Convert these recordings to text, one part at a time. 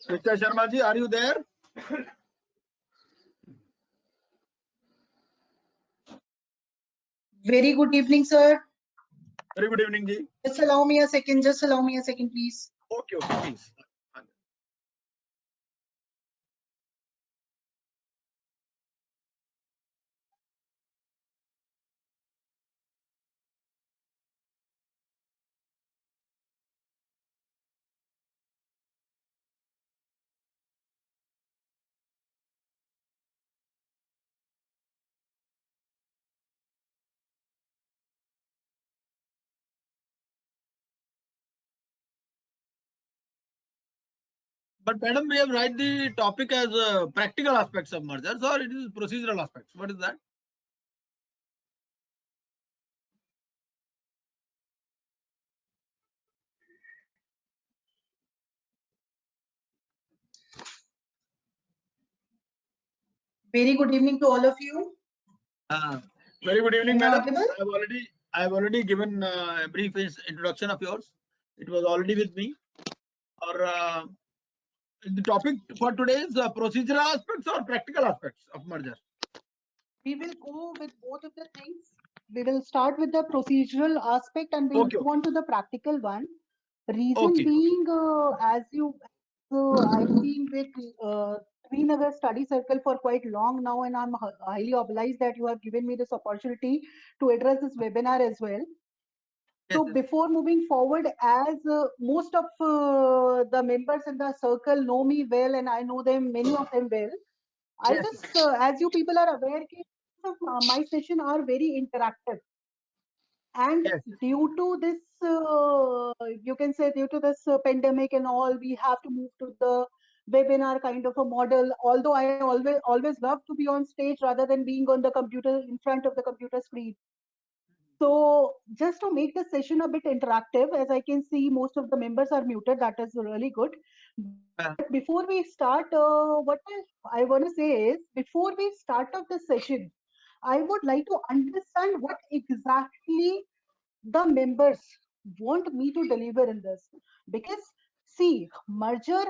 Mr. Sharma ji, are you there? Very good evening, sir. Very good evening, ji. Just allow me a second. Just allow me a second, please. Okay, okay, please. But madam, we have write the topic as practical aspects of mergers, or it is procedural aspects. What is that? Very good evening to all of you. Very good evening, Am I madam. audible? I have already given a brief introduction of yours. It was already with me. Or the topic for today is procedural aspects or practical aspects of merger. We will go with both of the things. We will start with the procedural aspect and we'll move on to the practical one. Reason being, as I've been with Srinagar Study Circle for quite long now, and I'm highly obliged that you have given me this opportunity to address this webinar as well. So before moving forward, as most of the members in the circle know me well, and I know them, many of them well, I'll just, as you people are aware, my session are very interactive. And due to this, you can say due to this pandemic and all, we have to move to the webinar kind of a model. Although I always love to be on stage rather than being on the computer, in front of the computer screen. So just to make the session a bit interactive, as I can see most of the members are muted, that is really good. But before we start, what I want to say is, before we start off the session, I would like to understand what exactly the members want me to deliver in this. Because see, merger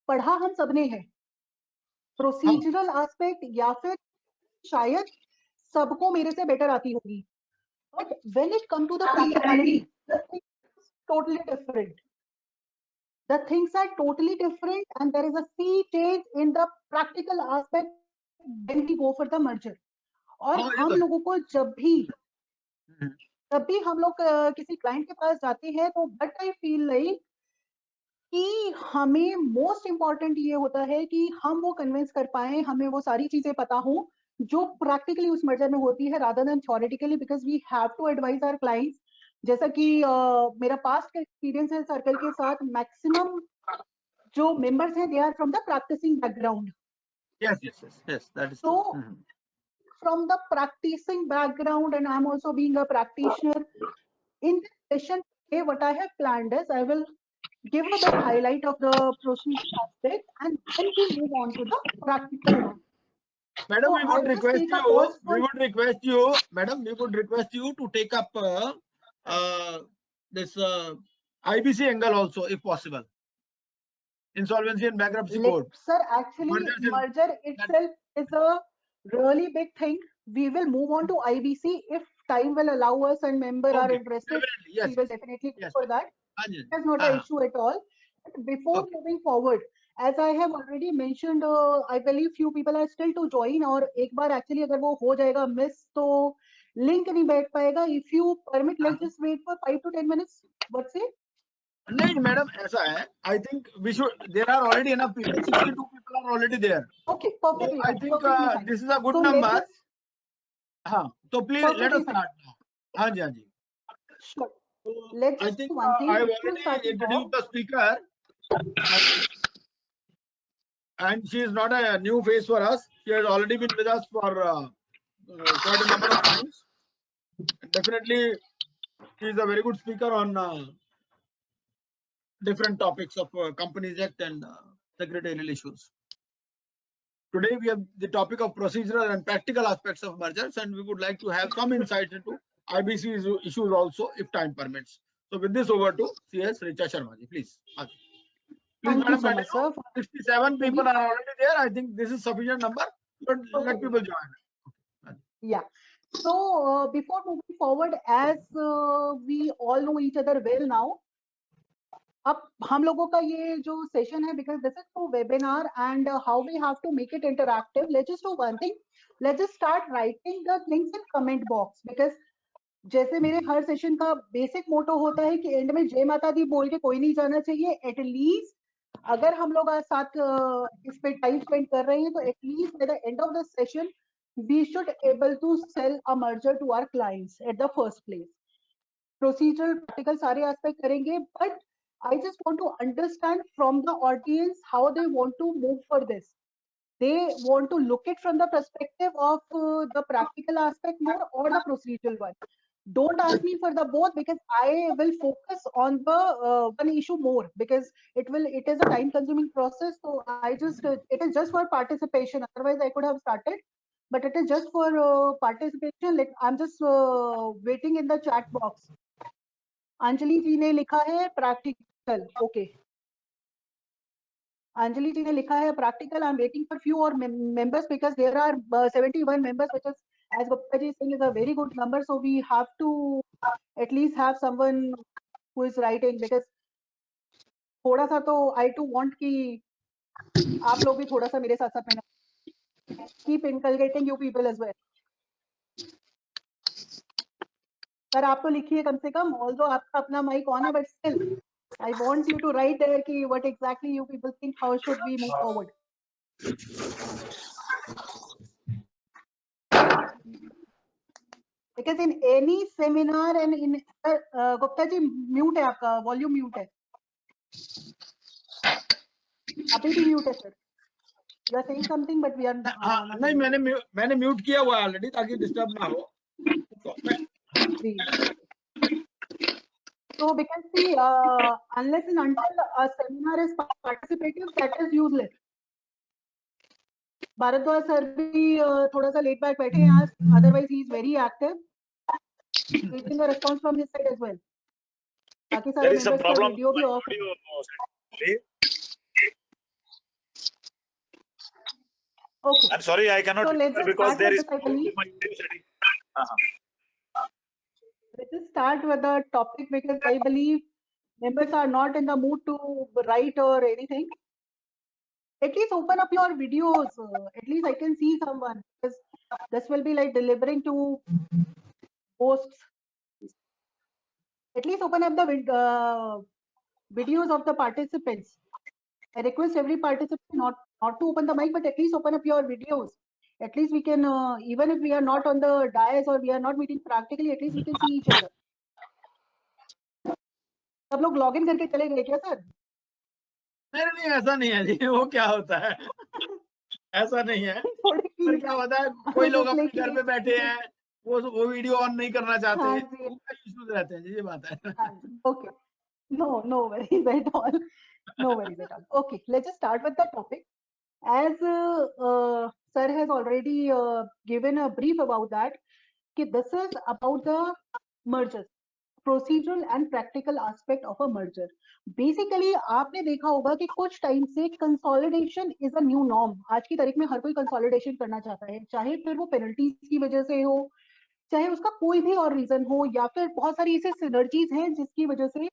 पढ़ा हम सबने है, procedural aspect या फिर शायद सबको मेरे से better आती होगी. But when it comes to the practicality, the thing is totally different. The things are totally different, and there is a sea change in the practical aspect when we go for the merger. और हम लोगों को जब भी हम लोग किसी client के पास जाते हैं तो बट आई फील लाइक कि हमें मोस्ट इम्पॉर्टेंट ये होता है कि हम वो कन्विंस कर पाए, हमें वो सारी चीजें पता हो जो प्रैक्टिकली उस मर्जर में होती है rather than theoretically, because we have to advise our clients. जैसा कि मेरा पास्ट का एक्सपीरियंस है सर्कल के साथ, मैक्सिमम जो मेंबर्स हैं they are from the practicing background. Yes, that is so from the practicing background, and I'm also being a practitioner in this session today, what I have planned is I will give a bit highlight of the procedural aspect and then we move on to the practical one. Madam, we would request you, madam, we would request you to take up this IBC angle also, if possible. Insolvency and bankruptcy code. Sir, actually, merger itself is a really big thing. We will move on to IBC if time will allow us and member are interested. We will definitely go for that. That's not an issue at all. But before moving forward, as I have already mentioned, I believe few people are still to join. और एक बार actually अगर वो हो जाएगा miss तो link नहीं बैठ पाएगा. If you permit, let's just wait for 5 to 10 minutes. What say? नहीं मैडम, ऐसा है. I think we should. There are already enough people. 62 people are already there. Okay, perfectly. So I think this is a good number. हाँ, तो please let us start now. हाँ जी, हाँ जी. Sure. Let's I think one thing. I have already introduced the speaker, and she is not a new face for us. She has already been with us for quite a number of times. Definitely, she is a very good speaker on different topics of Companies Act and secretarial issues. Today we have the topic of procedural and practical aspects of mergers, and we would like to have some insight into IBC issues also, if time permits. So with this, over to CS Richa Sharma ji, please. Please, Thank you madam, so much, sir. 67 people are already there. I think this is sufficient number, but let people join. Yeah. So before moving forward, as we all know each other well now, अब हम लोगों का ये जो session है, because this is through webinar and how we have to make it interactive, let's just do one thing. Let's just start writing the things in comment box, because जैसे मेरे हर session का बेसिक मोटो होता है कि and में जय माता दी बोल के कोई नहीं जाना चाहिए. एटलीस्ट अगर हम लोग आज साथ इस पे टाइम स्पेंड कर रहे हैं तो at least by the end of the session we should able to sell a merger to our clients at the first place. Procedural practical सारे एस्पेक्ट करेंगे, but I just want to understand from the audience how they want to move for this. They want to look it from the perspective of the practical aspect more or the procedural one. Don't ask me for the both, because I will focus on the one issue more, because it is a time consuming process. So I just it is just for participation. Otherwise I could have started, but it is just for participation. Like I'm just waiting in the chat box. Anjali ji ने लिखा है practical. Okay, Anjali ji ने लिखा है practical. I am waiting for few और members because there are 71 members, which is, as Gupta ji is saying, is a very good number. So we have to at least have someone who is writing, because थोड़ा सा तो I too want कि आप लोग भी थोड़ा सा मेरे साथ साथ मेहनत. Keep inculcating you people as well. Sir आप तो लिखिए कम से कम, ऑल्दो आपका अपना माइक ऑन है, but still I want you to write there ki what exactly you people think, how should we move forward. Because in any seminar and in Gupta ji mute है आपका, volume mute है. अभी भी mute है sir. You are saying something but we are नहीं, मैंने mute किया हुआ है ऑलरेडी ताकि डिस्टर्ब ना हो. So because see, unless and until a seminar is participative, that is useless. Bhardwaj sir भी थोड़ा सा लेट बैक बैठे हैं आज, otherwise he is very active. Waiting a response from his side as well. बाकी सारे मेंबर्स का वीडियो भी ऑफ है. Okay. I'm sorry, I cannot so because there is let's just start with the topic, because I believe members are not in the mood to write or anything. At least open up your videos. At least I can see someone, because this will be like delivering to posts. At least open up the videos of the participants. I request every participant not to open the mic, but at least open up your videos. At least we can, even if we are not on the dais or we are not meeting practically, at least we can see each other. सब लोग log in करके चले गए क्या sir? नहीं, ऐसा नहीं है जी. वो क्या होता है, ऐसा नहीं है. फिर क्या होता है, कोई लोग अपने घर पे बैठे हैं, वो वीडियो ऑन नहीं करना चाहते, इश्यूज रहते हैं जी. ये बात है. Okay, no worries at all. No worries at all. Okay, let's just start with the topic. As sir has already given a brief about that, this is about the mergers, procedural and practical aspect of a merger. Basically आपने देखा होगा कि कुछ time से consolidation is a new norm. आज की तारीख में हर कोई कंसोलिडेशन करना चाहता है, चाहे फिर वो पेनल्टीज की वजह से हो, चाहे उसका कोई भी और रीजन हो, या फिर बहुत सारी ऐसे सिनर्जीज हैं जिसकी वजह से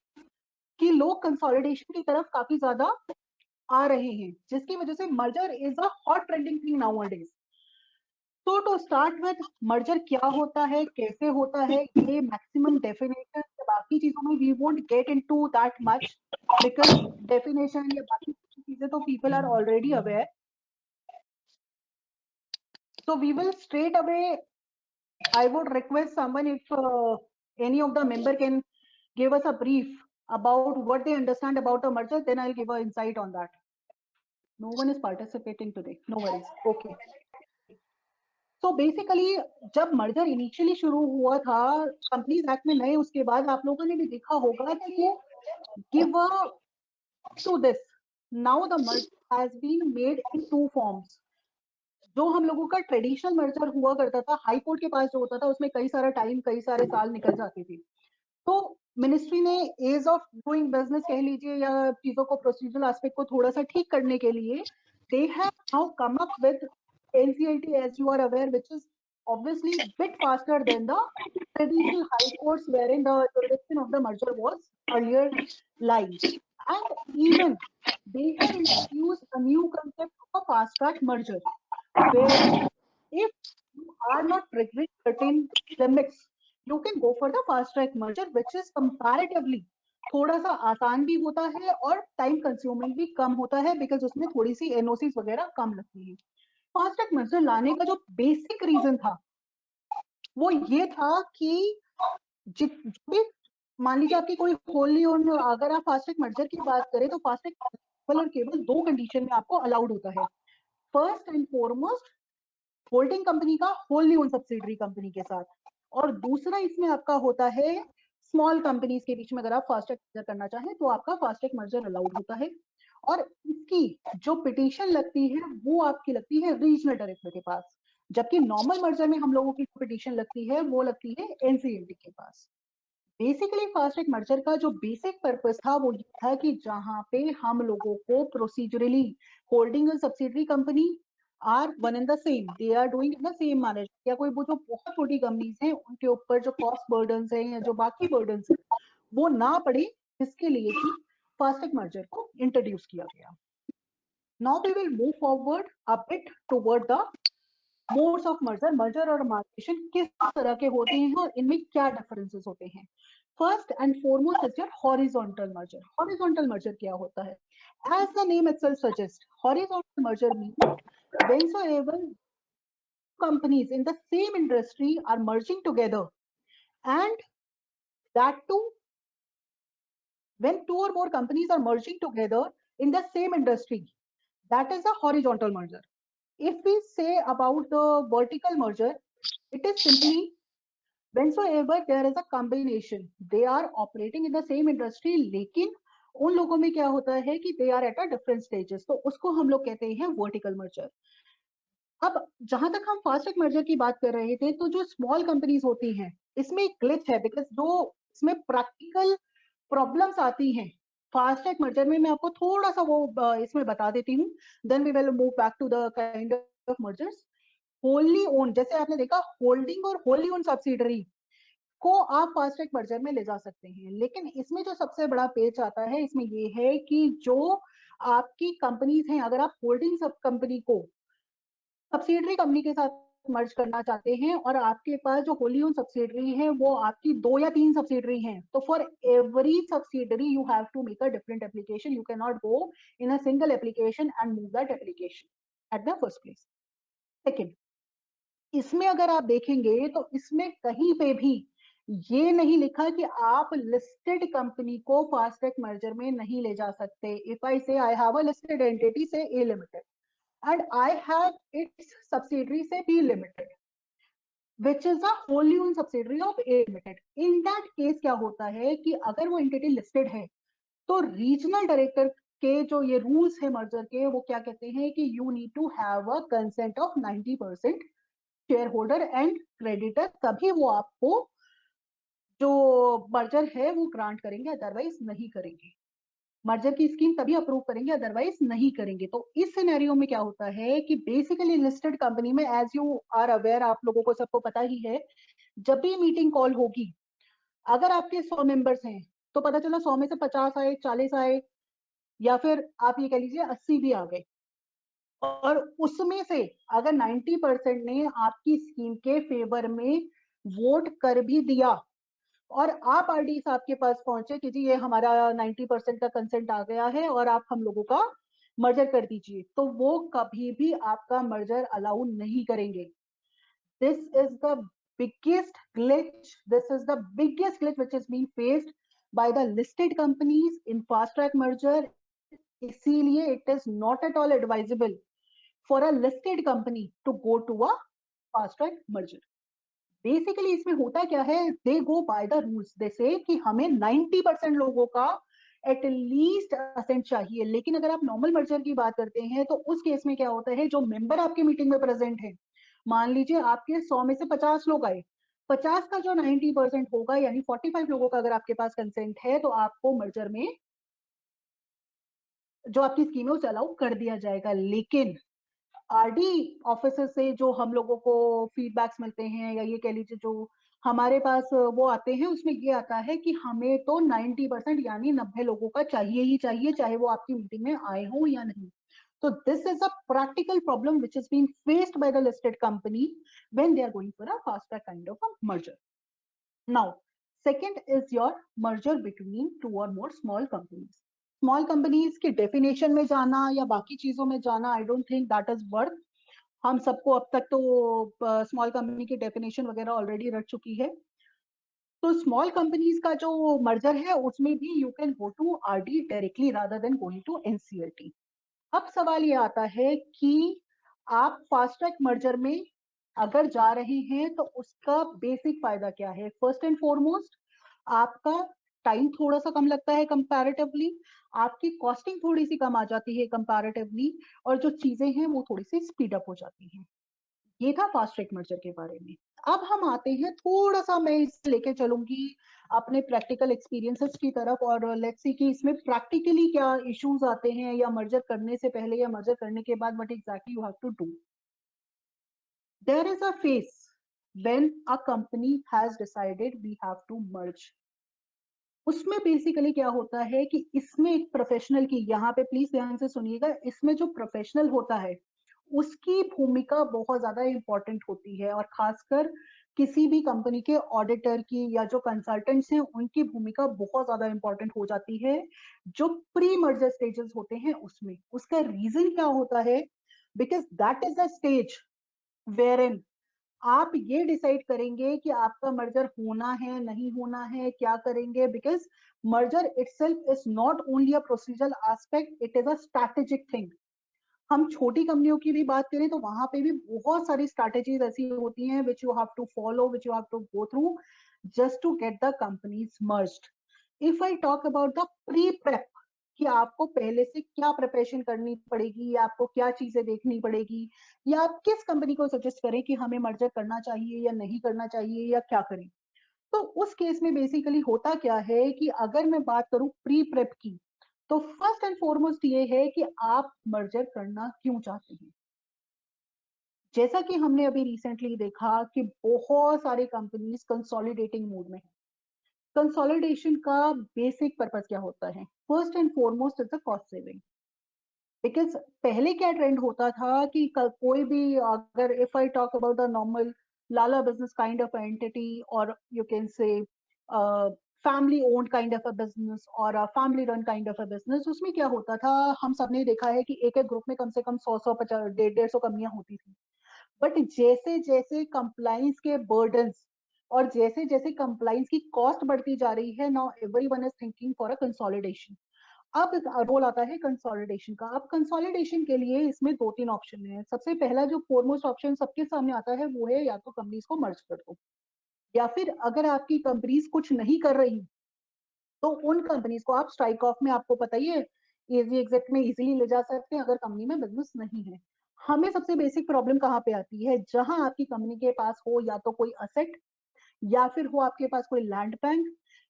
कि लोग कंसोलिडेशन की तरफ काफी ज्यादा आ रहे हैं, जिसकी वजह से merger is a hot trending thing nowadays. तो टू स्टार्ट विद, मर्जर क्या होता है, कैसे होता है, ये मैक्सिमम डेफिनेशन, बाकी चीजों में we won't get into that much, because definition या बाकी चीजें तो people are already aware. So we will straight away, I would request someone, if any of the member can give us a brief about what they understand about a merger, then I'll give an insight on that. No one is participating today. No worries. Okay. So basically, जब merger initially शुरू हुआ था Companies Act में नए, उसके बाद आप लोगों ने भी देखा होगा कि वो give to this. Now the merger has been made in two forms. जो हम लोगों का ट्रेडिशनल मर्जर हुआ करता था, हाई कोर्ट के पास जो होता था, उसमें कई सारा टाइम, कई सारे साल निकल जाते थे. तो मिनिस्ट्री ने एज ऑफ डूइंग बिजनेस कह लीजिए या चीजों को प्रोसीजरल एस्पेक्ट को थोड़ा सा ठीक करने के लिए they have now come up with NCLT, as you are aware, which is obviously bit faster than the traditional high courts wherein the jurisdiction of the merger was earlier lying. And even they have introduced a new concept of a fast track merger, where if you are not triggering certain limits, you can go for the fast track merger, which is comparatively थोड़ा सा आसान भी होता है और time consuming भी कम होता है, बिकॉज उसमें थोड़ी सी NOCs वगैरह कम लगती है। फास्ट ट्रैक मर्जर लाने का जो बेसिक रीजन था वो ये था कि भी मान लीजिए आपकी कोई होली ओन, अगर आप फास्ट ट्रैक मर्जर की बात करें तो फास्ट ट्रैक केवल और केवल 2 कंडीशन में आपको अलाउड होता है। First and foremost, holding company का होली ओन सब्सिडरी कंपनी के साथ, और दूसरा इसमें आपका होता है स्मॉल कंपनीज के बीच में अगर आप फास्ट ट्रैक मर्जर करना चाहें तो आपका फास्ट ट्रैक मर्जर अलाउड होता है। और इसकी जो पिटीशन लगती है वो आपकी लगती है रीजनल डायरेक्टर के पास, जबकि नॉर्मल मर्जर में हम लोगों की पिटीशन लगती है वो लगती है NCLT के पास। बेसिकली फास्ट ट्रैक मर्जर का जो बेसिक पर्पस था वो ये था कि जहां पे हम लोगों को प्रोसीजरली होल्डिंग और subsidiary company are one and the same, they are doing in the same manner, या कोई वो जो बहुत छोटी कंपनीज हैं उनके ऊपर जो कॉस्ट बर्डन्स हैं या जो बाकी बर्डन्स हैं वो ना पड़े, इसके लिए ही फास्ट ट्रैक मर्जर को इंट्रोड्यूस किया गया। Now we will move forward a bit toward the modes of merger. Merger और अमाल्गमेशन किस तरह के होते हैं और इनमें क्या डिफरेंसेस होते हैं। First and foremost is your horizontal merger. Horizontal merger क्या होता है? As the name itself suggests, horizontal merger means whensoever companies in the same industry are merging together, and that too when 2 or more companies are merging together in the same industry, that is a horizontal merger. If we say about the vertical merger, it is simply whensoever there is a combination, they are operating in the same industry, लेकिन उन लोगों में क्या होता है कि they are at a different stages, तो उसको हम लोग कहते हैं vertical merger। अब जहां तक हम फास्ट ट्रैक मर्जर की बात कर रहे थे, तो जो स्मॉल कंपनीज होती हैं इसमें एक ग्लिच है, बिकॉज जो इसमें प्रैक्टिकल प्रॉब्लम्स आती हैं फास्ट ट्रैक मर्जर में, मैं आपको थोड़ा सा वो इसमें बता देती हूँ, then we will move back to the kind of mergers. Wholly own, जैसे आपने देखा होल्डिंग और होली ओन सब्सिडरी को आप फास्ट ट्रैक मर्जर में ले जा सकते हैं, लेकिन इसमें जो सबसे बड़ा पेच आता है इसमें ये है कि जो आपकी कंपनीज हैं, अगर आप होल्डिंग सब कंपनी को सब्सिडरी कंपनी के साथ मर्ज करना चाहते हैं और आपके पास जो होली ओन सब्सिडरी है वो आपकी 2 या 3 सब्सिडरी हैं, तो for every subsidiary you have to make a different application, you can not go in a single application and move that application at the first place. Second, इसमें अगर आप देखेंगे तो इसमें कहीं पे भी ये नहीं लिखा कि आप लिस्टेड कंपनी को फास्ट ट्रैक मर्जर में नहीं ले जा सकते। इफ आई से I have a listed entity से ए limited and I have its subsidiary say B Limited, which is a wholly owned subsidiary of A Limited. In that case क्या होता है कि अगर वो entity listed है तो regional director के जो ये rules है merger के, वो क्या कहते हैं कि you need to have a consent of 90% shareholder and creditor, तभी वो आपको जो merger है वो grant करेंगे, अदरवाइज नहीं करेंगे। मर्जर की स्कीम तभी अप्रूव करेंगे, अदरवाइज नहीं करेंगे। तो इस सिनेरियो में क्या होता है कि बेसिकली लिस्टेड कंपनी में, एज यू आर अवेयर, आप लोगों को सबको पता ही है, जब भी मीटिंग कॉल होगी, अगर आपके 100 मेंबर्स हैं तो पता चला 100 में से 50 आए, 40 आए, या फिर आप ये कह लीजिए 80 भी आ गए, और उसमें से अगर 90% ने आपकी स्कीम के फेवर में वोट कर भी दिया और आप RD साहब के पास पहुंचे कि जी ये हमारा 90% का कंसेंट आ गया है और आप हम लोगों का मर्जर कर दीजिए, तो वो कभी भी आपका मर्जर अलाउ नहीं करेंगे। This is the biggest glitch, this is the biggest glitch which is being faced by the listed companies in fast track merger. इसीलिए it is not at all advisable for a listed company to go to a fast track merger. Basically इसमें होता क्या है, they go by the rules, they say कि हमें 90% लोगों का at least ascent चाहिए। लेकिन अगर आप नॉर्मल मर्जर की बात करते हैं तो उस केस में क्या होता है, जो मेंबर आपके मीटिंग में प्रेजेंट है, मान लीजिए आपके 100 में से 50 लोग आए, 50 का जो 90% होगा, यानी 45 लोगों का अगर आपके पास कंसेंट है, तो आपको मर्जर में जो आपकी स्कीम है उसे अलाउ कर दिया जाएगा। लेकिन आरडी ऑफिसर से जो हम लोगों को फीडबैक्स मिलते हैं, या ये कह लीजिए जो हमारे पास वो आते हैं, उसमें ये आता है कि हमें तो 90% यानी 90 लोगों का चाहिए ही चाहिए, चाहे वो आपकी मीटिंग में आए हों या नहीं। So this is a practical problem which is being faced by the listed company when they are going for a fast track kind of a merger. Now, second is your merger between two or more small companies. Small companies की definition में जाना या बाकी चीजों में जाना, I don't think that is worth. हम सबको अब तक तो स्मॉल कंपनी की डेफिनेशन वगैरह ऑलरेडी रट चुकी है। तो स्मॉल कंपनीज का जो मर्जर है उसमें भी you can go to RD directly rather than going to NCLT. अब सवाल ये आता है कि आप फास्ट ट्रैक मर्जर में अगर जा रहे हैं तो उसका बेसिक फायदा क्या है। फर्स्ट एंड फॉरमोस्ट, आपका टाइम थोड़ा सा कम लगता है कंपैरेटिवली, आपकी कॉस्टिंग थोड़ी सी कम आ जाती है कंपैरेटिवली, और जो चीजें हैं वो थोड़ी सी स्पीड अप हो जाती हैं। ये था फास्ट ट्रैक मर्जर के बारे में। अब हम आते हैं, थोड़ा सा मैं इसे लेके चलूंगी अपने प्रैक्टिकल एक्सपीरियंसेस की तरफ, और लेट्स सी कि इसमें प्रैक्टिकली क्या इश्यूज आते हैं, या मर्जर करने से पहले या मर्जर करने के बाद what exactly you have to do. There is a phase when a company has decided we have to merge. उसमें बेसिकली क्या होता है कि इसमें एक प्रोफेशनल की, यहाँ पे प्लीज ध्यान से सुनिएगा, इसमें जो प्रोफेशनल होता है उसकी भूमिका बहुत ज्यादा इंपॉर्टेंट होती है, और खासकर किसी भी कंपनी के ऑडिटर की या जो कंसल्टेंट्स हैं उनकी भूमिका बहुत ज्यादा इंपॉर्टेंट हो जाती है जो प्री मर्जर स्टेजेस होते हैं उसमें। उसका रीजन क्या होता है, because that is the stage wherein आप ये डिसाइड करेंगे कि आपका मर्जर होना है नहीं होना है, क्या करेंगे, because merger itself is not only a procedural aspect, it is a strategic thing. हम छोटी कंपनियों की भी बात करें तो वहां पे भी बहुत सारी स्ट्रैटेजीज ऐसी होती हैं which you have to follow, which you have to go through just to get the companies merged. If I talk about the pre prep, कि आपको पहले से क्या प्रिपरेशन करनी पड़ेगी, या आपको क्या चीजें देखनी पड़ेगी, या आप किस कंपनी को सजेस्ट करें कि हमें मर्जर करना चाहिए या नहीं करना चाहिए या क्या करें। तो उस केस में बेसिकली होता क्या है कि अगर मैं बात करूं प्री प्रेप की, तो फर्स्ट एंड फॉरमोस्ट ये है कि आप मर्जर करना क्यों चाहते हैं। जैसा कि हमने अभी रिसेंटली देखा कि बहुत सारे कंपनीज कंसोलिडेटिंग मूड में है। कंसोलिडेशन का बेसिक पर्पस क्या होता है, first and foremost is the cost saving. Because पहले क्या ट्रेंड होता था कि कोई भी, अगर if I talk about the normal lala business kind of entity, और you can say family owned kind of a business और family run kind of a business, उसमें क्या होता था, हम सबने देखा है कि एक एक ग्रुप में कम से कम 100 50 150 कंपनियां होती थी। बट जैसे जैसे कंप्लाइंस के बर्डन्स और जैसे जैसे कंप्लाइंस की कॉस्ट बढ़ती जा रही है, now everyone is thinking for a consolidation. अब रोल आता है कंसोलिडेशन का। अब कंसोलिडेशन के लिए इसमें दो तीन ऑप्शन है। सबसे पहला जो फोरमोस्ट ऑप्शन सबके सामने आता है वो है या तो कंपनीज को मर्ज कर दो, या फिर अगर आपकी कंपनीज कुछ नहीं कर रही तो उन कंपनीज को आप स्ट्राइक ऑफ में, आपको पता ही है, इजी एग्जिट में इजीली ले जा सकते हैं अगर कंपनी में बिजनेस नहीं है। हमें सबसे बेसिक प्रॉब्लम कहाँ पे आती है, जहां आपकी कंपनी के पास हो या तो कोई असेट, या फिर हो आपके पास कोई लैंड बैंक,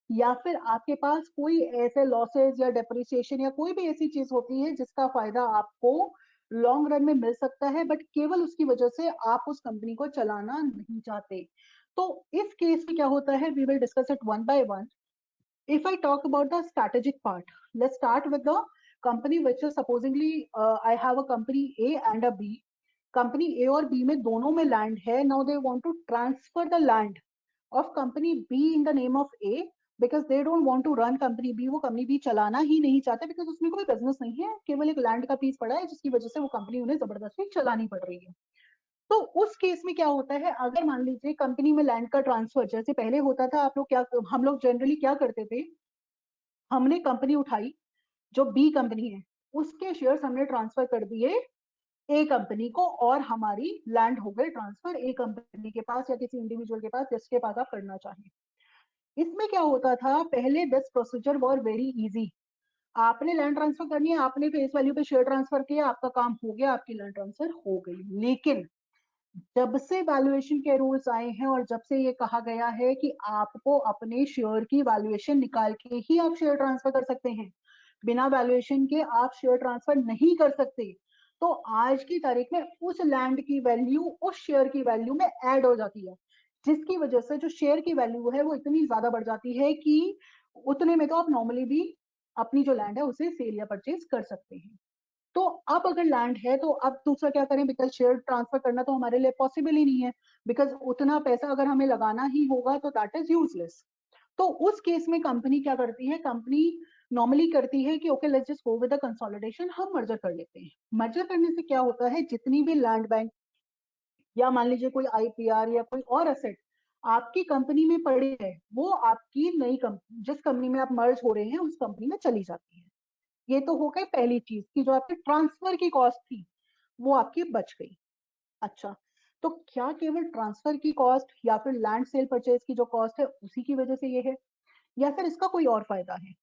या फिर आपके पास कोई ऐसे लॉसेस या डेप्रिसिएशन या कोई भी ऐसी चीज होती है जिसका फायदा आपको लॉन्ग रन में मिल सकता है, बट केवल उसकी वजह से आप उस कंपनी को चलाना नहीं चाहते। तो इस केस में क्या होता है, we will discuss it one by one. If I talk about the strategic part, let's start with the company which is supposedly I have a company A and a B. Company A और B में दोनों में land है. Now they want to transfer the land of company B in the name of A because they don't want to run company B. वो company B चलाना ही नहीं चाहते because उसमें कोई business नहीं है, केवल एक land का piece पड़ा है जिसकी वजह से वो company उन्हें जबरदस्ती चलानी पड़ रही है। तो उस केस में क्या होता है, अगर मान लीजिए कंपनी में लैंड का ट्रांसफर जैसे पहले होता था, आप लोग क्या, हम लोग जनरली क्या करते थे, हमने कंपनी उठाई जो बी कंपनी है, उसके शेयर्स हमने ट्रांसफर कर दिए ए कंपनी को, और हमारी लैंड हो गई ट्रांसफर ए कंपनी के पास या किसी इंडिविजुअल के पास जिसके पास आप करना चाहें। इसमें क्या होता था, पहले this procedure was very easy. आपने लैंड ट्रांसफर करनी है, आपने फेस वैल्यू पे शेयर ट्रांसफर किया, आपका काम हो गया, आपकी लैंड ट्रांसफर हो गई। लेकिन जब से वैल्यूएशन के रूल्स आए हैं और जब से ये कहा गया है कि आपको अपने शेयर की वैल्यूएशन निकाल के ही आप शेयर ट्रांसफर कर सकते हैं, बिना वैल्यूएशन के आप शेयर ट्रांसफर नहीं कर सकते, तो आज की तारीख में उस लैंड की वैल्यू उस शेयर की वैल्यू में ऐड हो जाती है, जिसकी वजह से जो शेयर की वैल्यू है वो इतनी ज्यादा बढ़ जाती है कि उतने में तो आप नॉर्मली भी अपनी जो लैंड है उसे सेल या परचेज कर सकते हैं। तो अब अगर लैंड है तो अब दूसरा क्या करें, बिकॉज शेयर ट्रांसफर करना तो हमारे लिए पॉसिबल ही नहीं है, बिकॉज उतना पैसा अगर हमें लगाना ही होगा तो दैट इज यूजलेस। तो उस केस में कंपनी क्या करती है, कंपनी नॉर्मली करती है कि okay let's just go with the consolidation, हम मर्जर कर लेते हैं। मर्जर करने से क्या होता है, जितनी भी लैंड बैंक या मान लीजिए कोई आईपीआर या कोई और एसेट आपकी कंपनी में पड़े है, वो आपकी नई कंपनी, जिस कंपनी में आप मर्ज हो रहे हैं उस कंपनी में चली जाती है। ये तो हो गई पहली चीज कि जो आपके ट्रांसफर की कॉस्ट थी वो आपकी बच गई। अच्छा, तो क्या केवल ट्रांसफर की कॉस्ट या फिर लैंड सेल परचेज की जो कॉस्ट है उसी की वजह से ये है, या फिर इसका कोई और फायदा है?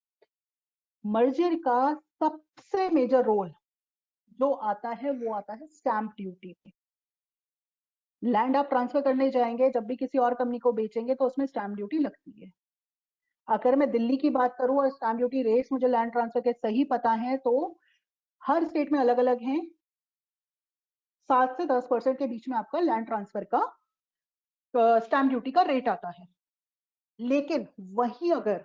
मर्जर का सबसे मेजर रोल जो आता है वो आता है स्टैंप ड्यूटी पे। लैंड आप ट्रांसफर करने जाएंगे, जब भी किसी और कंपनी को बेचेंगे तो उसमें स्टैंप ड्यूटी लगती है। अगर मैं दिल्ली की बात करूं और स्टैंप ड्यूटी रेट्स मुझे लैंड ट्रांसफर के सही पता है तो हर स्टेट में अलग अलग हैं, 7 से 10% के बीच में आपका लैंड ट्रांसफर का स्टैंप ड्यूटी का रेट आता है। लेकिन वही अगर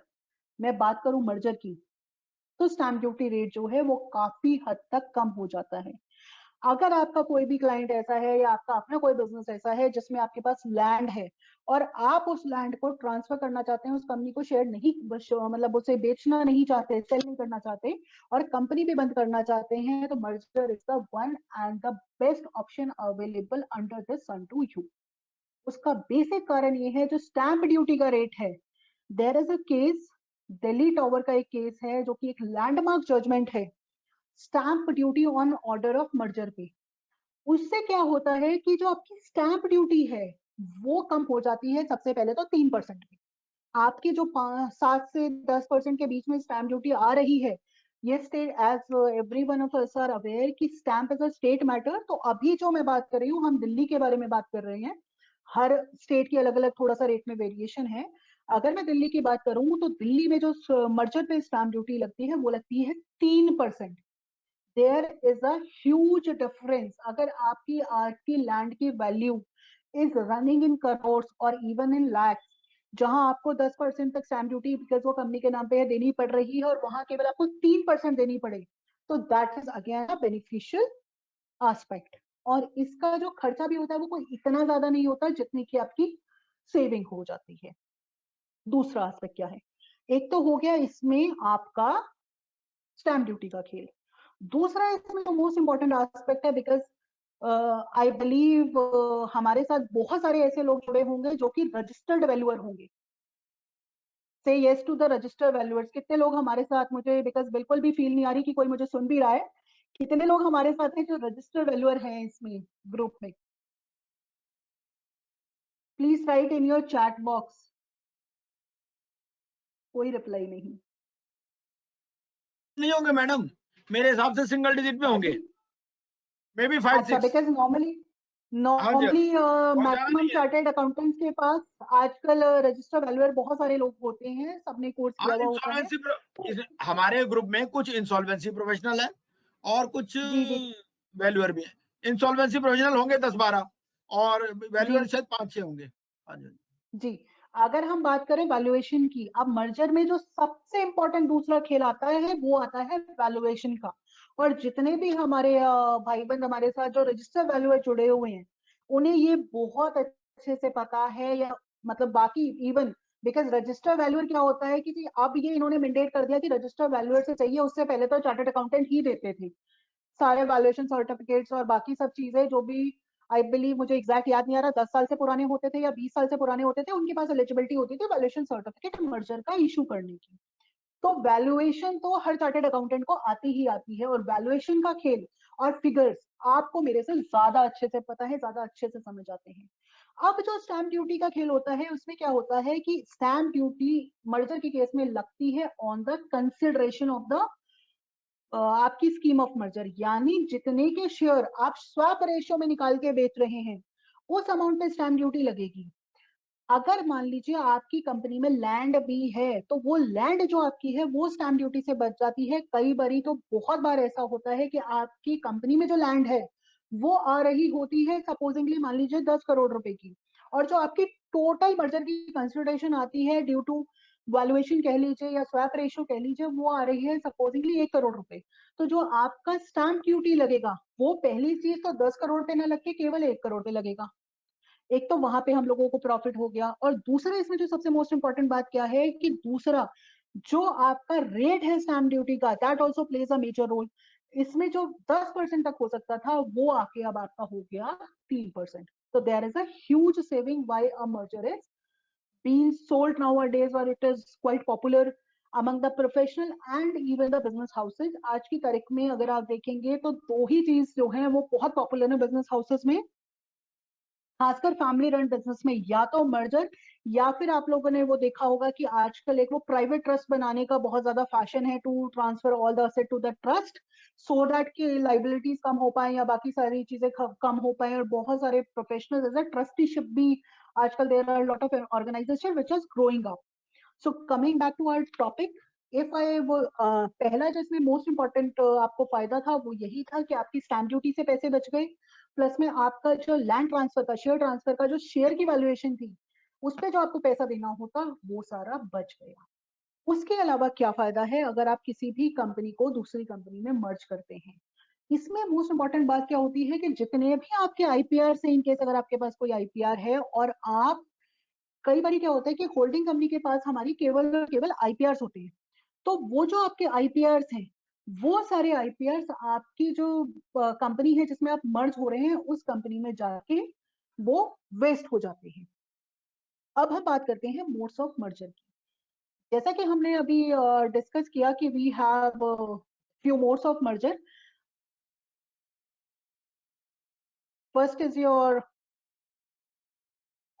मैं बात करूं मर्जर की, तो स्टैंप ड्यूटी रेट जो है वो काफी हद तक कम हो जाता है। अगर आपका कोई भी क्लाइंट ऐसा है या आपका अपना कोई बिजनेस ऐसा है जिसमें आपके पास लैंड है और आप उस लैंड को ट्रांसफर करना चाहते हैं, उस कंपनी को शेयर नहीं, मतलब उसे बेचना नहीं चाहते, सेल नहीं करना चाहते और कंपनी भी बंद करना चाहते हैं, तो merger is the one and the best option available under the sun to you. उसका बेसिक कारण ये है जो स्टैंप ड्यूटी का रेट है। There is a case, Delhi tower का एक केस है जो कि एक लैंडमार्क जजमेंट है stamp duty on order of merger पे। उससे क्या होता है कि जो आपकी स्टैंप ड्यूटी है वो कम हो जाती है, सबसे पहले तो 3% की। आपकी जो 7 से 10% के बीच में स्टैंप ड्यूटी आ रही है, ये state as every one of us are aware कि stamp is a state matter. तो अभी जो मैं बात कर रही हूँ, हम दिल्ली के बारे में बात कर रहे हैं, हर स्टेट की अलग अलग थोड़ा सा रेट में वेरिएशन है। अगर मैं दिल्ली की बात करूं तो दिल्ली में जो मर्चेंट पे स्टैंप ड्यूटी लगती है वो लगती है 3%। There is a huge difference. अगर आपकी लैंड की value is running in crore और इवन इन लैक्स, जहां आपको 10% तक स्टैंप ड्यूटी बिकॉज वो कंपनी के नाम पे है देनी पड़ रही है और वहां केवल आपको 3% देनी पड़े, तो that is again a beneficial aspect. और इसका जो खर्चा भी होता है वो कोई इतना ज्यादा नहीं होता जितनी की आपकी सेविंग हो जाती है। दूसरा एस्पेक्ट क्या है, एक तो हो गया इसमें आपका स्टैंप ड्यूटी का खेल। दूसरा इसमें जो मोस्ट इंपॉर्टेंट एस्पेक्ट है, बिकॉज आई बिलीव हमारे साथ बहुत सारे ऐसे लोग जुड़े होंगे जो कि रजिस्टर्ड वैल्यूअर होंगे। Say yes to the registered valuers. कितने लोग हमारे साथ, मुझे बिकॉज बिल्कुल भी फील नहीं आ रही कि कोई मुझे सुन भी रहा है, कितने लोग हमारे साथ हैं जो रजिस्टर्ड वैल्यूअर हैं इसमें ग्रुप में? Please right in your chat box. कोई रिप्लाई नहीं। नहीं होंगे मैडम, मेरे हिसाब से सिंगल डिजिट में होंगे, मे बी 5 अच्छा, 6। बिकॉज नॉर्मली हाँ जी, बहुत ज्यादा मैक्सिमम नहीं है। चार्टेड अकाउंटेंट्स के पास आजकल रजिस्टर वैल्यूअर बहुत सारे लोग होते हैं, सबने कोर्स हाँ, किया हुआ होता है। तो हमारे ग्रुप में कुछ इंसॉल्वेंसी प्रोफेशनल है और कुछ जी जी वैल्यूअर भी है। इंसॉल्वेंसी प्रोफेशनल होंगे 10-12 और जी वैल्यूअर शायद 5-6 होंगे। हाँ जी। जी। अगर हम बात करें वैल्यूएशन की, अब मर्जर में जो सबसे इंपॉर्टेंट दूसरा खेल आता है वो आता है वैल्यूएशन का। और जितने भी हमारे भाई बंद हमारे साथ जो रजिस्टर वैल्यूअर जुड़े हुए हैं, उन्हें ये बहुत अच्छे से पता है, या मतलब बाकी इवन बिकॉज रजिस्टर वैल्यूअर क्या होता है कि जी अब ये इन्होंने मैंडेट कर दिया कि रजिस्टर वैल्यूअर से चाहिए, उससे पहले तो चार्टर्ड अकाउंटेंट ही देते थे सारे वैल्यूएशन सर्टिफिकेट्स और बाकी सब चीजें जो भी, आई बिलीव, मुझे एग्जैक्ट याद नहीं आ रहा, 10 साल से पुराने होते थे या 20 साल से पुराने होते थे, उनके पास एलिजिबिलिटी होती थी वैल्यूएशन सर्टिफिकेट मर्जर का इशू करने की। तो वैल्यूएशन तो हर चार्टेड अकाउंटेंट को आती ही आती है, और वैल्यूएशन का खेल और फिगर्स आपको मेरे से ज्यादा अच्छे से पता है, ज्यादा अच्छे से समझ आते हैं। अब जो स्टैंप ड्यूटी का खेल होता है उसमें क्या होता है कि स्टैंप ड्यूटी मर्जर के केस में लगती है on the consideration of the आपकी स्कीम ऑफ मर्जर, यानी जितने के शेयर आप स्वैप रेशियो में निकाल के बेच रहे हैं उस अमाउंट पे स्टैम्प ड्यूटी लगेगी। अगर मान लीजिए आपकी कंपनी में लैंड भी है तो वो लैंड जो आपकी है वो स्टैम्प ड्यूटी से बच जाती है। कई बारी तो बहुत बार ऐसा होता है कि आपकी कंपनी में जो लैंड है वो आ रही होती है सपोजिंगली मान लीजिए 10 करोड़ रुपए की, और जो आपकी टोटल मर्जर की कंसिडरेशन आती है ड्यू टू वैल्यूएशन कह लीजिए या स्वैप रेशियो कह लीजिए वो आ रही है सपोजिंगली 1 करोड़ रुपए। तो जो आपका स्टैम्प ड्यूटी लगेगा वो पहली चीज तो 10 करोड़ पे ना लग के केवल 1 करोड़ पे लगेगा। एक तो वहां पे हम लोगों को प्रॉफिट हो गया, और दूसरा इसमें जो सबसे मोस्ट इंपॉर्टेंट बात क्या है कि दूसरा जो आपका रेट है स्टैम्प ड्यूटी का that also plays a major role. इसमें जो 10% तक हो सकता था वो आके अब आपका हो गया 3%। तो there is a huge saving why a merger is being sold nowadays or it is quite popular among the professional and even the business houses। आज की तारीख में अगर आप देखेंगे तो दो ही चीज जो है वो बहुत पॉपुलर है बिजनेस हाउसेस में, खासकर फैमिली रन बिजनेस में, या तो मर्जर या फिर आप लोगों ने वो देखा होगा कि आजकल एक वो प्राइवेट ट्रस्ट बनाने का बहुत ज्यादा फैशन है to transfer all the asset to the trust so that की लाइबिलिटीज कम हो पाए या बाकी सारी चीजें कम हो पाए। और बहुत सारे प्रोफेशनल एज अ ट्रस्टीशिप भी आजकल there are lot of organisation which is growing up. So coming back to our topic, if I वो पहला जिसमें मोस्ट इंपॉर्टेंट आपको फायदा था वो यही था कि आपकी स्टैम्प ड्यूटी से पैसे बच गए, प्लस में आपका जो लैंड ट्रांसफर का शेयर ट्रांसफर का जो शेयर की वैल्यूएशन थी उस पे जो आपको पैसा देना होता वो सारा बच गया। उसके अलावा क्या फायदा है अगर आप किसी भी कंपनी को दूसरी कंपनी में मर्ज करते हैं? इसमें मोस्ट इंपॉर्टेंट बात क्या होती है कि जितने भी आपके आईपीआर से, इन केस अगर आपके पास कोई आईपीआर है और आप, कई बार क्या होता है कि होल्डिंग कंपनी के पास हमारी केवल और केवल आईपीआर होते हैं, तो वो जो आपके आईपीआर हैं वो सारे आईपीआर आपकी जो कंपनी है जिसमें आप मर्ज हो रहे हैं उस कंपनी में जाके वो वेस्ट हो जाते हैं। अब हम बात करते हैं मोड्स ऑफ मर्जर की। जैसा कि हमने अभी डिस्कस किया कि we have few modes of merger. First is your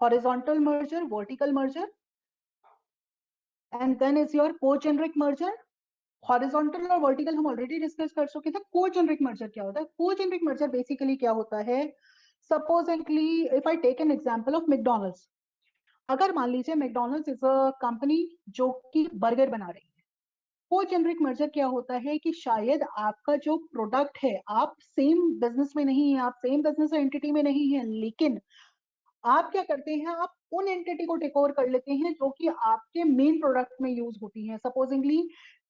horizontal merger, vertical merger, and then is your co-generic merger। Horizontal और वर्टिकल हम ऑलरेडी डिस्कस कर चुके थे। को-जेनरिक मर्जर क्या होता है? को-जेनरिक मर्जर बेसिकली क्या होता है, supposedly if I take an example of McDonald's, अगर मान लीजिए मैकडॉनल्ड्स इज अ कंपनी जो कि बर्गर बना रही है, को-जेनरिक मर्जर क्या होता है कि शायद आपका जो प्रोडक्ट है, आप सेम बिजनेस में नहीं है, आप सेम बिजनेस एंटिटी में नहीं है, लेकिन आप क्या करते हैं, आप उन एंटिटी को टेक ओवर कर लेते हैं जो कि आपके मेन प्रोडक्ट में यूज होती हैं। सपोजिंगली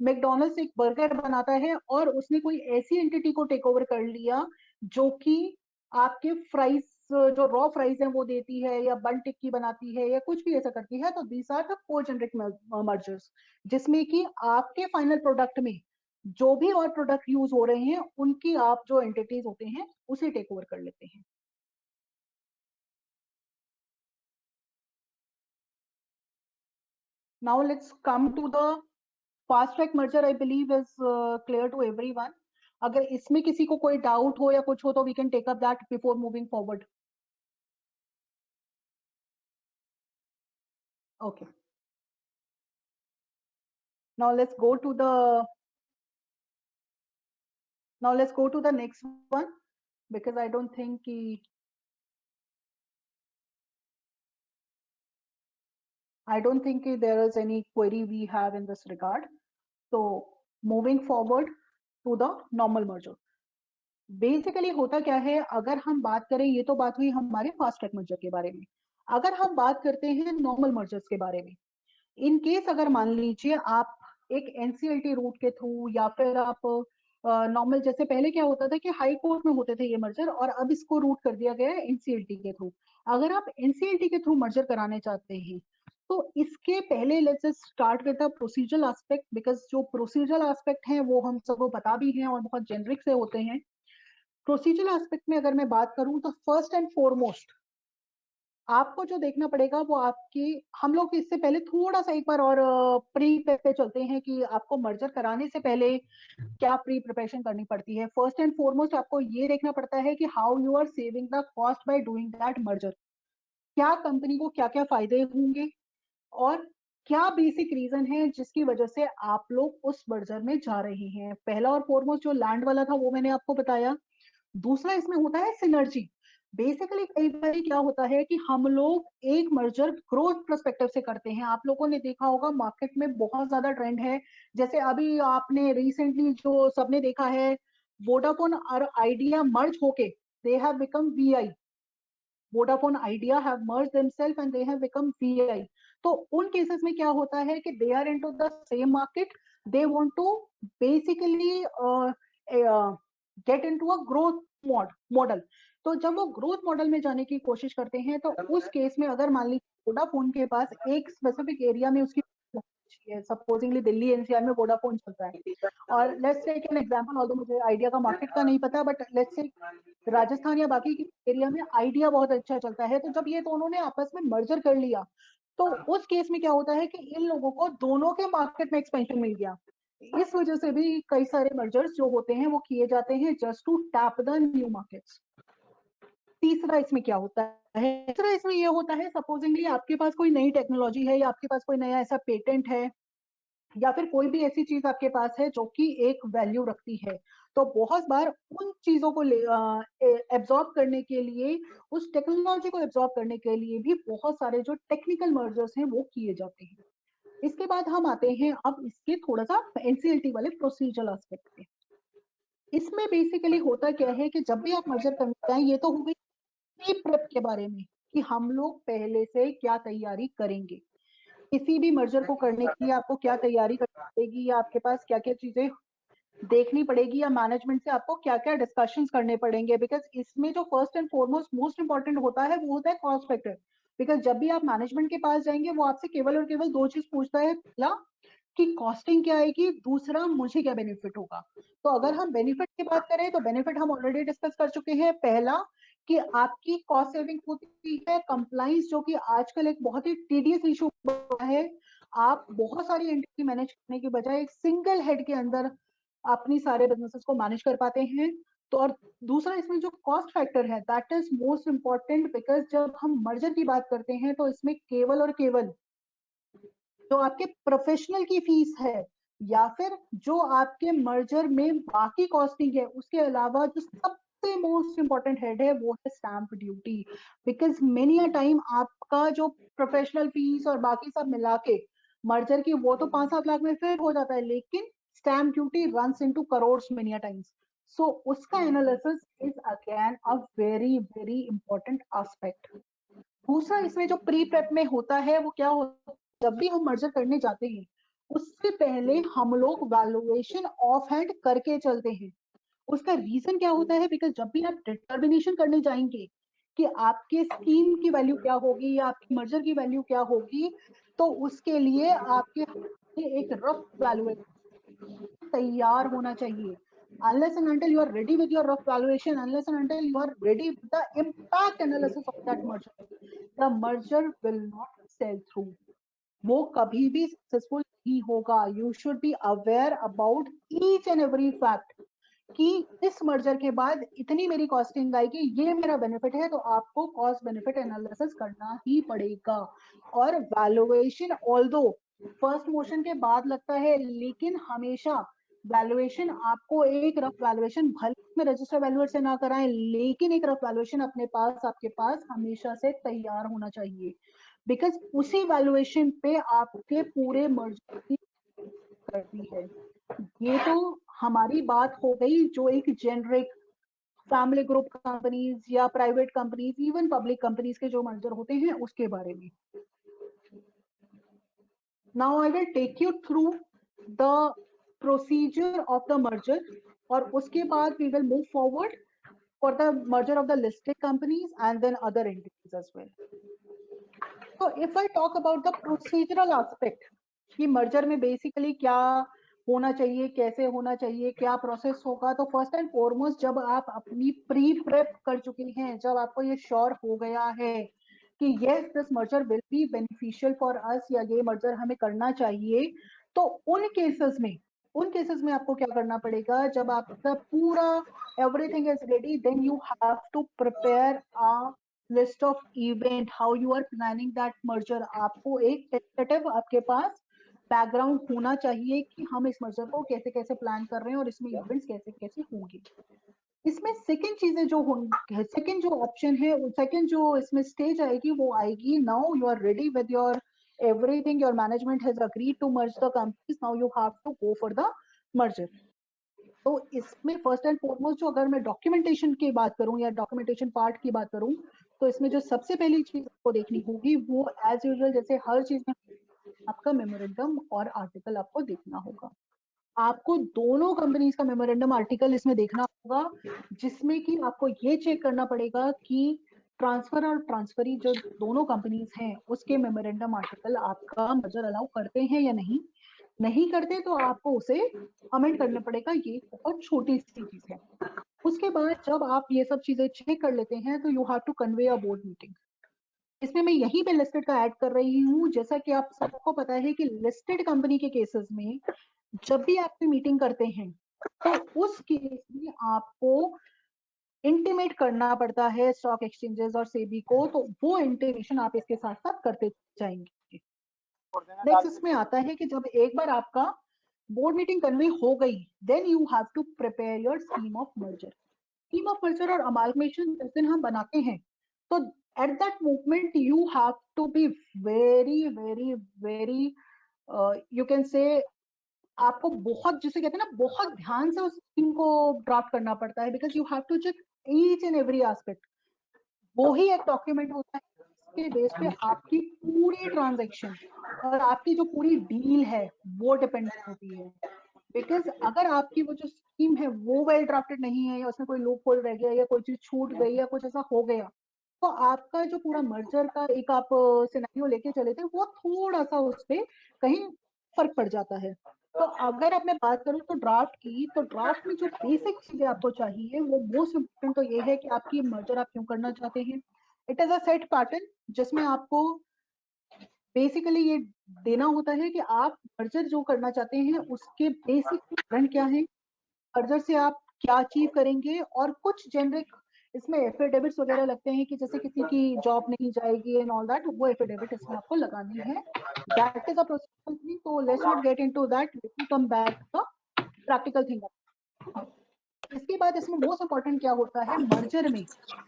मैकडॉनल्ड्स एक बर्गर बनाता है और उसने कोई ऐसी एंटिटी को टेक ओवर कर लिया जो कि आपके फ्राइज, जो रॉ फ्राइज हैं वो देती है या बन टिक्की बनाती है या कुछ भी ऐसा करती है। तो दीज आर द को-जेनरिक मर्जर्स, जिसमें कि आपके फाइनल प्रोडक्ट में जो भी और प्रोडक्ट यूज हो रहे हैं उनकी आप जो एंटिटीज होते हैं उसे टेक ओवर कर लेते हैं। Now let's come to the fast track merger। I believe is clear to everyone। अगर इसमें किसी को कोई डाउट हो या कुछ हो तो we can take up that before moving forward। Okay, now let's go to the next one because I don't think there is any query we have in this regard। So moving forward to the normal merger। Basically होता क्या है, अगर हम बात करें, ये तो बात हुई हमारे फास्ट ट्रैक मर्जर के बारे में, अगर हम बात करते हैं नॉर्मल मर्जर्स के बारे में, इन केस अगर मान लीजिए आप एक एनसीएलटी रूट के थ्रू या फिर आप नॉर्मल, जैसे पहले क्या होता था कि हाई कोर्ट में होते थे ये मर्जर और अब इसको रूट कर दिया गया है एनसीएलटी के थ्रू। अगर आप एनसीएलटी के थ्रू मर्जर कराने चाहते हैं तो इसके पहले let's start with the procedural aspect, because जो प्रोसीजरल एस्पेक्ट हैं वो हम सबको पता भी हैं और बहुत जेनरिक से होते हैं। प्रोसीजरल एस्पेक्ट में अगर मैं बात करूं तो फर्स्ट एंड फॉरमोस्ट आपको जो देखना पड़ेगा वो आपकी, हम लोग इससे पहले थोड़ा सा एक बार और प्री पे चलते हैं कि आपको मर्जर कराने से पहले क्या प्री प्रिपरेशन करनी पड़ती है। फर्स्ट एंड फॉरमोस्ट आपको ये देखना पड़ता है कि how you are saving the cost by doing that merger. क्या कंपनी को क्या क्या फायदे होंगे और क्या बेसिक रीजन है जिसकी वजह से आप लोग उस मर्जर में जा रहे हैं। पहला और फॉरमोस्ट जो लैंड वाला था वो मैंने आपको बताया। दूसरा इसमें होता है सिनर्जी। बेसिकली कई बार क्या होता है कि हम लोग एक मर्जर ग्रोथ पर्सपेक्टिव से करते हैं। आप लोगों ने देखा होगा मार्केट में बहुत ज्यादा ट्रेंड है, जैसे अभी आपने रिसेंटली जो सबने देखा है, वोडाफोन और आइडिया मर्ज होके they have become VI. Vodafone Idea have merge themselves and they have become VI. तो उन केसेस में क्या होता है कि they are into the same market, they want to basically get into a growth model. तो जब वो ग्रोथ मॉडल में जाने की कोशिश करते हैं, तो उस केस में अगर मान लीजिए वोडाफोन के पास एक स्पेसिफिक एरिया में उसकी सपोजिंगली दिल्ली एनसीआर में वोडाफोन चलता है, और let's take an example, although मुझे आइडिया का मार्केट का नहीं पता, बट लेट्स से राजस्थान या बाकी के एरिया में आइडिया बहुत अच्छा चलता है। तो जब ये दोनों ने आपस में मर्जर कर लिया, तो उस केस में क्या होता है कि इन लोगों को दोनों के मार्केट में एक्सपेंशन मिल गया। इस वजह से भी कई सारे मर्जर्स जो होते हैं वो किए जाते हैं just to tap the new markets. तीसरा इसमें क्या होता है, तीसरा इसमें ये होता है, सपोजिंगली आपके पास कोई नई टेक्नोलॉजी है या आपके पास कोई नया ऐसा पेटेंट है या फिर कोई भी ऐसी चीज आपके पास है जो कि एक वैल्यू रखती है, तो बहुत बार उन चीजों को एब्जॉर्ब करने के लिए, उस टेक्नोलॉजी को एब्जॉर्ब करने के लिए भी बहुत सारे जो टेक्निकल मर्जर्स हैं वो किए जाते हैं। इसके बाद हम आते हैं अब इसके थोड़ा सा एनसीएलटी वाले प्रोसीजरल एस्पेक्ट पे। इसमें बेसिकली होता क्या है कि जब भी आप मर्जर करना चाहें, ये तो हो गई प्री प्रेप के बारे में कि हम लोग पहले से क्या तैयारी करेंगे, किसी भी मर्जर को करने के लिए आपको क्या तैयारी करनी पड़ेगी, या आपके पास क्या क्या चीजें देखनी पड़ेगी, या मैनेजमेंट से आपको क्या क्या डिस्कशंस करने पड़ेंगे। बिकॉज इसमें जो first and foremost most important होता है वो होता है कॉस्ट फैक्टर। बिकॉज जब भी आप मैनेजमेंट के पास जाएंगे, वो आपसे केवल और केवल दो चीज पूछता है, पहला कि कॉस्टिंग क्या आएगी, दूसरा मुझे क्या बेनिफिट होगा। तो अगर हम बेनिफिट की बात करें तो बेनिफिट हम ऑलरेडी डिस्कस कर चुके हैं। पहला कि आपकी कॉस्ट सेविंग होती है, कंप्लाइंस जो कि आजकल एक बहुत ही टीडियस इशू है। आप बहुत सारी एंटिटी मैनेज करने की बजाय एक सिंगल हेड के अंदर अपनी सारे बिजनेसेस को मैनेज कर पाते हैं। तो और दूसरा इसमें जो कॉस्ट फैक्टर है that is most important, because जब हम मर्जर की बात करते हैं तो इसमें केवल और केवल जो आपके प्रोफेशनल की फीस है या फिर जो आपके मर्जर में बाकी कॉस्टिंग है, उसके अलावा जो सबसे मोस्ट इंपॉर्टेंट हेड है वो है stamp duty. Because many a time आपका जो प्रोफेशनल फीस और बाकी सब मिला के मर्जर की वो तो 5-7 लाख में फिट हो जाता है, लेकिन stamp duty runs into crore many a times. So उसका analysis is again a very very important aspect. दूसरा इसमें जो प्री प्रेप में होता है वो क्या होता है, जब भी हम मर्जर करने जाते हैं उससे पहले हम लोग वैल्यूएशन ऑफ हैंड करके चलते हैं। उसका रीजन क्या होता है, बिकॉज जब भी आप डिटर्मिनेशन करने जाएंगे कि आपके स्कीम की वैल्यू क्या होगी या आपकी मर्जर की वैल्यू क्या होगी, तो उसके लिए आपके एक रफ वैल्यूएशन तैयार होना चाहिए। Unless and until you are ready with your rough valuation, unless and until you are ready with the impact analysis of that merger, the merger will not sell through. वो कभी भी successful नहीं होगा। You should be aware about each and every fact कि इस merger के बाद इतनी मेरी कॉस्टिंग आएगी, ये मेरा बेनिफिट है, तो आपको कॉस्ट बेनिफिट एनालिसिस करना ही पड़ेगा। और वैल्यूएशन ऑल्दो फर्स्ट मोशन के बाद लगता है, लेकिन हमेशा वैल्यूएशन आपको एक रफ वैल्यूएशन, भले में रजिस्टर वैल्यूएट से ना कराएं, लेकिन एक रफ वैल्यूएशन अपने पास आपके पास हमेशा से तैयार होना चाहिए। बिकॉज उसी वैल्यूएशन पे आपके पूरे मर्जर की करती है। ये तो हमारी बात हो गई जो एक जेनरिक फैमिली ग्रुप कंपनीज या private companies, even public companies के जो मर्जर होते हैं उसके बारे में। Now I will take you through the procedure of the merger, और उसके बाद we will move forward for the merger of the listed companies and then other entities as well. तो if I talk about the procedural aspect कि merger में basically क्या होना चाहिए, कैसे होना चाहिए, क्या प्रोसेस होगा, तो फर्स्ट एंड फॉरमोस्ट जब आप अपनी प्री प्रेप कर चुके हैं, जब आपको ये श्योर हो गया है कि yes this merger will be beneficial for us या ये मर्जर हमें करना चाहिए, तो उन केसेस में आपको क्या करना पड़ेगा, जब आपका पूरा everything is ready, then you have to prepare a list of event, how you are planning that merger. आपको एक टेंटेटिव आपके पास बैकग्राउंड होना चाहिए कि हम इस मर्जर को कैसे कैसे प्लान कर रहे हैं और इसमें इवेंट्स कैसे कैसे होंगे। इसमें सेकंड चीजें जो सेकंड जो ऑप्शन है, सेकंड जो इसमें स्टेज आएगी वो आएगी, now you are ready with your everything, your management has agreed to merge the companies, now you have to go for the merger. तो इसमें फर्स्ट एंड फॉरमोस्ट जो अगर मैं डॉक्यूमेंटेशन की बात करूं या डॉक्यूमेंटेशन पार्ट की बात करूं, तो इसमें जो सबसे पहली चीज आपको देखनी होगी वो एज यूजुअल जैसे हर चीज में आपका मेमोरेंडम और आर्टिकल आपको देखना होगा। आपको दोनों कंपनीज का मेमोरेंडम आर्टिकल इसमें देखना होगा, जिसमें कि आपको ये चेक करना पड़ेगा कि ट्रांसफर और ट्रांसफरी जो दोनों कंपनीज हैं उसके मेमोरेंडम आर्टिकल आपका मर्जर अलाउ करते हैं या नहीं करते, तो आपको उसे अमेंड करना पड़ेगा। ये बहुत छोटी सी चीज है। उसके बाद जब आप ये सब चीजें चेक कर लेते हैं तो you have to convey a board meeting. इसमें मैं यहीं पे लिस्टेड का ऐड कर रही हूँ। जैसा कि आप सबको पता है कि लिस्टेड कंपनी के केसेस में जब भी आप मीटिंग करते हैं तो उस केस में आपको इंटीमेट करना पड़ता है स्टॉक एक्सचेंजेस और सेबी को, तो वो इंटीमेशन आप इसके साथ साथ करते जाएंगे। नेक्स्ट इसमें आता है कि जब एक बार आपका बोर्ड मीटिंग कन्वे हो गई, then you have to prepare your scheme of merger. Scheme of merger और अमालगमेशन जिस दिन हम बनाते हैं, तो at that movement you have to be very very very you can say, आपको बहुत, जिसे कहते हैं ना, बहुत ध्यान से उस स्कीम को ड्राफ्ट करना पड़ता है, because you have to check each and every aspect. वो ही एक डॉक्यूमेंट होता है जिसके बेस पे आपकी पूरी ट्रांजैक्शन और आपकी जो पूरी डील है वो डिपेंड होती है। बिकॉज अगर आपकी वो जो स्कीम है वो वेल ड्राफ्टेड नहीं है, या उसमें कोई लूप होल रह गया, या कोई चीज छूट गई, या कुछ ऐसा हो गया, तो आपका जो पूरा मर्जर का एक आप सिनेरियो लेके चले थे वो थोड़ा सा उस पर कहीं फर्क पड़ जाता है। तो अगर अब मैं बात करूं तो ड्राफ्ट की, तो ड्राफ्ट में जो बेसिक चीजें आपको चाहिए वो मोस्ट इम्पोर्टेंट तो ये है कि आपकी मर्जर आप क्यों करना चाहते हैं। It is a set pattern जिसमें आपको बेसिकली ये देना होता है कि आप मर्जर जो करना चाहते हैं उसके बेसिक कारण क्या है, मर्जर से आप क्या अचीव करेंगे, और कुछ जेनरिक इसमें एफिडेविट्स वगैरह लगते हैं कि जैसे किसी की जॉब नहीं जाएगी एंड ऑल दैट, वो एफिडेविट इसमें आपको लगानी है। That is a process thing, तो let's not get into that, let's come back to the practical thing. इसके बाद इसमें मोस्ट इंपॉर्टेंट क्या होता है, मर्जर में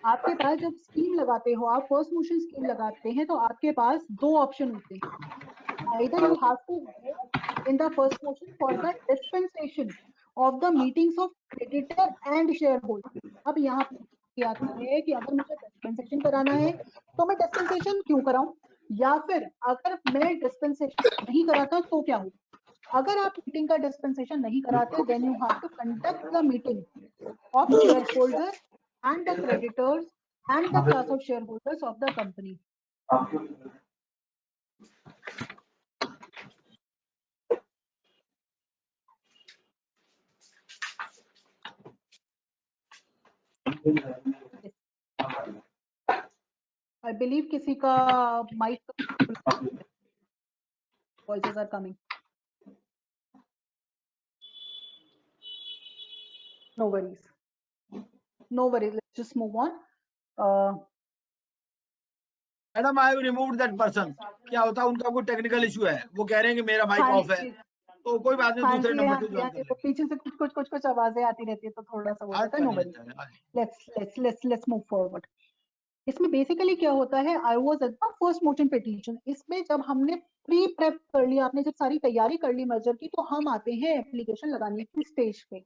आपके पास जब स्कीम लगाते हो, आप फर्स्ट मोशन स्कीम लगाते हैं, तो आपके पास दो ऑप्शन होते हैं। Either you have to go in the first motion for the dispensation of the meetings of creditor and shareholder। अब यहाँ पे आता है कि अगर मुझे डिस्पेंसेशन कराना है तो मैं डिस्पेंसेशन क्यों कराऊं, या फिर अगर मैं डिस्पेंसेशन नहीं कराता तो क्या हो। अगर आप मीटिंग का डिस्पेंसेशन नहीं कराते, then you have to conduct the meeting of shareholders and the creditors and the class of shareholders of the company। I believe किसी का mic voices are coming। No worries, no worries, let's just move on। Madam I have removed that person. क्या होता है, उनका कोई technical issue है, वो कह रहे हैं कि मेरा माइक ऑफ है, तो कोई बात नहीं, दूसरे नंबर से ज्वाइन कर लेंगे। पीछे से कुछ आवाजें आती रहती है तो थोड़ा सा वो होता है। No worries, let's move forward. इसमें बेसिकली क्या होता है, I was at the first motion petition. इसमें जब हमने प्री प्रेप कर लिया, आपने जब सारी तैयारी कर ली मर्जर की, तो हम आते हैं एप्लीकेशन लगाने की स्टेज पे।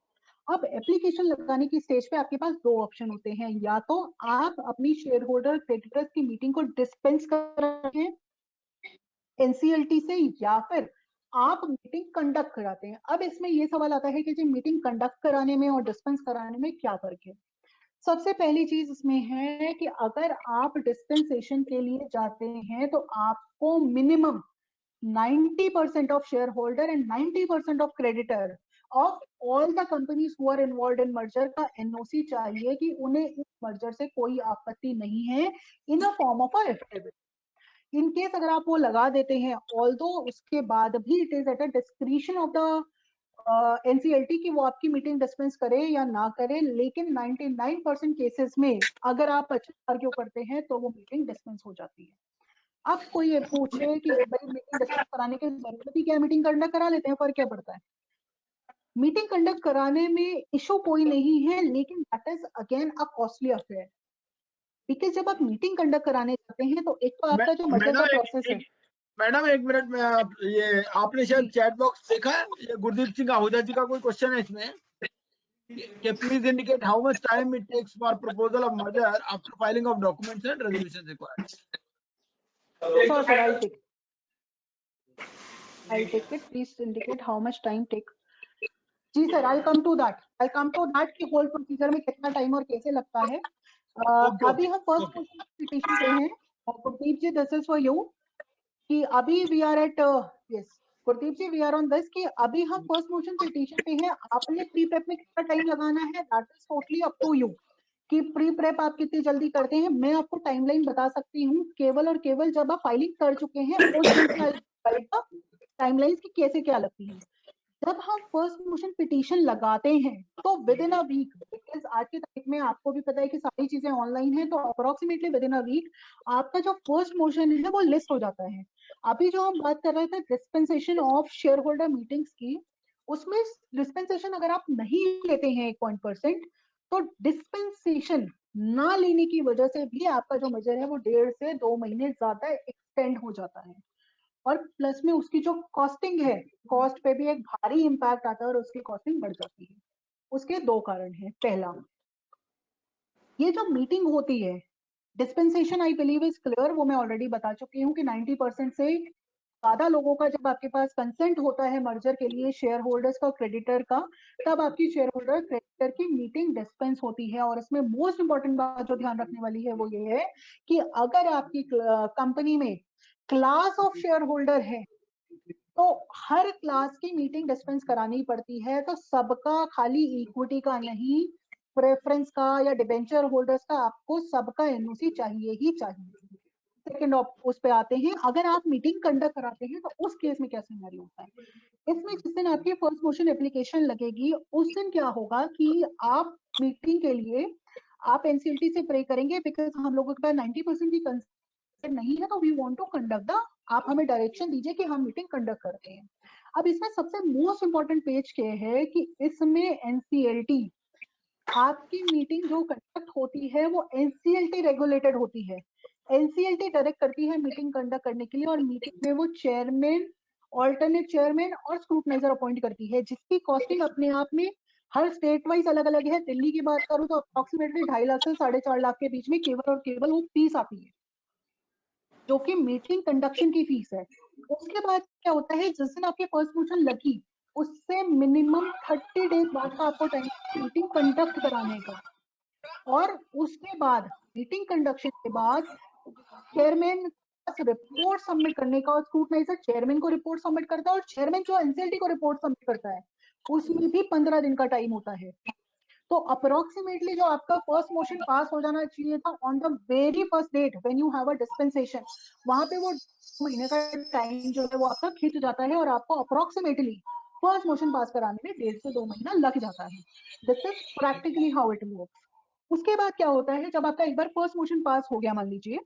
अब एप्लीकेशन लगाने की स्टेज पे आपके पास दो ऑप्शन होते हैं, या तो आप अपनी शेयर होल्डर क्रेडिटर्स की मीटिंग को डिस्पेंस कर रहे हैं एनसीएलटी से, या फिर आप मीटिंग कंडक्ट कराते हैं। अब इसमें ये सवाल आता है कि जी मीटिंग कंडक्ट कराने में और डिस्पेंस कराने में क्या फर्क है। सबसे पहली चीज इसमें है कि अगर आप डिस्पेंसेशन के लिए जाते हैं तो आपको minimum 90% of share holder and 90% of creditor of all the companies who are involved in merger का एनओसी चाहिए कि उन्हें इस मर्जर से कोई आपत्ति नहीं है, in a form of a affidavit. In case अगर आप वो लगा देते हैं, ऑल्दो उसके बाद भी it is at a discretion of the NCLT कि वो आपकी मीटिंग डिस्पेंस करे या ना करे, लेकिन 99% केसेस में अगर आप अच्छे आर्ग्यू करते हैं तो वो मीटिंग डिस्पेंस हो जाती है। अब कोई ये पूछे कि भाई मीटिंग डिस्पेंस कराने की जरूरत ही क्या, मीटिंग करना करा लेते हैं, फर्क क्या पड़ता है। मीटिंग कंडक्ट कराने में इशू कोई नहीं है, लेकिन that is again a costly affair, because जब आप मीटिंग कंडक्ट कराने जाते हैं तो एक तो आपका जो मर्जर का प्रोसेस है। मैडम एक मिनट में, ये आपने शायद चैट बॉक्स देखा है, ये गुरदीप सिंह आहूजा जी का कोई क्वेश्चन है इसमें कि please indicate how much time it takes for proposal of merger after filing of documents and resolution required. Sure, sir, I'll take it. Please indicate how much time take. जी sir, I'll come to that कि whole procedure में कितना time और कैसे लगता है। अभी हम फर्स्ट मोशन पिटीशन पे हैं, Gurdeep ji this is for you, कि अभी we are at, yes Gurdeep ji we are on this, कि अभी हम फर्स्ट मोशन पिटीशन पे हैं। आपने प्री प्रेप में कितना टाइम लगाना है that is totally up to you, कि प्री प्रेप आप कितनी जल्दी करते हैं। मैं आपको टाइमलाइन बता सकती हूँ केवल और केवल जब आप फाइलिंग कर चुके हैं उस दिन से टाइमलाइंस की कैसे क्या लगती है। जब हम फर्स्ट मोशन पिटीशन लगाते हैं तो within a week, because आज की तारीख में आपको भी पता है कि सारी चीजें ऑनलाइन है, तो approximately within a week आपका जो फर्स्ट मोशन है वो लिस्ट हो जाता है। अभी जो हम बात कर रहे थे dispensation of share holder meetings की, उसमें डिस्पेंसेशन अगर आप नहीं लेते हैं 1% तो डिस्पेंसेशन ना लेने की वजह से भी आपका जो मेजर है वो 1.5 से 2 महीने ज्यादा एक्सटेंड हो जाता है। और प्लस में उसकी जो कॉस्टिंग है, कॉस्ट पे भी एक भारी इंपैक्ट आता है और उसकी कॉस्टिंग बढ़ जाती है। उसके 2 कारण हैं। पहला, ये जो मीटिंग होती है, dispensation I believe is clear, वो मैं ऑलरेडी बता चुकी हूँ कि 90% से ज्यादा लोगों का जब आपके पास कंसेंट होता है मर्जर के लिए शेयर होल्डर्स का, क्रेडिटर का, तब आपकी शेयर होल्डर क्रेडिटर की मीटिंग डिस्पेंस होती है। और इसमें मोस्ट इंपॉर्टेंट बात जो ध्यान रखने वाली है वो ये है कि अगर आपकी कंपनी में क्लास ऑफ शेयर होल्डर है तो हर क्लास की मीटिंग डिस्पेंस करानी पड़ती है। तो सबका, खाली इक्विटी का नहीं, प्रेफरेंस का या डिबेंचर होल्डर्स का, आपको सबका एनओसी चाहिए ही चाहिए। सेकंड उस पे आते हैं, अगर आप मीटिंग कंडक्ट कराते हैं तो उस केस में क्या सिनेरियो होता है। इसमें जिस दिन आपकी फर्स्ट मोशन एप्लीकेशन लगेगी उस दिन क्या होगा कि आप मीटिंग के लिए आप एनसीएलटी से प्रे करेंगे, बिकॉज हम लोगों के पास 90% की कंसेंट नहीं है, तो we want to conduct the, आप हमें डायरेक्शन दीजिए कि हम मीटिंग कंडक्ट करते हैं। अब इसमें सबसे मोस्ट इंपॉर्टेंट पेज क्या है कि इसमें एनसीएलटी, आपकी मीटिंग जो कंडक्ट होती है वो एनसीएलटी रेगुलेटेड होती है। एनसीएलटी डायरेक्ट करती है मीटिंग कंडक्ट करने के लिए, और मीटिंग में वो चेयरमैन, ऑल्टरनेट चेयरमैन और स्क्रूटनाइजर अपॉइंट करती है, जिसकी कॉस्टिंग अपने आप में हर स्टेट वाइज अलग अलग है। दिल्ली की बात करूं तो अप्रोक्सीमेटली 2.5 लाख से 4.5 लाख के बीच में केवल और केवल वो फीस आती है, जो कि मीटिंग कंडक्शन की फीस है। उसके बाद क्या होता है, जिस दिन आपकी फर्स्ट मोशन लगी उससे मिनिमम 30 डेज बाद का आपको टाइम मीटिंग कंडक्ट कराने का। और उसके बाद मीटिंग कंडक्शन के बाद चेयरमैन रिपोर्ट सबमिट करने का, और स्क्रूटनाइजर चेयरमैन को रिपोर्ट सबमिट करता है, और चेयरमैन जो एनसीएलटी को रिपोर्ट सबमिट करता है उसमें भी 15 दिन का टाइम होता है। तो अप्रोक्सीमेटली जो आपका फर्स्ट मोशन पास हो जाना चाहिए था on the very first date when you have a dispensation, वहां पे वो महीने का टाइम जो है वो आपका खिंच जाता है और आपको अप्रोक्सीमेटली फर्स्ट मोशन पास कराने में 1.5 से 2 महीना लग जाता है। This is practically how it works. उसके बाद क्या होता है, जब आपका एक बार फर्स्ट मोशन पास हो गया, मान लीजिए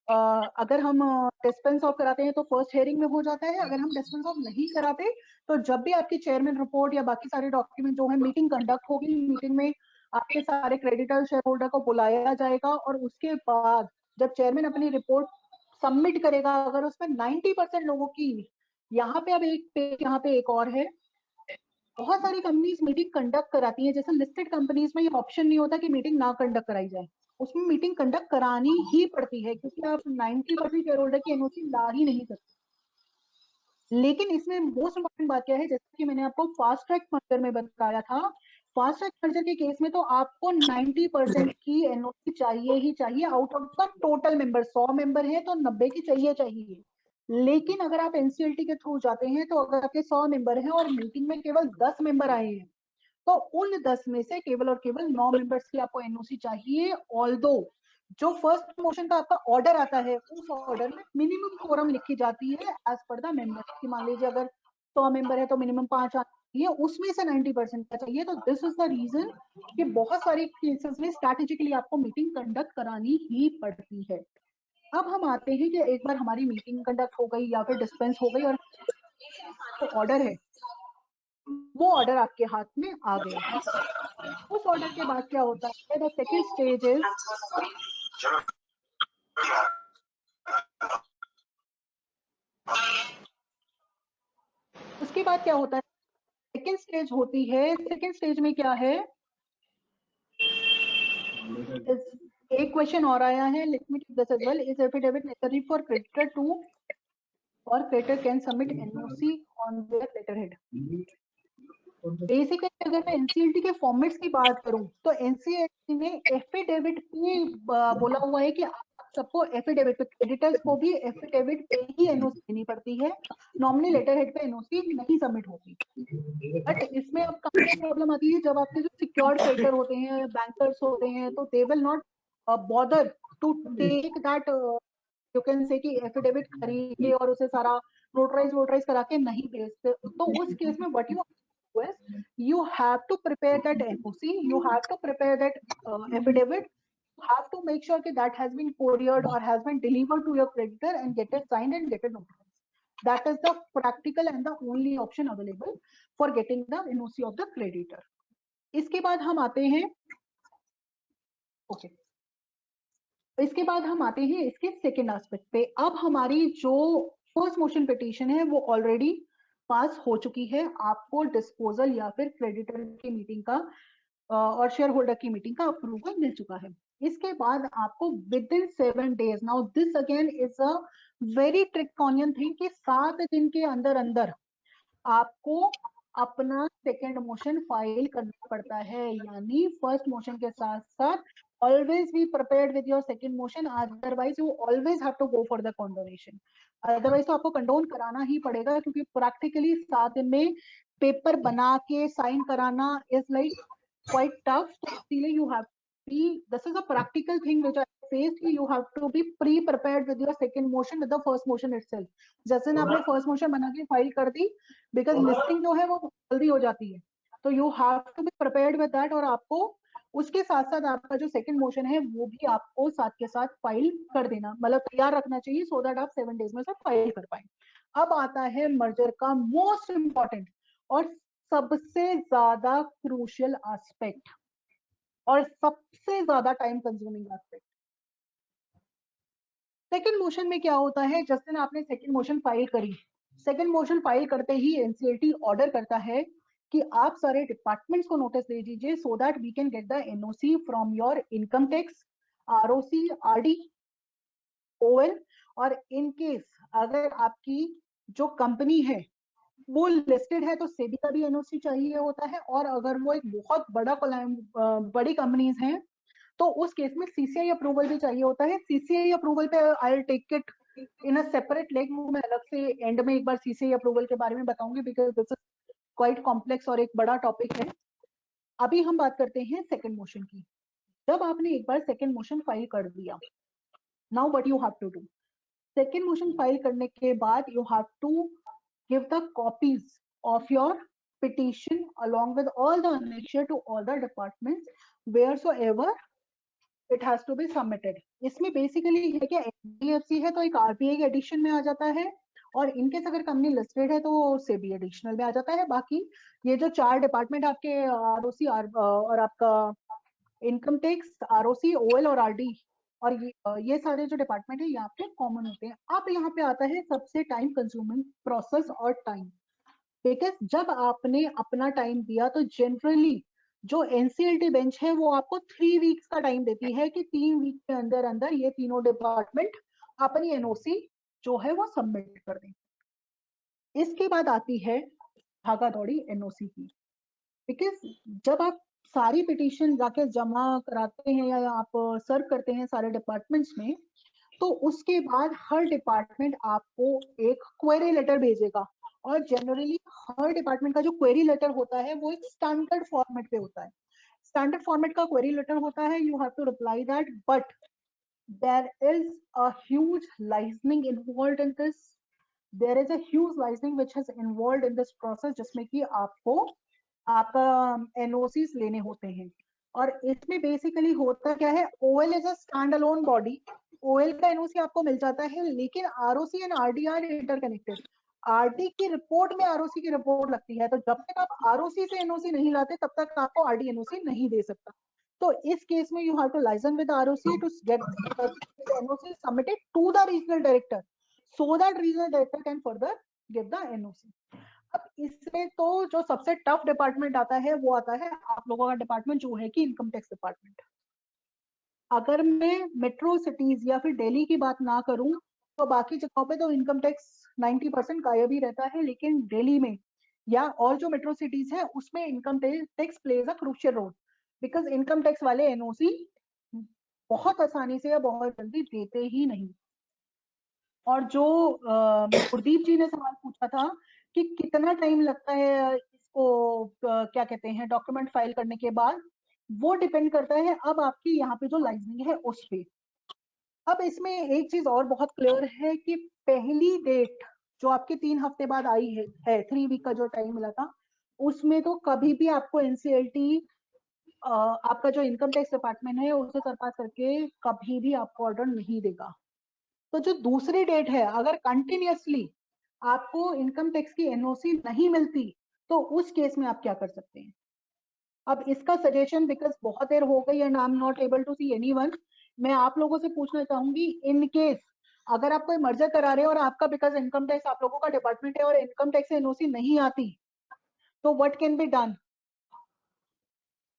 अगर हम डिस्पेंस ऑफ कराते हैं तो फर्स्ट हेयरिंग में हो जाता है। अगर हम डिस्पेंस ऑफ नहीं कराते तो जब भी आपकी चेयरमैन रिपोर्ट या बाकी सारे डॉक्यूमेंट जो है, मीटिंग कंडक्ट होगी, मीटिंग में आपके सारे क्रेडिटर शेयर होल्डर को बुलाया जाएगा, और उसके बाद जब चेयरमैन अपनी रिपोर्ट सबमिट करेगा, अगर उसमें 90% लोगों की, यहाँ पे अब एक पेज, यहाँ पे एक और है, बहुत सारी कंपनीज मीटिंग कंडक्ट कराती हैं। जैसे लिस्टेड कंपनीज में ये ऑप्शन नहीं होता कि मीटिंग ना कंडक्ट कराई जाए, उसमें मीटिंग कंडक्ट करानी ही पड़ती है, क्योंकि आप 90% शेयर होल्डर की एनओसी ला ही नहीं सकते। लेकिन इसमें मोस्ट इंपॉर्टेंट बात क्या है, जैसे कि मैंने आपको फास्ट ट्रैक मर्जर में बताया था, फास्ट ट्रैक मर्जर के केस में तो आपको 90% की एनओसी चाहिए ही चाहिए out of the total member. 100 member है तो 90 की चाहिए चाहिए। लेकिन अगर आप एनसीएलटी के थ्रू जाते हैं तो अगर आपके 100 मेंबर हैं और मीटिंग में केवल 10 मेंबर आए हैं, तो उन 10 में से केवल और केवल 9 मेंबर्स की आपको एनओसी चाहिए। ऑल्दो जो फर्स्ट मोशन का आपका ऑर्डर आता है, उस ऑर्डर में मिनिमम कोरम लिखी जाती है एज पर द मेंबर की। मान लीजिए अगर 100 मेंबर है तो मिनिमम 5 आती है, उसमें से 90% का चाहिए। तो दिस इज द रीजन कि बहुत सारी केसेस में स्ट्रैटेजिकली आपको मीटिंग कंडक्ट करानी ही पड़ती है। अब हम आते हैं कि एक बार हमारी मीटिंग कंडक्ट हो गई या फिर डिस्पेंस हो गई और तो ऑर्डर है, वो ऑर्डर आपके हाथ में आ गया। उस ऑर्डर के बाद क्या होता है, द सेकेंड स्टेज इज, उसके बाद क्या होता है, सेकेंड स्टेज होती है। सेकेंड स्टेज में क्या है, एक क्वेश्चन और आया है, let me take this as well, is affidavit necessary for creditor to or creditor can submit NOC on their letterhead. Basically अगर मैं एनसीएलटी के फॉर्मेट्स की बात करूं तो एनसीएलटी में एफिडेविट पे बोला हुआ है कि आप सबको एफिडेविट पे, क्रेडिटर्स को भी एफिडेविट पे ही एनओसी देनी पड़ती है, नॉर्मली लेटर हेड पे एनओसी नहीं सबमिट होती। बट इसमें अब कहाँ प्रॉब्लम आती है, जब आपके जो सिक्योर्ड क्रेडिटर होते हैं, बैंकर्स होते हैं, तो they will not bother to take that, you can say कि एफिडेविट खरीदे और उसे सारा नोटराइज करा के नहीं भेजते। तो उस केस में what you have to prepare that NOC, you have to prepare that affidavit, you have to make sure that has been couriered or has been delivered to your creditor and get it signed and get it notarized. That is the practical and the only option available for getting the NOC of the creditor. इसके बाद हम आते हैं, इसके बाद हम आते हैं इसके सेकेंड एस्पेक्ट पे। अब हमारी जो फर्स्ट मोशन पिटीशन है वो ऑलरेडी पास हो चुकी है, आपको डिस्पोजल या फिर क्रेडिटर की मीटिंग का और शेयर होल्डर की मीटिंग का अप्रूवल मिल चुका है। इसके बाद आपको within 7 days, now this again is a very draconian thing, कि 7 दिन के अंदर अंदर आपको अपना सेकेंड मोशन फाइल करना पड़ता है। यानी फर्स्ट मोशन के साथ साथ always be prepared with your second motion, otherwise you always have to go for the condonation, otherwise तो आपको कंडोन कराना ही पड़ेगा, क्योंकि प्रैक्टिकली 7 दिन में पेपर बना के साइन कराना is like quite tough. So इसलिए you have to be, this is a practical thing which I faced, you have to be pre-prepared with your second motion with the first motion itself. जैसे आपने first motion बना के file कर दी, because listing जो है वो जल्दी हो जाती है, तो you have to be prepared with that, और आपको उसके साथ साथ आपका जो सेकंड मोशन है वो भी आपको साथ के साथ फाइल कर देना, मतलब तैयार रखना चाहिए, सो दैट आप 7 days में सब फाइल कर पाए। अब आता है मर्जर का मोस्ट इंपॉर्टेंट और सबसे ज्यादा क्रूशियल एस्पेक्ट और सबसे ज्यादा time consuming aspect. Second motion में क्या होता है, जिस दिन आपने सेकंड मोशन फाइल करी, सेकंड मोशन फाइल करते ही एनसीएलटी ऑर्डर करता है कि आप सारे डिपार्टमेंट्स को नोटिस दे दीजिए, so that we can get the NOC from your income tax, ROC, RD, OL, और इन केस अगर आपकी जो कंपनी है वो लिस्टेड है तो सेबी का भी एनओसी चाहिए होता है, और अगर वो एक बहुत बड़ी कंपनीज हैं तो उस केस में सीसीआई अप्रूवल भी चाहिए होता है। सीसीआई अप्रूवल पे I will take it in a separate leg, मैं अलग से एंड में एक बार सीसीआई अप्रूवल के बारे में बताऊंगी, because this is quite complex और एक बड़ा टॉपिक है। अभी हम बात करते हैं सेकंड मोशन की। जब आपने एक बार सेकंड मोशन फाइल कर दिया, now what you have to do, second motion file करने के बाद you have to give the copies of your petition along with all the annexure to all the departments wheresoever it has to be submitted. इसमें basically है क्या, NBFC है तो एक RBI के एडिशन में आ जाता है, और इनकेस अगर कंपनी लिस्टेड है तो सेबी एडिशनल में आ जाता है। बाकी ये जो 4 डिपार्टमेंट आपके आरओसी और आपका इनकम टैक्स, आरओसी, ओएल और आरडी, और ये सारे जो डिपार्टमेंट है यहाँ पे कॉमन होते हैं। अब यहाँ पे आता है सबसे टाइम कंज्यूमिंग प्रोसेस और टाइम, बिकॉज जब आपने अपना टाइम दिया तो जनरली जो एनसीएलटी बेंच है वो आपको 3 weeks का टाइम देती है कि 3 week के अंदर अंदर ये तीनों डिपार्टमेंट अपनी एनओसी जो है वो सबमिट कर दें। इसके बाद आती है भागा दौड़ी एनओसी की, बिकॉज जब आप सारी पिटीशन जाके जमा कराते हैं या आप सर्व करते हैं सारे डिपार्टमेंट्स में, तो उसके बाद हर डिपार्टमेंट आपको एक क्वेरी लेटर भेजेगा, और जनरली हर डिपार्टमेंट का जो क्वेरी लेटर होता है वो एक स्टैंडर्ड फॉर्मेट पे होता है। स्टैंडर्ड फॉर्मेट का क्वेरी लेटर होता है, you have to reply that, but there is a huge liaisoning involved in this, there is a huge liaisoning which is involved in this process, जिसमें कि आपको आपका एनओसीज लेने होते हैं। और इसमें बेसिकली होता क्या है, OL is a stand alone body, OL का एनओसी आपको मिल जाता है, लेकिन ROC and RD are interconnected. RD की रिपोर्ट में आरओसी की रिपोर्ट लगती है, तो जब तक आप आरओसी से एनओसी नहीं लाते तब तक आपको आरडी एनओसी नहीं दे सकता। तो इस केस में you have to liaison with ROC to get NOC submitted to the regional director, so that regional director can further give the NOC. अब इसमें तो जो सबसे टफ डिपार्टमेंट आता है वो आता है आप लोगों का डिपार्टमेंट, जो है कि इनकम टैक्स डिपार्टमेंट। अगर मैं मेट्रो सिटीज या फिर दिल्ली की बात ना करूं तो बाकी जगहों पे तो इनकम टैक्स 90% गायब ही रहता है, लेकिन दिल्ली में या और जो मेट्रो सिटीज है उसमें income tax plays a crucial role, because income tax वाले एनओसी बहुत आसानी से या बहुत जल्दी देते ही नहीं। और जो गुरदीप जी ने सवाल पूछा था कि कितना टाइम लगता है इसको क्या कहते हैं डॉक्यूमेंट फाइल करने के बाद, वो डिपेंड करता है अब आपकी यहाँ पे जो लाइजनिंग है उस पे। अब इसमें एक चीज और बहुत क्लियर है कि पहली डेट जो आपके 3 हफ्ते बाद आई है 3 वीक का जो टाइम मिला था, उसमें तो कभी भी आपको एनसीएलटी आपका जो इनकम टैक्स डिपार्टमेंट है उसे सरपास करके कभी भी आपको ऑर्डर नहीं देगा। तो जो दूसरी डेट है, अगर कंटिन्यूअसली आपको इनकम टैक्स की एनओसी नहीं मिलती तो उस केस में आप क्या कर सकते हैं। अब इसका सजेशन, बिकॉज बहुत देर हो गई and I am not able to see anyone, मैं आप लोगों से पूछना चाहूंगी, इन केस अगर आप कोई मर्जर करा रहे हो और आपका बिकॉज इनकम टैक्स आप लोगों का डिपार्टमेंट है और इनकम टैक्स से एनओसी नहीं आती, तो व्हाट कैन बी डन।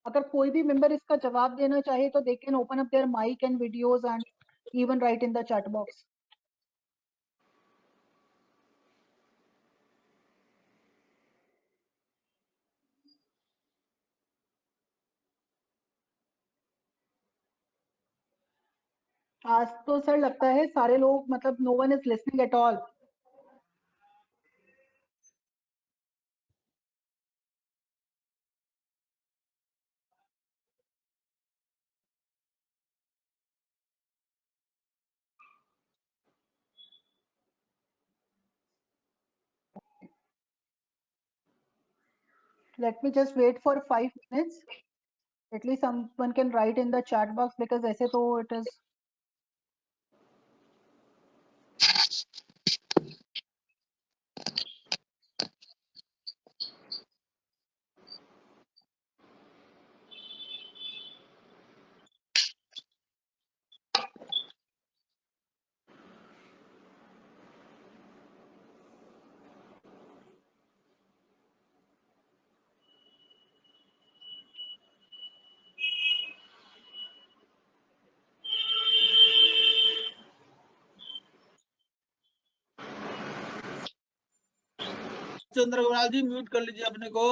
अगर कोई भी मेंबर इसका जवाब देना चाहे तो they can open up their mic and videos and even write in the chat box. आज तो सर लगता है सारे लोग, मतलब no one is listening at all. Let me just wait for 5 minutes. At least someone can write in the chat box because ऐसे तो it is. Chandragopal ji mute कर लीजिए अपने को।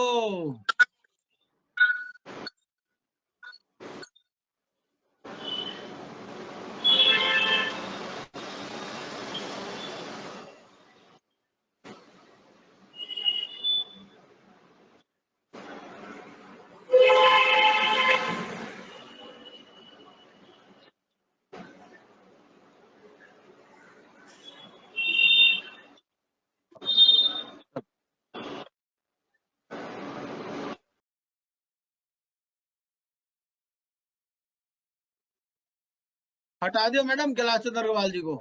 हटा दिया मैडम कैलाश चंद्रगोपाल जी को।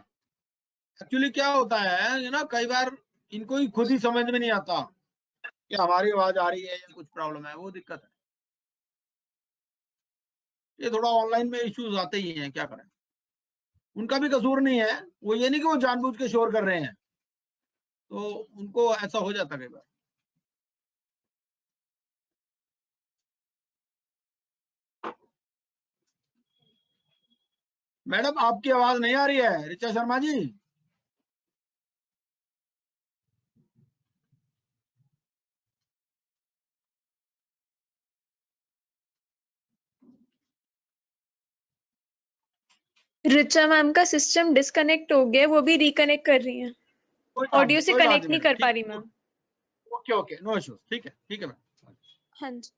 एक्चुअली क्या होता है ना, कई बार इनको ही खुद ही समझ में नहीं आता कि हमारी आवाज आ रही है या कुछ प्रॉब्लम है, वो दिक्कत है। ये थोड़ा ऑनलाइन में इश्यूज आते ही हैं, क्या करें। उनका भी कसूर नहीं है, वो ये नहीं कि वो जानबूझ के शोर कर रहे हैं, तो उनको ऐसा हो जाता कई बार। मैडम आपकी आवाज नहीं आ रही है, ऋचा शर्मा जी। ऋचा मैम का सिस्टम डिस्कनेक्ट हो गया, वो भी रिकनेक्ट कर रही हैं, ऑडियो से कनेक्ट नहीं कर पा रही ma'am. Okay okay, no issues, ठीक है मैम। हाँ जी।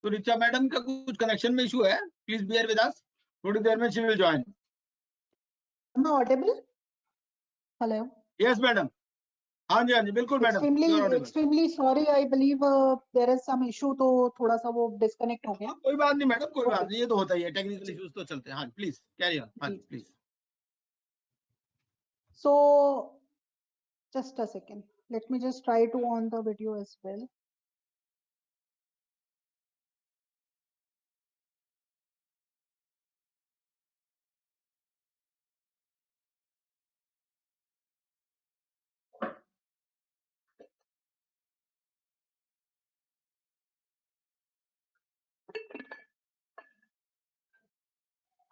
तो रिचा मैडम का कुछ कनेक्शन में इशू है, प्लीज बियर विद अस, थोड़ी देर में she will join. Am I audible? Hello. Yes madam, हाँ जी बिल्कुल madam, Extremely sorry, I believe there is some issue, तो थोड़ा सा वो डिस्कनेक्ट हो गया। कोई बात नहीं मैडम, कोई बात नहीं, ये तो होता ही है, टेक्निकल इश्यूज तो चलते हैं। हाँ प्लीज कैरी ऑन, हाँ please. So just a second, let me just try to on the video as well.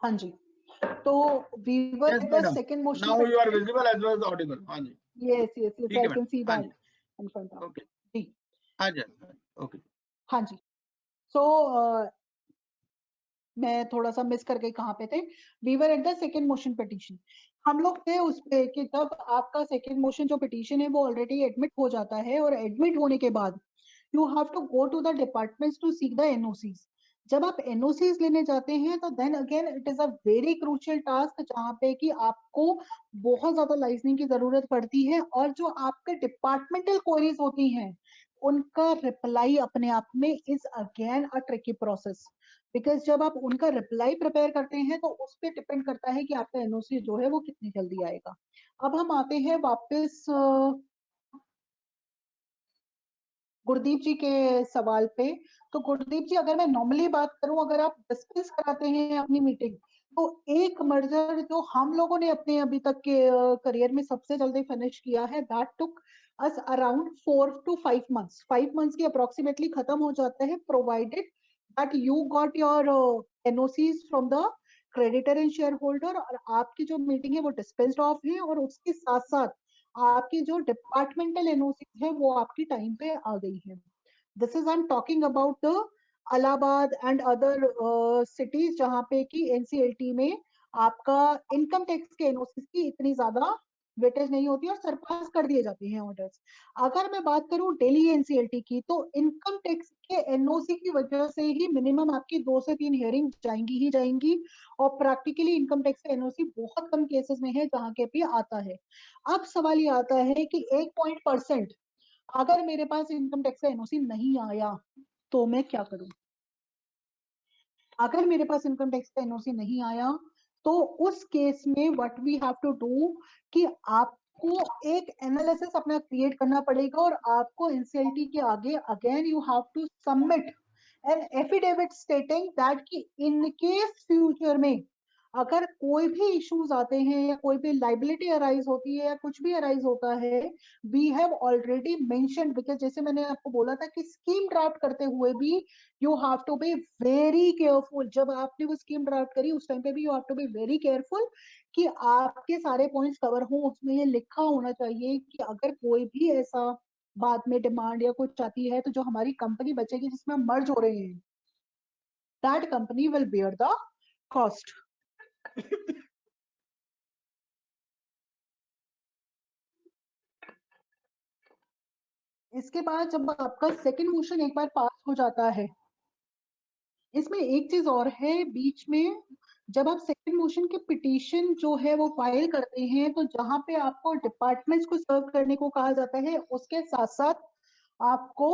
हाँ जी, तो we were at the second motion. Now you are visible as well as audible. हाँ जी। Yes, I can see that in front of. Okay. जी। हाँ जी, okay. हाँ जी, so मैं थोड़ा सा miss कर गई, कहाँ पे थे? We were at the second motion petition. हम लोग थे उस पे कि जब आपका सेकेंड मोशन जो पिटीशन है वो ऑलरेडी एडमिट हो जाता है, और एडमिट होने के बाद you have to go to the departments to seek the NOCs. जब आप एनओसीज लेने जाते हैं तो then again it is a very crucial task, जहाँ पे कि आपको बहुत ज्यादा लाइसनिंग की जरूरत पड़ती है, और जो आपके डिपार्टमेंटल क्वेरीज होती हैं उनका रिप्लाई अपने आप में is again a tricky process, because जब आप उनका रिप्लाई प्रिपेयर करते हैं तो उस पर डिपेंड करता है कि आपका एनओसी जो है वो कितनी जल्दी आएगा। अब हम आते हैं वापस गुरदीप जी के सवाल पे। तो गुरदीप जी, अगर मैं नॉर्मली बात करूं, अगर आप डिस्कस कराते हैं अपनी मीटिंग, तो एक मर्जर जो हम लोगों ने अपने अभी तक के करियर में सबसे जल्दी फिनिश किया है, that took us around 4 to 5 months। 5 months की अप्रोक्सीमेटली खत्म हो जाता है, provided that you got your NOCs from the creditor and share holder, और आपकी जो मीटिंग है वो डिस्पेंस्ड ऑफ है, और उसके साथ साथ आपकी जो डिपार्टमेंटल एनओसी है वो आपकी टाइम पे आ गई है। This is I am talking about the Allahabad and other cities, जहाँ पे कि एनसीएलटी में आपका इनकम टैक्स के एनओसी की इतनी ज्यादा वेटेज नहीं होती और सरपास कर दिए जाते हैं ऑर्डर्स। अगर मैं बात करूं दिल्ली एनसीएलटी की, तो इनकम टैक्स के एनओसी की वजह से ही मिनिमम आपकी 2 से 3 हियरिंग जाएंगी ही जाएंगी, और प्रैक्टिकली इनकम टैक्स का एनओसी बहुत कम केसेस में है जहाँ के भी आता है। अब सवाल ये आता है कि 1% अगर मेरे पास इनकम टैक्स का एनओसी नहीं आया तो मैं क्या करूं? अगर मेरे पास इनकम टैक्स का एनओसी नहीं आया तो उस केस में what we have to do कि आपको एक एनालिसिस अपना क्रिएट करना पड़ेगा, और आपको एनसीएलटी के आगे again you have to submit an affidavit stating that कि इन केस फ्यूचर में अगर कोई भी इश्यूज आते हैं या कोई भी लाइबिलिटी अराइज होती है या कुछ भी अराइज होता है, we have already mentioned, because जैसे मैंने आपको बोला था कि स्कीम ड्राफ्ट करते हुए भी you have to be very careful. जब आपने वो स्कीम ड्राफ्ट करी उस टाइम पे भी you have to be very careful कि आपके सारे पॉइंट्स कवर हो। उसमें ये लिखा होना चाहिए कि अगर कोई भी ऐसा बाद में डिमांड या कुछ आती है तो जो हमारी कंपनी बचेगी जिसमें हम मर्ज हो रहे हैं, that company will bear the cost. इसके बाद जब आपका सेकंड मोशन एक बार पास हो जाता है, इसमें एक चीज और है बीच में, जब आप सेकंड मोशन के पिटीशन जो है वो फाइल करते हैं तो जहां पे आपको डिपार्टमेंट्स को सर्व करने को कहा जाता है, उसके साथ साथ आपको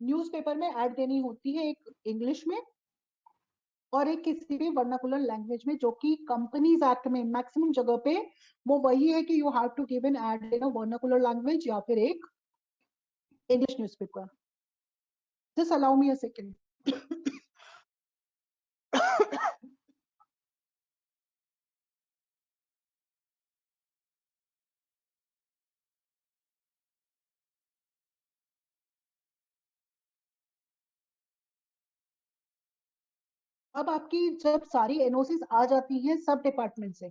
न्यूज़पेपर में ऐड देनी होती है, एक इंग्लिश में और एक किसी भी वर्नाकुलर लैंग्वेज में, जो कि कंपनीज एक्ट में मैक्सिमम जगह पे वो वही है कि you have to give an ad in a vernacular language या फिर एक English newspaper. Just allow me a second. अब आपकी जब सारी एनओसीज आ जाती हैं सब डिपार्टमेंट से,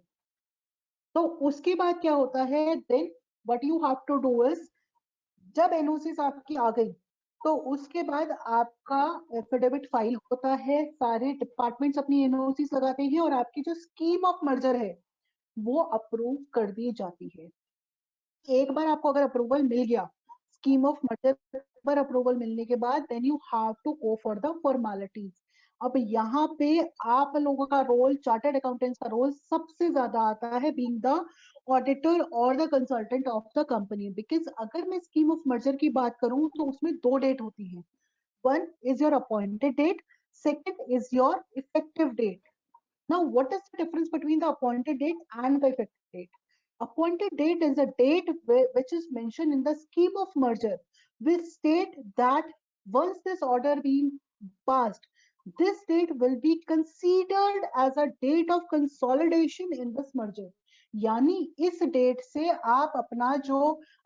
तो उसके बाद क्या होता है, then what you have to do is, जब एनओसीज आपकी आ गई तो उसके बाद आपका एफिडेविट फाइल होता है, सारे डिपार्टमेंट्स अपनी एनओसीज लगाते हैं और आपकी जो स्कीम ऑफ मर्जर है वो अप्रूव कर दी जाती है। एक बार आपको अगर अप्रूवल मिल गया, scheme of merger पर approval मिलने के बाद then you have to go for the formalities. अब यहाँ पे आप लोगों का रोल, चार्टर्ड अकाउंटेंट्स का रोल सबसे ज्यादा आता है being the auditor or the consultant of the company. Because अगर मैं scheme of merger की बात करूँ तो उसमें दो डेट होती है. One is your appointed date, second is your effective date. Now, what is the difference between the appointed date and the effective date? Appointed date is a date which is mentioned in the scheme of merger, which state that once this order being passed, this date will be considered as a date of consolidation in this merger. यानी इस date से आप अपना जो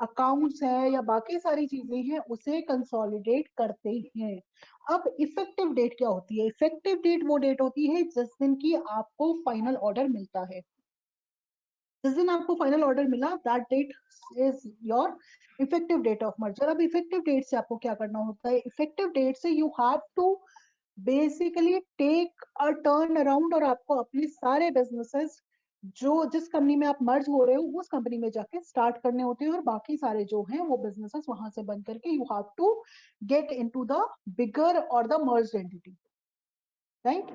accounts है या बाकी सारी चीजें हैं उसे कंसोलिडेट करते हैं. अब इफेक्टिव डेट क्या होती है? इफेक्टिव डेट वो डेट होती है जिस दिन की आपको फाइनल ऑर्डर मिलता है. जिस दिन आपको फाइनल ऑर्डर मिला, that date is your effective date of merger. अब इफेक्टिव डेट से आपको क्या करना होता है? इफेक्टिव डेट से you have to basically take a turn around और आपको अपने सारे बिजनेसेस जो जिस कंपनी में आप मर्ज हो रहे हो उस कंपनी में जाके स्टार्ट करने होते हैं और बाकी सारे जो हैं वो बिजनेसेस वहां से बंद करके you have to get into the bigger or the merged entity, right.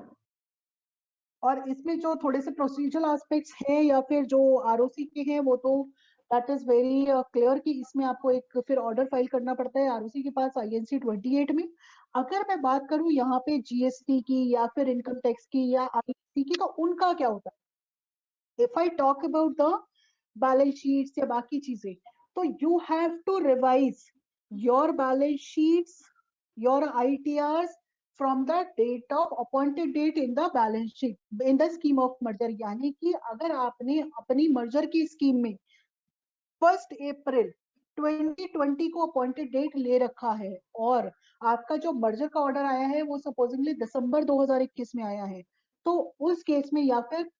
और इसमें जो थोड़े से प्रोसीजरल एस्पेक्ट्स हैं या फिर जो आरओसी के हैं वो तो दैट इज वेरी क्लियर कि इसमें आपको एक फिर ऑर्डर फाइल करना पड़ता है आरओसी के पास आईएनसी 28 में. अगर मैं बात करूं यहाँ पे जीएसटी की या फिर इनकम टैक्स की या आईटीसी की, तो उनका क्या होता है? If I talk about the balance sheets या बाकी चीजें, तो you have to revise your balance sheets, your ITRs from the date of appointed date in the balance sheet in the scheme of merger. यानी कि अगर आपने अपनी merger की स्कीम में 1 अप्रैल 2020 को अपॉइंटेड डेट ले रखा है और आपका जो मर्जर का ऑर्डर आया है वो सपोजिंगली दिसंबर 2021 में आया है, तो उस केस में या फिर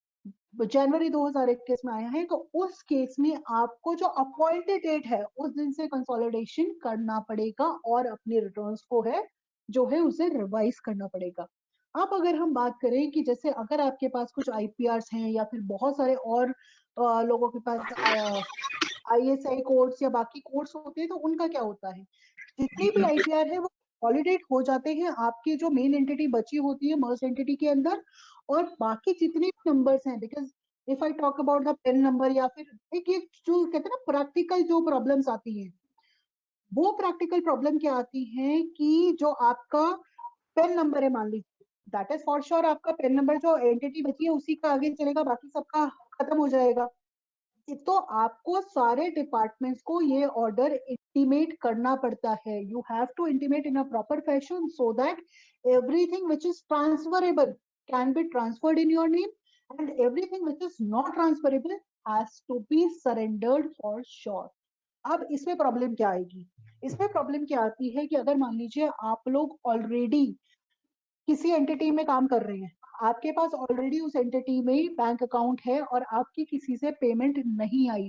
जनवरी 2021 में आया है, तो उस केस में आपको जो अपॉइंटेड डेट है उस दिन से कंसोलिडेशन करना पड़ेगा और अपने रिटर्न्स को है जो है उसे रिवाइज करना पड़ेगा. अब अगर हम बात करें कि जैसे अगर आपके पास कुछ आईपीआरस हैं या फिर बहुत सारे और लोगों के पास आईएसआई कोड्स या बाकी कोड्स होते हैं, तो उनका क्या होता है? जितने भी आईपीआर है वो कंसोलिडेट हो जाते हैं आपकी जो मेन एंटिटी बची होती है मर्ज एंटिटी के अंदर, और बाकी जितने भी नंबर्स हैं, because if I talk about the PAN number या फिर एक जो कहते हैं ना प्रैक्टिकल जो प्रॉब्लम्स आती हैं, वो प्रैक्टिकल प्रॉब्लम क्या आती है कि जो आपका पेन नंबर है, मान लीजिए दैट इज फॉर श्योर आपका पेन नंबर जो एंटिटी बची है उसी का आगे चलेगा, बाकी सबका खत्म हो जाएगा. तो आपको सारे डिपार्टमेंट्स को ये ऑर्डर इंटीमेट करना पड़ता है. You have to intimate in a proper fashion so that everything which is transferable can be transferred in your name and everything which is not transferable has to be surrendered for sure. अब इसमें problem क्या आएगी? इसमें problem क्या आती है कि अगर मान लीजिए आप लोग ऑलरेडी किसी एंटिटी में काम कर रहे हैं, आपके पास ऑलरेडी उस एंटिटी में बैंक अकाउंट है और आपकी किसी से पेमेंट नहीं आई.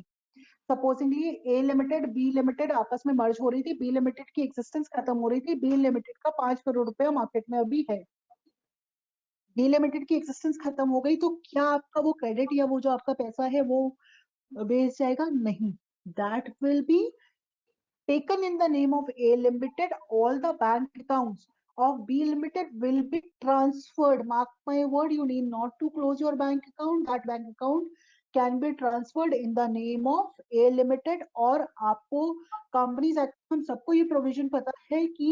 सपोजिंगली ए लिमिटेड बी लिमिटेड आपस में मर्ज हो रही थी, बी लिमिटेड की एक्सिस्टेंस खत्म हो रही थी, बी लिमिटेड का 5 करोड़ रुपया मार्केट में अभी है, बी लिमिटेड की एक्सिस्टेंस खत्म हो गई, तो क्या आपका वो क्रेडिट या वो जो आपका पैसा है वो बेच जाएगा? नहीं. That will B taken in the name of A Limited. All the bank accounts of B Limited will be transferred. Mark my word, you need not to close your bank account. That bank account can be transferred in the name of A Limited. और आपको Companies Act हम सबको ये provision पता है कि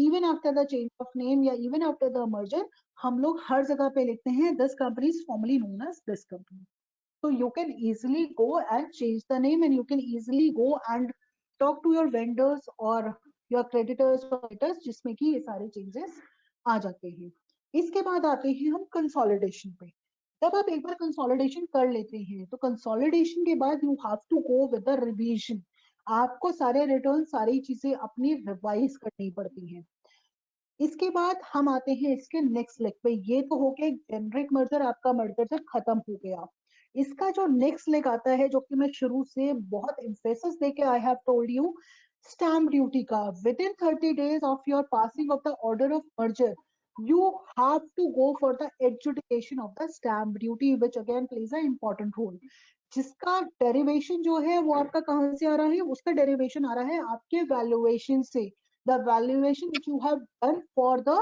even after the change of name या even after the merger हम लोग हर जगह पे लिखते हैं this company is formerly known as this company. So you can easily go and change the name and you can easily go and talk to your vendors or your creditors or debtors जिसमें कि ये सारे changes आ जाते हैं. इसके बाद आते हैं हम consolidation पे. जब आप एक बार consolidation कर लेते हैं तो consolidation के बाद you have to go with the revision. आपको सारे रिटर्न सारी चीजें अपनी रिवाइज करनी पड़ती हैं. इसके बाद हम आते हैं इसके नेक्स्ट लेग पे. ये तो हो गया जेनरिक मर्जर, आपका मर्जर जब खत्म हो गया. इसका जो नेक्स्ट लेग आता है जो कि मैं शुरू से बहुत एम्फेसिस देके I have told you, stamp duty का. Within 30 days of your passing of the order of merger you have to go for the adjudication of the stamp duty, which again plays an important role. जिसका derivation जो है वो आपका कहाँ से आ रहा है, उसका डेरिवेशन आ रहा है आपके वैल्यूएशन से, the valuation which you have done for the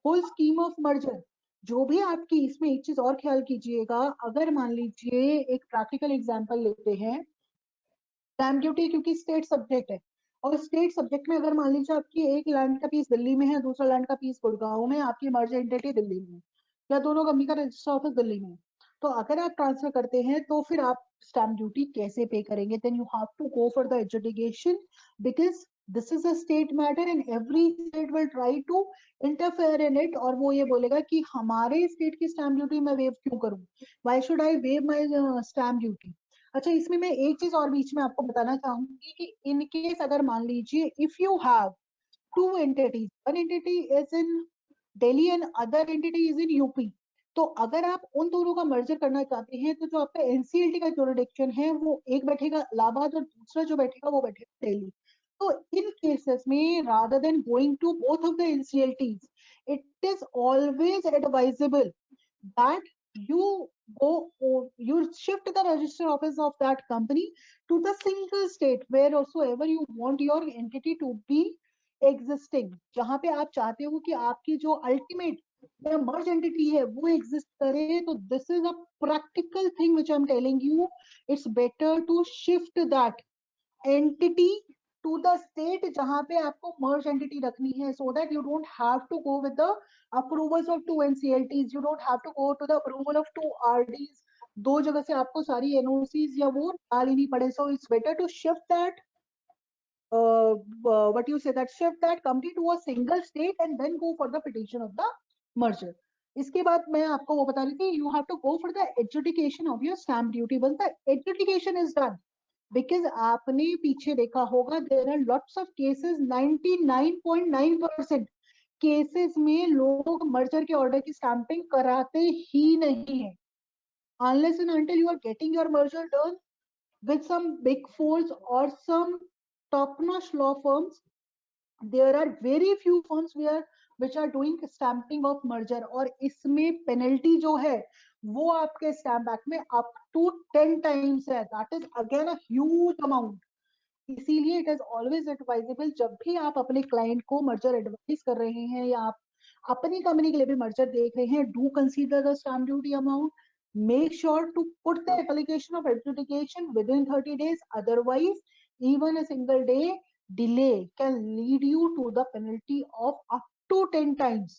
whole scheme of merger. जो भी आपकी, इसमें एक चीज और ख्याल कीजिएगा, अगर मान लीजिए एक प्रैक्टिकल एग्जांपल लेते हैं, स्टैम्प ड्यूटी क्योंकि स्टेट सब्जेक्ट है, और स्टेट सब्जेक्ट में अगर मान लीजिए आपकी एक लैंड का पीस दिल्ली में है, दूसरा लैंड का पीस गुड़गांव में, आपकी मर्ज एंटिटी दिल्ली में है, या दोनों कंपनी का रजिस्टर ऑफिस दिल्ली में है, तो अगर आप ट्रांसफर करते हैं तो फिर आप स्टैम्प ड्यूटी कैसे पे करेंगे? Then you have to go for the education, because this is a state matter and every state will try to interfere in it, और वो ये बोलेगा कि हमारे स्टेट की स्टैम्प ड्यूटी मैं वेव क्यों करूं, why should I wave my stamp duty. अच्छा, इसमें मैं एक चीज और बीच में आपको बताना चाहूंगी कि इन केस अगर मान लीजिए if you have two entities, one entity is in Delhi and other entity is in UP, तो अगर आप उन दोनों का मर्जर करना चाहते हैं तो जो आपका एनसीएलटी का जुरिडिक्शन है वो एक बैठेगा इलाहाबाद और दूसरा जो बैठेगा वो बैठेगा दिल्ली। तो इन केसेस में rather than going to both of the NCLTs, it is always advisable that you shift the register office of that company to the single state wheresoever you want your entity to be existing, जहां पे आप चाहते हो कि आपकी जो ultimate merge entity है वो एग्जिस्ट करे। तो this is a practical thing which I am telling you, it's better to shift that entity to the state जहां पे आपको merge entity रखनी है, so that you don't have to go with the approvals of 2 NCLTs, you don't have to go to the approval of 2 RDs, दो जगह से आपको सारी NOCs या वो डालनी नहीं पड़े। So it's better to shift that what you say, that shift that company to a single state and then go for the petition of the merger। इसके बाद मैं आपको वो बता रही थी, you have to go for the adjudication of your stamp duty। Once the adjudication is done, because आपने पीछे देखा होगा there are lots of cases, 99.9% cases में लोग मर्जर के ऑर्डर की स्टैंपिंग कराते ही नहीं है, unless and until you are getting your merger done with some big fours or some top-notch law firms. There are very few firms which are doing stamping of merger, और इसमें penalty जो है वो आपके stamp act में up to 10 times है, that is again a huge amount. इसीलिए it is always advisable, जब भी आप अपने क्लाइंट को मर्जर एडवाइस कर रहे हैं या आप अपनी कंपनी के लिए भी मर्जर देख रहे हैं, do consider the stamp duty amount, make sure to put the application of adjudication within 30 days, otherwise even a single day delay can lead you to the penalty of up to 10 times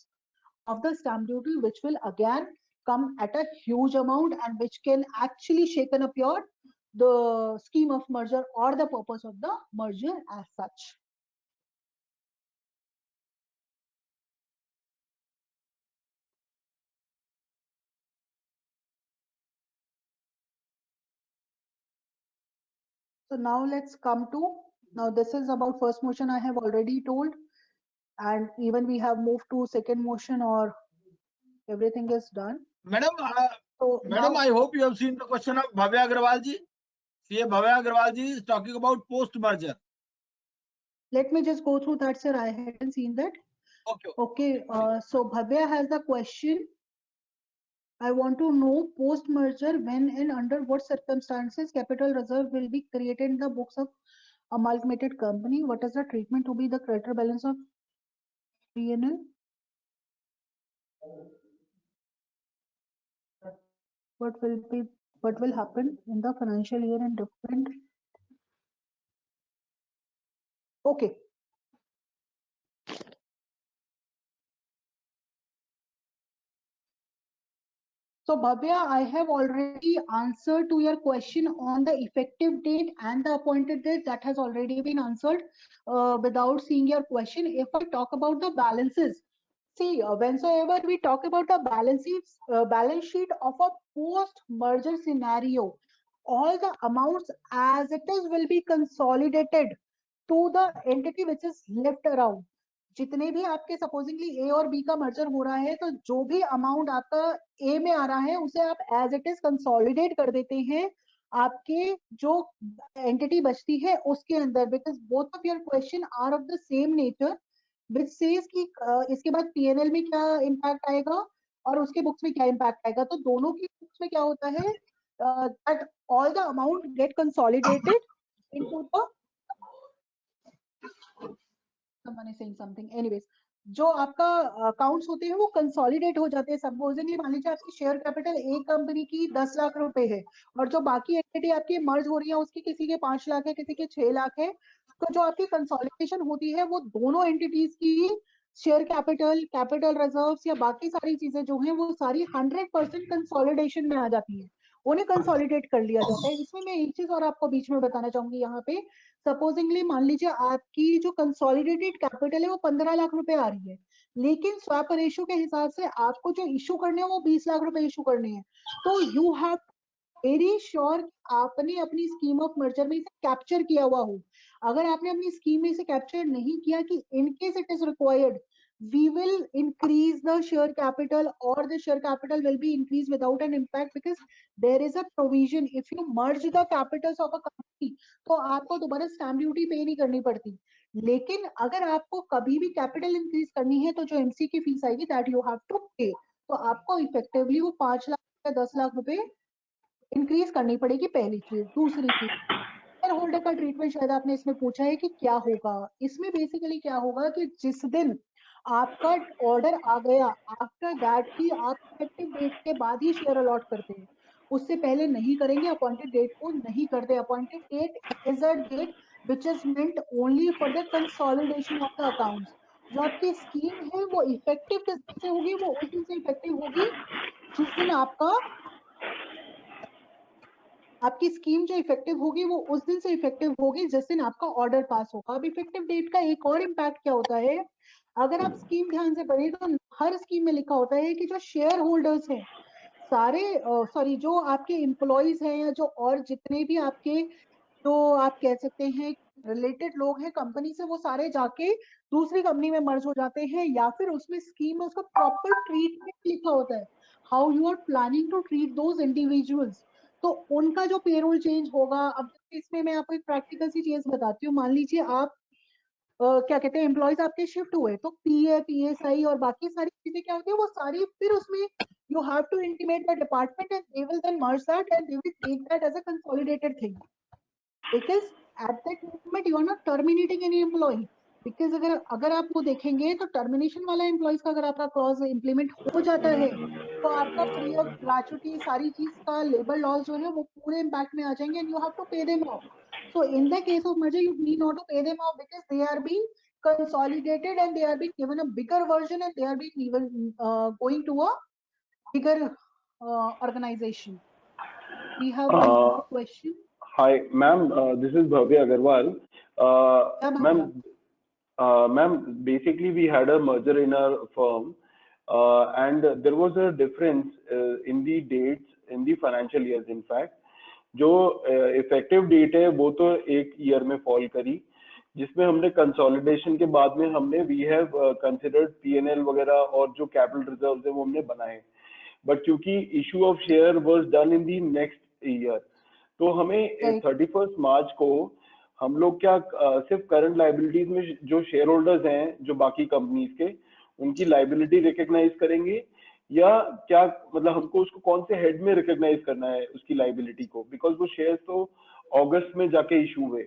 of the stamp duty, which will again come at a huge amount and which can actually shaken up your the scheme of merger or the purpose of the merger as such. So now let's come to, now this is about first motion I have already told, and even we have moved to second motion or everything is done. Madam, So Madam, now, I hope you have seen the question of Bhavya Agrawal ji. CA Bhavya Agrawal ji is talking about post merger. let me just go through that, sir. I hadn't seen that. Okay. So Bhavya has the question. I want to know post merger when and under what circumstances capital reserve will be created in the books of amalgamated company. What is the treatment to be the creditor balance of P&L? What will happen in the financial year and different? Okay. So Bhavya, I have already answered to your question on the effective date and the appointed date. That has already been answered without seeing your question. If I talk about the balances, see, whensoever we talk about the balance sheet of a post-merger scenario, all the amounts as it is will be consolidated to the entity which is left around. जितने भी आपके supposedly ए और B का merger हो रहा है, तो जो भी अमाउंट आपका ए में आ रहा है उसे आप एज इट इज कंसोलिडेट कर देते हैं आपके जो एंटिटी बचती है उसके अंदर, because both of your question are of the same nature, which says कि इसके बाद पीएनएल में क्या इम्पैक्ट आएगा और उसके बुक्स में क्या इम्पैक्ट आएगा। तो दोनों की बुक्स में क्या होता है, that all the amount get consolidated into the, someone is saying something, anyways, जो आपका अकाउंट्स होते हैं वो कंसोलिडेट हो जाते हैं। सपोजिंगली मान लीजिए आपकी शेयर कैपिटल एक कंपनी की 10 लाख रुपए है और जो बाकी एंटिटी आपकी मर्ज हो रही है उसकी किसी के 5 लाख है, किसी के 6 लाख है, तो जो आपकी कंसोलिडेशन होती है वो दोनों एंटिटीज की शेयर कैपिटल, कैपिटल रिजर्व्स या बाकी सारी चीजें जो हैं वो सारी 100% कंसोलिडेशन में आ जाती है, उन्हें कंसोलिडेट कर लिया जाता है। इसमें मैं एक चीज और आपको बीच में बताना चाहूंगी यहाँ पे, सपोजिंगली मान लीजिए आपकी जो कंसोलिडेटेड कैपिटल है वो 15 लाख रुपए आ रही है, लेकिन स्वैप रेशियो के हिसाब से आपको जो इश्यू करने हैं वो 20 लाख रुपए इश्यू करने हैं, तो यू हैव वेरी श्योर आपने अपनी स्कीम ऑफ मर्जर में इसे कैप्चर किया हुआ हो। अगर आपने अपनी स्कीम में इसे कैप्चर नहीं किया कि in case it is required we will increase the share capital or the share capital will be increased without an impact because there is a provision if you merge the capitals of a company तो आपको दोबारा stamp duty पे नहीं करनी पड़ती। लेकिन अगर आपको कभी भी कैपिटल इंक्रीज करनी है तो जो एमसी की फीस आएगी दैट यू हैव टू पे, तो आपको इफेक्टिवली वो 5 लाख या 10 लाख रुपए इंक्रीज करनी पड़ेगी, पहली चीज। दूसरी चीज, शेयर होल्डर का ट्रीटमेंट शायद आपने इसमें पूछा है कि क्या होगा। इसमें बेसिकली क्या होगा कि जिस दिन आपका ऑर्डर आ गया आफ्टर दैट ही आप इफेक्टिव डेट के बाद ही शेयर अलॉट करते हैं, उससे पहले नहीं करेंगे। अपॉइंटेड डेट को नहीं करते। Appointed date is a date which is meant only for the consolidation of the accounts. जो आपकी स्कीम है वो इफेक्टिव किस दिन से होगी, वो उस दिन से इफेक्टिव होगी जिस दिन आपकी स्कीम जो इफेक्टिव होगी वो उस दिन से इफेक्टिव होगी जिस दिन आपका ऑर्डर पास होगा। अब इफेक्टिव डेट का एक और इम्पैक्ट क्या होता है, अगर आप स्कीम ध्यान से पढ़िए तो हर स्कीम में लिखा होता है कि जो शेयर होल्डर्स हैं सारे, सॉरी, जो आपके एम्प्लॉइज हैं या जो और जितने भी आपके जो आप कह सकते हैं रिलेटेड लोग हैं कंपनी से, वो सारे जाके दूसरी कंपनी में मर्ज हो जाते हैं, या फिर उसमें स्कीम में उसका प्रॉपर ट्रीटमेंट लिखा होता है, how you are planning to treat those individuals. तो उनका जो पेरोल चेंज होगा, अब इसमें मैं आपको एक प्रैक्टिकल सी चीज बताती हूँ। मान लीजिए आप क्या कहते हैं एम्प्लॉयज आपके शिफ्ट हुए, तो पीए, पीएसआई और बाकी सारी चीजें क्या होती है वो सारी फिर उसमें you have to intimate the department and they will then merge that and they will take that as a consolidated thing, because at that moment you are not terminating any employee, because अगर आप वो देखेंगे तो termination वाला employees का अगर आपका clause implement हो जाता है तो आपका फ्री ऑफ ग्रेचुटी सारी चीज का लेबर लॉस जो है वो पूरे इम्पैक्ट में आ जाएंगे and you have to pay them off. So in the case of merger, you need not to pay them off because they are being consolidated and they are being given a bigger version and they are being even going to a bigger organization. We have one more question. Hi, ma'am. This is Bhavya Agarwal. Ma'am, basically we had a merger in our firm, and there was a difference in the dates in the financial years. In fact, जो effective date है वो तो एक year में fall करी, जिसमें हमने consolidation के बाद में हमने वी हैव कंसिडर्ड पीएनएल वगैरह और जो कैपिटल रिजर्व्स है वो हमने बनाए, बट क्योंकि issue of share was done in the next year, तो हमें 31 मार्च को हम लोग क्या सिर्फ करंट लाइबिलिटीज में जो शेयर होल्डर्स हैं जो बाकी कंपनीज के, उनकी लाइबिलिटी रिकॉग्नाइज करेंगे, या क्या मतलब हमको उसको कौन से हेड में रिकॉग्नाइज करना है उसकी लाइबिलिटी को, बिकॉज वो शेयर तो अगस्त में जाके इशू हुए।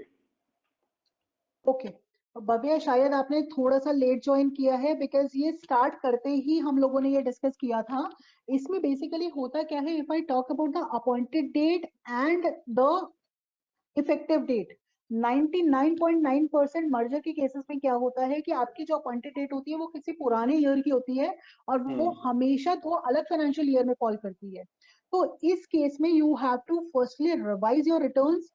ओके, भव्या शायद आपने थोड़ा सा लेट ज्वाइन किया है, बिकॉज ये स्टार्ट करते ही हम लोगों ने ये डिस्कस किया था। इसमें बेसिकली होता क्या है, if I talk about the appointed date and the effective date, 99.9% merger के केसेस में क्या होता है कि आपकी जो अपॉइंटेड डेट होती है वो किसी पुराने ईयर की होती है और वो हमेशा दो अलग फाइनेंशियल ईयर में फॉल करती है। तो इस केस में you have to firstly revise your returns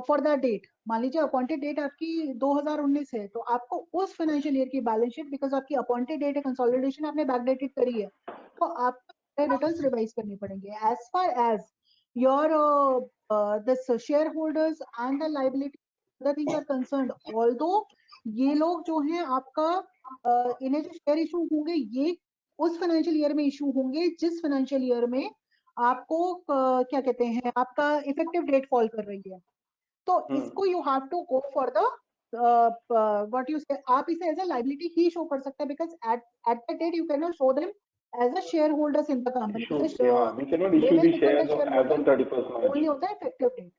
for that date. मान लीजिए अपॉइंटेड डेट आपकी 2019 है, तो आपको उस फाइनेंशियल ईयर की बैलेंस शीट, बिकॉज आपकी अपॉइंटेड डेट है, कंसोलिडेशन आपने बैकडेटेड करी है, तो आपको रिटर्न्स रिवाइज करने पड़ेंगे। As far as your this shareholders and the liability other things are concerned, although ये लोग जो हैं आपका इन्हें जो शेयर इशू होंगे ये उस फाइनेंशियल ईयर में इशू होंगे जिस फाइनेंशियल ईयर में आपको क्या कहते हैं आपका इफेक्टिव डेट फॉल कर रही है। तो इसको you have to go for the what you say, आप इसे एज अ लाइबिलिटी ही शो कर सकते हैं, because at that date you can not show them as a shareholders in the company. We cannot issue the shares as on 31st March. Only होता है effective date.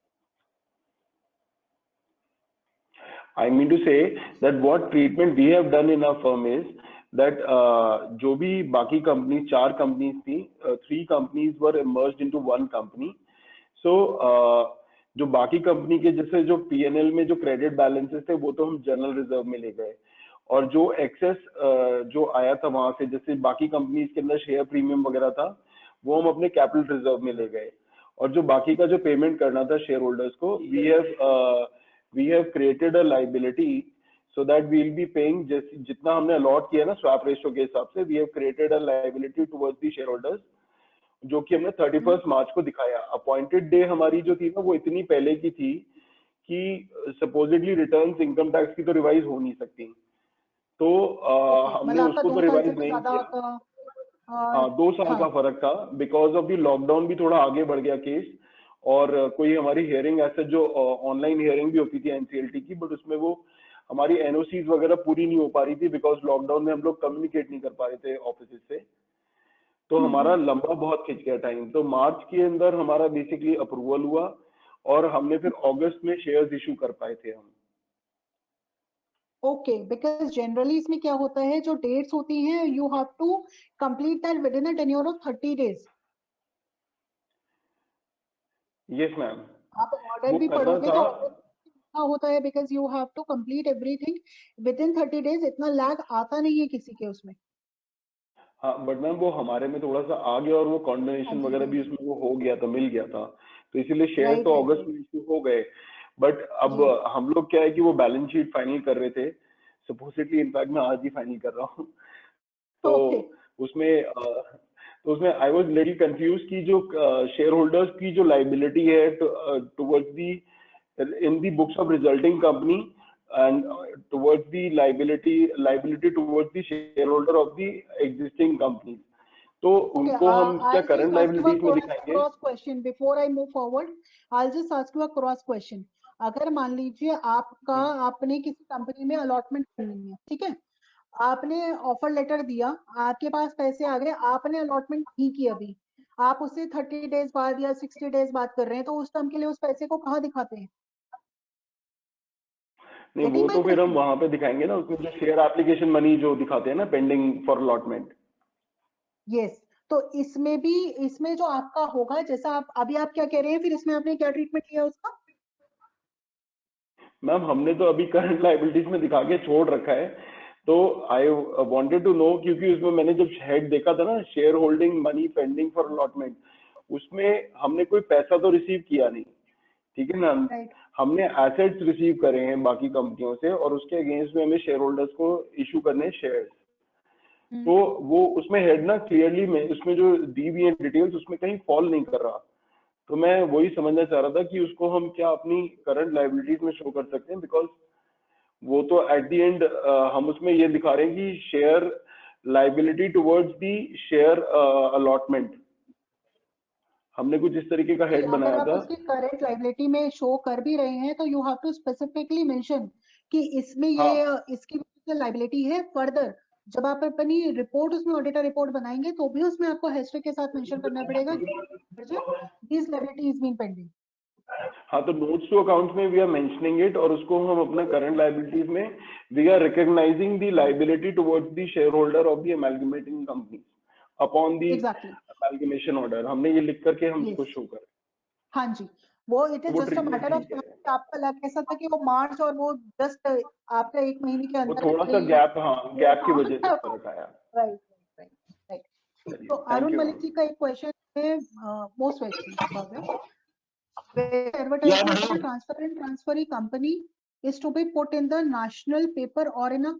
I mean to say that what treatment we have done in our firm is that जो भी बाकी companies, 4 companies थी, 3 companies were merged into 1 company. So जो बाकी company के जैसे जो P&L में जो क्रेडिट बैलेंसेस थे वो तो हम जनरल रिजर्व में ले गए, और जो एक्सेस जो आया था वहां से, जैसे बाकी कंपनीज के अंदर शेयर प्रीमियम वगैरह था, वो हम अपने कैपिटल रिजर्व में ले गए, और जो बाकी का जो पेमेंट करना था शेयर होल्डर्स को, we have created a liability so that we will be paying, जितना हमने अलॉट किया ना स्वैप रेशियो के हिसाब से, we have created a liability towards the share holders, जो कि हमने 31 मार्च को दिखाया। अपॉइंटेड डे हमारी जो थी ना वो इतनी पहले की थी कि सपोजिटली रिटर्न्स इनकम टैक्स की तो रिवाइज हो नहीं सकती, तो हमने उसको तो रिवाइज नहीं किया। हाँ, 2 साल का फर्क था, बिकॉज ऑफ द लॉकडाउन भी थोड़ा आगे बढ़ गया केस, और कोई हमारी हियरिंग ऐसे जो ऑनलाइन हियरिंग भी होती थी एनसीएलटी की, बट उसमें वो हमारी एनओसीज वगैरह पूरी नहीं हो पा रही थी, बिकॉज लॉकडाउन में हम लोग कम्युनिकेट नहीं कर पा रहे थे ऑफिस से, तो हमारा लंबा बहुत खिंच गया टाइम। तो मार्च के अंदर हमारा बेसिकली अप्रूवल हुआ, और हमने फिर अगस्त में शेयर्स इशू कर पाए थे हम। ओके, बिकॉज जनरली इसमें क्या होता है, जो डेट्स होती हैं you have to complete that within a tenure of 30 days. Yes ma'am, आप ऑर्डर भी पढ़ोगे तो ऑर्डर होता है, because you have to complete everything within 30 days. इतना लैग आता नहीं है किसी के उसमें। हाँ, बट मैम वो हमारे में थोड़ा सा आ गया, और वो कॉन्डोनेशन वगैरह भी उसमें वो हो गया था, मिल गया था, तो इसीलिए शेयर तो अगस्त में इशू हो गए। बट अब हम लोग क्या है कि वो बैलेंस शीट फाइनल कर रहे थे, सपोजिटली, इनफैक्ट मैं आज ही फाइनल कर रहा हूँ, तो उसमें आई वाज लिटिल कंफ्यूज कि जो शेयर होल्डर्स की जो लायबिलिटी है towards the in the books of resulting company and towards the liability towards the shareholder of the existing companies, तो उनको हम क्या करंट लायबिलिटीज में दिखाएंगे। Cross question before I move forward, I will just ask you a cross question. अगर मान लीजिए आपने किसी कंपनी में अलॉटमेंट करनी है, ठीक है, आपने ऑफर लेटर दिया, आपके पास पैसे आ गए, आपने अलॉटमेंट नहीं की, अभी आप उससे 30 डेज बाद या 60 डेज बाद कर रहे हैं, तो उस टर्म के लिए उस पैसे को कहाँ दिखाते हैं? नहीं, वो तो फिर हम वहां पे दिखाएंगे ना, उसमें जो शेयर एप्लीकेशन मनी जो दिखाते हैं ना पेंडिंग फॉर अलॉटमेंट। यस, तो इसमें जो आपका होगा, जैसा आप क्या कह रहे हैं, फिर इसमें आपने क्या ट्रीटमेंट लिया उसका? मैम हमने तो अभी करंट लायबिलिटीज में दिखा के छोड़ रखा है, तो आई वांटेड टू नो, क्योंकि उसमें मैंने जब हेड देखा था ना, share holding money pending for allotment, उसमें हमने कोई पैसा तो रिसीव किया नहीं, ठीक है ना, हमने एसेट्स रिसीव करे हैं बाकी कंपनियों से, और उसके अगेंस्ट में हमें शेयर होल्डर्स को इशू करने हैं शेयर्स, तो वो उसमें हेड ना क्लियरली में उसमें जो दी हुई है डिटेल्स उसमें कहीं फॉल नहीं कर रहा, तो मैं वही समझना चाह रहा था कि उसको हम क्या अपनी करंट लायबिलिटीज में शो कर सकते हैं, बिकॉज वो तो एट द एंड हम उसमें ये दिखा रहे हैं कि share liability towards the share allotment, हमने कुछ इस तरीके का हेड बनाया था। उसकी करंट लायबिलिटी में शो कर भी रहे हैं, तो you have to specifically mention कि इसमें इसकी लायबिलिटी है। फर्दर जब आप अपनी रिपोर्ट उसमें ऑडिटर रिपोर्ट बनाएंगे तो भी उसमें आपको हिस्ट्री के साथ मेंशन करना पड़ेगा this liability is been pending. हाँ, तो नोट्स टू अकाउंट्स में वी आर मेंशनिंग इट, और उसको हम अपना करंट लायबिलिटीज में we are recognising the liability towards the share holder of the amalgamating company upon the amalgamation order, हमने ये लिख करके हम इसको शो करें। हाँ जी, वो it is just a matter of time. आपका लग ऐसा था कि वो मार्च और वो जस्ट आपका 1 महीने के अंदर थोड़ा सा गैप, हाँ गैप की वजह से फर्क आया। राइट। तो अरुण मलिक जी का एक क्वेश्चन है, most welcome. Advertisement of a transferee company is to be put in the national paper or in a,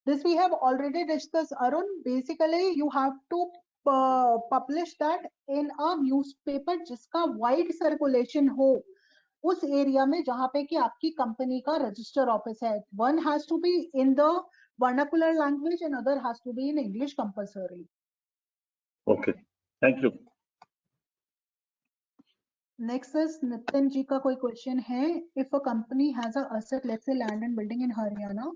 this we have already discussed, Arun. Basically you have to publish that in a newspaper जिसका wide circulation हो उस area में जहां पे कि आपकी company का register office है। One has to be in the vernacular language and other has to be in English compulsory. Okay, thank you. Next is Nitin ji का कोई क्वेश्चन है, if a company has a asset let's say land and building in Haryana,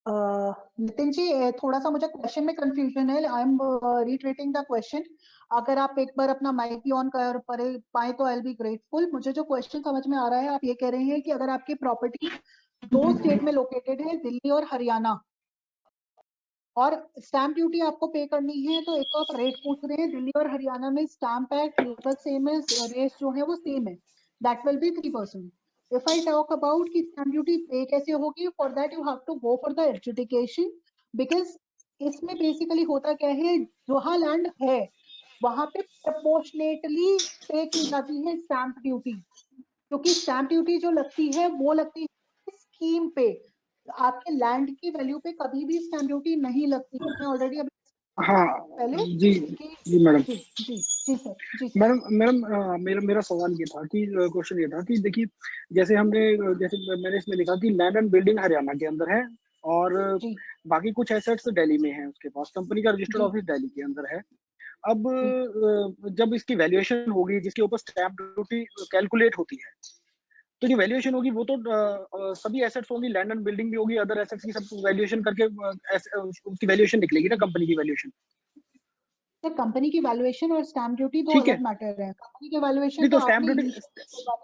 Nitin ji, थोड़ा सा मुझे question में confusion है। I am reiterating the question. अगर आप एक बार अपना माइक भी ऑन कर पाए तो आई विल बी ग्रेटफुल। मुझे जो क्वेश्चन समझ में आ रहा है, आप ये कह रहे हैं कि अगर आपकी प्रॉपर्टी 2 स्टेट में लोकेटेड है, दिल्ली और हरियाणा, और स्टैंप ड्यूटी आपको पे करनी है, तो एक तो आप रेट पूछ रहे हैं, दिल्ली और हरियाणा में स्टैंप एक्ट लगभग सेम है, रेट जो है वो सेम है, that will be 3%। If I talk about कि स्टैंप ड्यूटी पे कैसे होगी, for that you have to go for the adjudication, because इसमें बेसिकली होता क्या है, जहाँ लैंड है वहां पे प्रपोर्शनेटली पे की जाती है स्टैंप ड्यूटी, क्योंकि स्टैंप ड्यूटी जो लगती है वो लगती है स्कीम पे, आपके लैंड की वैल्यू पे कभी भी स्टैंप ड्यूटी नहीं लगती। मैं ऑलरेडी अभी हाँ पहले जी जी मैडम। जी जी जी सर, जी सर। मैडम मेरा सवाल ये था कि क्वेश्चन ये था कि देखिए, जैसे हमने जैसे मैंने इसमें लिखा कि लैंड एंड बिल्डिंग हरियाणा के अंदर है और जी बाकी कुछ एसेट्स दिल्ली में है, उसके पास कंपनी का रजिस्टर्ड जी ऑफिस दिल्ली के अंदर है। अब जी जब इसकी वैल्यूएशन होगी जिसके ऊपर स्टैंप ड्यूटी कैलकुलेट होती है, तो जो वैल्यूएशन होगी वो तो सभी एसेट्स होंगी, लैंड एंड बिल्डिंग भी होगी, अदर एसेट्स की सब वैल्यूएशन करके उसकी वैल्यूएशन निकलेगी ना, कंपनी की वैल्यूएशन। सर, कंपनी की वैल्यूएशन और स्टैंप ड्यूटी दो ठीक है, अलग मैटर है। कंपनी की वैल्यूएशन नहीं तो तो स्टैंप आपने ड्यूटी, इनिशियल,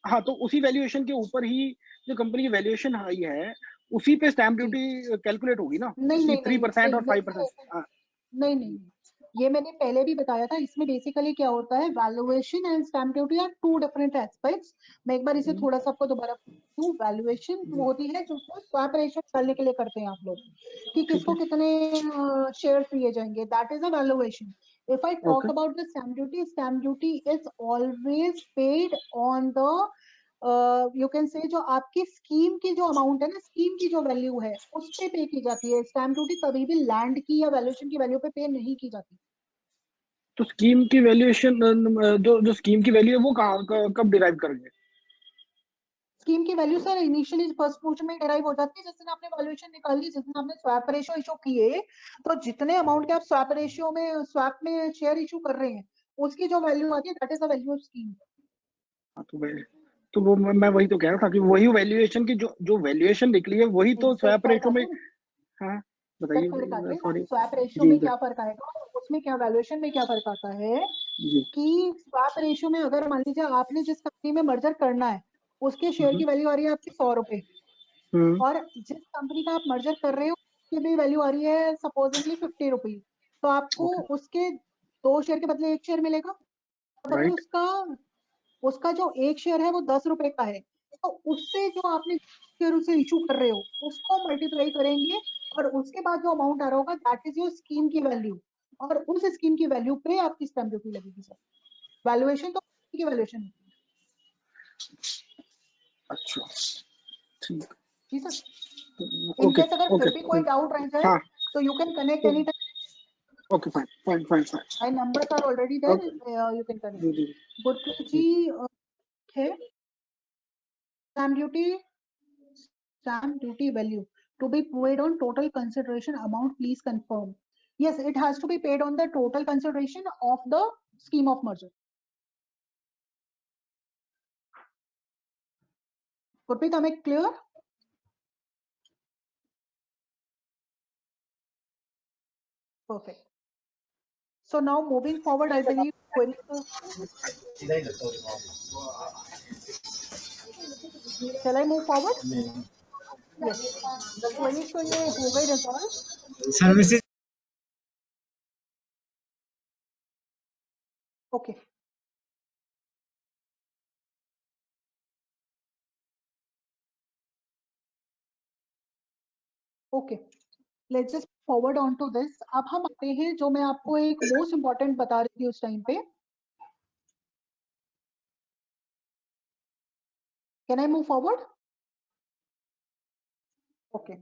हाँ तो उसी वैल्यूएशन के ऊपर ही जो कंपनी की वैल्यूएशन आई है उसी पे स्टैंप जी ड्यूटी कैलकुलेट होगी ना, नहीं कि नहीं नहीं 3% और नहीं 5%। नहीं नहीं, ये मैंने पहले भी बताया था। इसमें बेसिकली क्या होता है, valuation and stamp duty are 2 different aspects. मैं एक बार इसे थोड़ा सा आपको दोबारा बताऊं। वैल्यूएशन होती है जो स्वैप रेशो करने के लिए करते हैं आप लोग, कि किसको कितने शेयर दिए जाएंगे, that is a valuation. If I okay, talk about the stamp duty is always paid on the you can से, जो आपकी स्कीम की जो अमाउंट है ना, स्कीम की जो वैल्यू है उस पे की जाती है। स्टैम्प ड्यूटी कभी भी लैंड की या वैल्यूएशन की वैल्यू पे नहीं की जाती। तो स्कीम की वैल्यूएशन जो स्कीम की वैल्यू है वो कब डिराइव करेंगे? स्कीम की value sir initially first portion में डिराइव हो जाती है, जिस दिन आपने वैल्यूएशन निकाली, जिस दिन आपने स्वैप रेशियो इशू किए, तो जितने अमाउंट के आप स्वैप रेशियो में, स्वैप में शेयर इशू कर रहे हैं, उसकी जो वैल्यू आती है that is the value of scheme. हाँ तो वो मैं वही तो कह रहा था कि वही वैल्यूएशन की जो वैल्यूएशन निकली है वही तो स्वैप फर्क रेशो आता में। है, हाँ सर फर्क आता बताइए, है ना, सॉरी। स्वैप रेशियो जी में क्या फर्क आएगा और उसमें क्या, वैल्यूएशन में क्या फर्क आता है, जी। कि स्वैप रेशियो में अगर मान लीजिए आपने जिस कंपनी में मर्जर करना है उसके शेयर की वैल्यू आ रही है आपकी 100 रुपए, और जिस कंपनी का आप मर्जर कर रहे हो उसकी भी वैल्यू आ रही है सपोजिंगली 50 रुपीज, तो आपको ओके, उसके 2 शेयर के बदले 1 शेयर मिलेगा। अब अगर राइट। उसका जो 1 शेयर है वो 10 रुपए का है, तो उससे जो आपने शेयर उसे इशू कर रहे हो उसको मल्टीप्लाई करेंगे, और उसके बाद जो अमाउंट आ रहा होगा दैट इज योर स्कीम की वैल्यू, और उस स्कीम की वैल्यू पे आपकी स्टैम्प ड्यूटी लगेगी सर। वैल्यूएशन तो की वैल्यूएशन होती है। अच्छा, ठीक। जी सर, ओके इनकेस अगर ओके, फिर भी कोई डाउट रह जाए हाँ तो you can connect to any time, okay, fine fine fine fine. My numbers are already there, okay you can connect. जी जी गुरप्रीत जी। जी है, stamp duty value to be paid on total consideration amount, please confirm. Yes, it has to be paid on the total consideration of the scheme of merger. Gurpreet, am I clear? Perfect. So now moving forward, I believe queries. Shall I move forward? Yes. The queries तो ये हो गई resolve. Services. Okay. Okay. Let's just forward on to this. अब हम आते हैं, जो मैं आपको एक मोस्ट इम्पोर्टेंट बता रही थी उस टाइम पे. Can I move forward? Okay.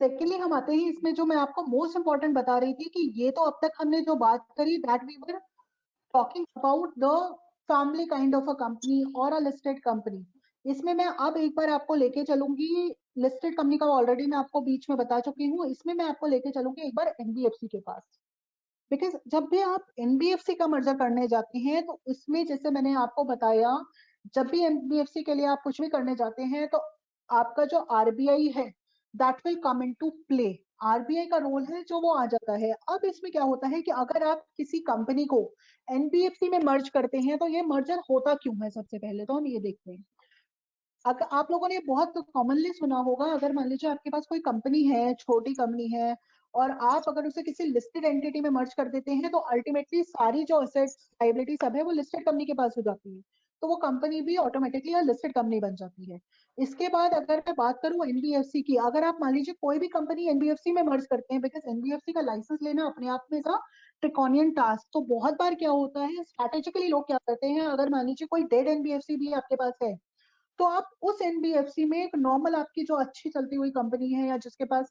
Secondly हम आते हैं इसमें, जो मैं आपको मोस्ट इंपॉर्टेंट बता रही थी कि ये तो अब तक हमने जो बात करी that we were talking about the family kind of a company or a listed company. इसमें मैं अब एक बार आपको लेके चलूंगी, लिस्टेड कंपनी का ऑलरेडी मैं आपको बीच में बता चुकी हूँ, इसमें मैं आपको लेके चलूंगी एक बार एनबीएफसी के पास. बिकॉज जब भी आप एनबीएफसी का मर्जर करने जाते हैं तो इसमें, जैसे मैंने आपको बताया, जब भी एनबीएफसी के लिए आप कुछ भी करने जाते हैं तो आपका जो आरबीआई है that will come into play. RBI का रोल है जो वो आ जाता है। अब इसमें क्या होता है कि अगर आप किसी कंपनी को एनबीएफसी में मर्ज करते हैं तो ये मर्जर होता क्यों है, सबसे पहले तो हम ये देखते हैं। अगर आप लोगों ने बहुत कॉमनली सुना होगा, अगर मान लीजिए आपके पास कोई कंपनी है, छोटी कंपनी है, और आप अगर उसे किसी लिस्टेड एंटिटी में मर्ज कर देते हैं तो अल्टीमेटली सारी जो असेट्स लायबिलिटी सब है वो लिस्टेड कंपनी के पास हो जाती है, तो वो कंपनी भी ऑटोमेटिकली लिस्टेड कंपनी बन जाती है। इसके बाद अगर मैं बात करूं एनबीएफसी की, अगर आप मान लीजिए कोई भी कंपनी एनबीएफसी में मर्ज करते हैं, बिकॉज एनबीएफसी का लाइसेंस लेना अपने आप में था ट्रिकॉनियन टास्क, तो बहुत बार क्या होता है स्ट्रैटेजिकली लोग क्या करते हैं, अगर मान लीजिए कोई डेड एनबीएफसी भी आपके पास है तो आप उस एनबीएफसी में एक नॉर्मल आपकी जो अच्छी चलती हुई कंपनी है या जिसके पास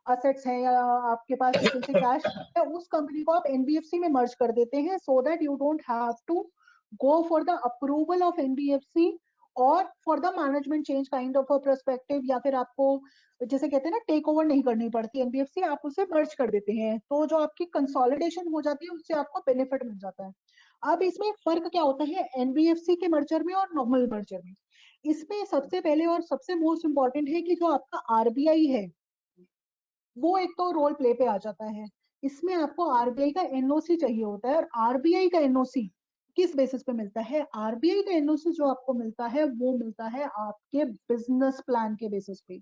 असेट्स हैं या आपके पास जैसे कैश है, उस कंपनी को आप एनबीएफसी में मर्ज कर देते हैं so that you don't have to go for the approval of NBFC और for the management change kind of a perspective, या फिर आपको जैसे कहते हैं ना टेक ओवर नहीं करनी पड़ती एनबीएफसी, आप उसे मर्ज कर देते हैं तो जो आपकी कंसोलिडेशन हो जाती है उससे आपको बेनिफिट मिल जाता है। अब इसमें फर्क क्या होता है एनबीएफसी के मर्जर में और नॉर्मल मर्जर में? इसमें सबसे पहले और सबसे मोस्ट इंपॉर्टेंट है कि जो आपका आरबीआई है वो एक तो रोल प्ले पे आ जाता है। इसमें आपको आरबीआई का एनओसी चाहिए होता है, और आरबीआई का एनओसी किस बेसिस पे मिलता है? आरबीआई का एनओसी जो आपको मिलता है वो मिलता है आपके बिजनेस प्लान के बेसिस पे।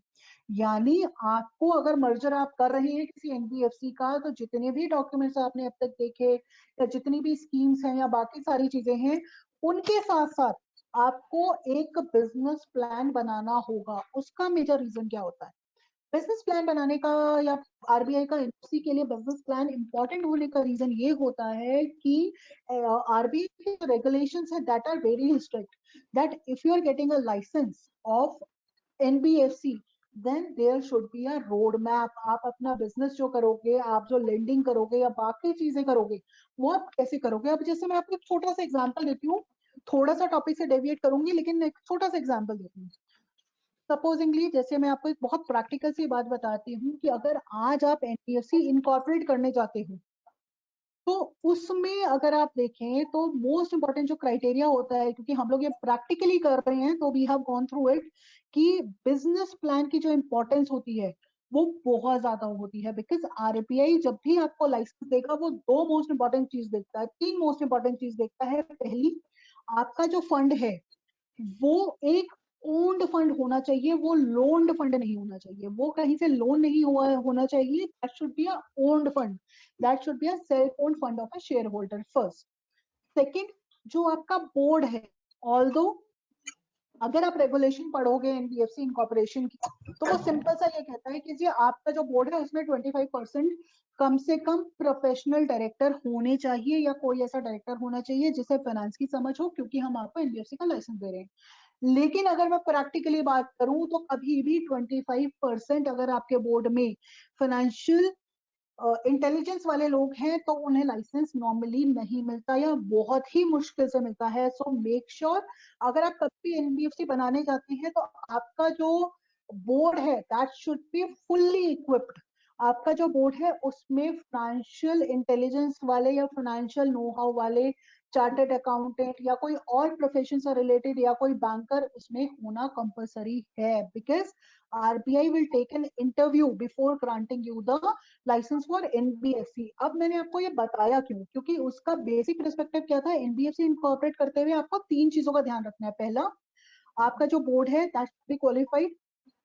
यानी आपको अगर मर्जर आप कर रहे हैं किसी एनबीएफसी का, तो जितने भी डॉक्यूमेंट्स आपने अब तक देखे या जितनी भी स्कीम्स हैं या बाकी सारी चीजें हैं, उनके साथ साथ आपको एक बिजनेस प्लान बनाना होगा। उसका मेजर रीजन क्या होता है? बिजनेस प्लान बनाने का या आरबीआई का एनओसी के लिए बिजनेस प्लान इंपॉर्टेंट होने का रीजन ये होता है कि आरबीआई के रेगुलेशंस है that are very strict, that if you are getting a licence of NBFC then there should be a road map. आप अपना बिजनेस जो करोगे, आप जो लेंडिंग करोगे या बाकी चीजें करोगे, वो आप कैसे करोगे? अब जैसे मैं आपको एक छोटा सा एग्जांपल देती हूँ, थोड़ा सा टॉपिक से डेविएट करूंगी लेकिन एक छोटा सा एग्जांपल देती हूँ। सपोजिंगली जैसे मैं आपको एक बहुत प्रैक्टिकल सी बात बताती हूँ कि अगर आज आप एनबीएफसी इनकॉर्पोरेट करने जाते हो तो उसमें अगर आप देखें तो मोस्ट इंपॉर्टेंट जो क्राइटेरिया होता है, क्योंकि हम लोग ये प्रैक्टिकली कर रहे हैं तो we have gone through it, कि बिजनेस प्लान की जो इंपॉर्टेंस होती है वो बहुत ज्यादा होती है। बिकॉज आरबीआई जब भी आपको लाइसेंस देगा वो दो मोस्ट इंपॉर्टेंट चीज देखता है, तीन मोस्ट इंपॉर्टेंट चीज देखता है। पहली, आपका जो फंड है वो एक ओन्ड फंड होना चाहिए, वो लोन्ड फंड नहीं होना चाहिए, वो कहीं से लोन नहीं हुआ होना चाहिए। That should be a owned fund, that should be a self owned fund of a share holder first. Second, जो आपका बोर्ड है, ऑल्दो अगर आप रेगुलेशन पढ़ोगे एनबीएफसी इनकॉर्पोरेशन की तो वो सिंपल सा ये कहता है कि जी आपका जो बोर्ड है उसमें 25% कम से कम प्रोफेशनल डायरेक्टर होने चाहिए या कोई ऐसा डायरेक्टर होना चाहिए जिसे फाइनेंस की समझ हो, क्योंकि हम आपको एनबीएफसी का लाइसेंस दे रहे हैं। लेकिन अगर मैं प्रैक्टिकली बात करूं तो कभी भी 25% अगर आपके बोर्ड में फाइनेंशियल इंटेलिजेंस वाले लोग हैं तो उन्हें लाइसेंस नॉर्मली नहीं मिलता या बहुत ही मुश्किल से मिलता है। सो मेक श्योर अगर आप कभी एनबीएफसी बनाने जाते हैं तो आपका जो बोर्ड है that should be fully equipped. आपका जो बोर्ड है उसमें फाइनेंशियल इंटेलिजेंस वाले या फाइनेंशियल नो हाउ वाले चार्टर्ड अकाउंटेंट या कोई और प्रोफेशन से रिलेटेड या कोई बैंकर उसमें होना कंपलसरी है। Because RBI will take an interview before granting you the licence for NBFC. अब मैंने आपको ये बताया क्यों, क्योंकि उसका बेसिक पर्सपेक्टिव क्या था, एनबीएफसी इनकॉर्पोरेट करते हुए आपको तीन चीजों का ध्यान रखना है। पहला, आपका जो बोर्ड है दैट शुड बी क्वालिफाइड।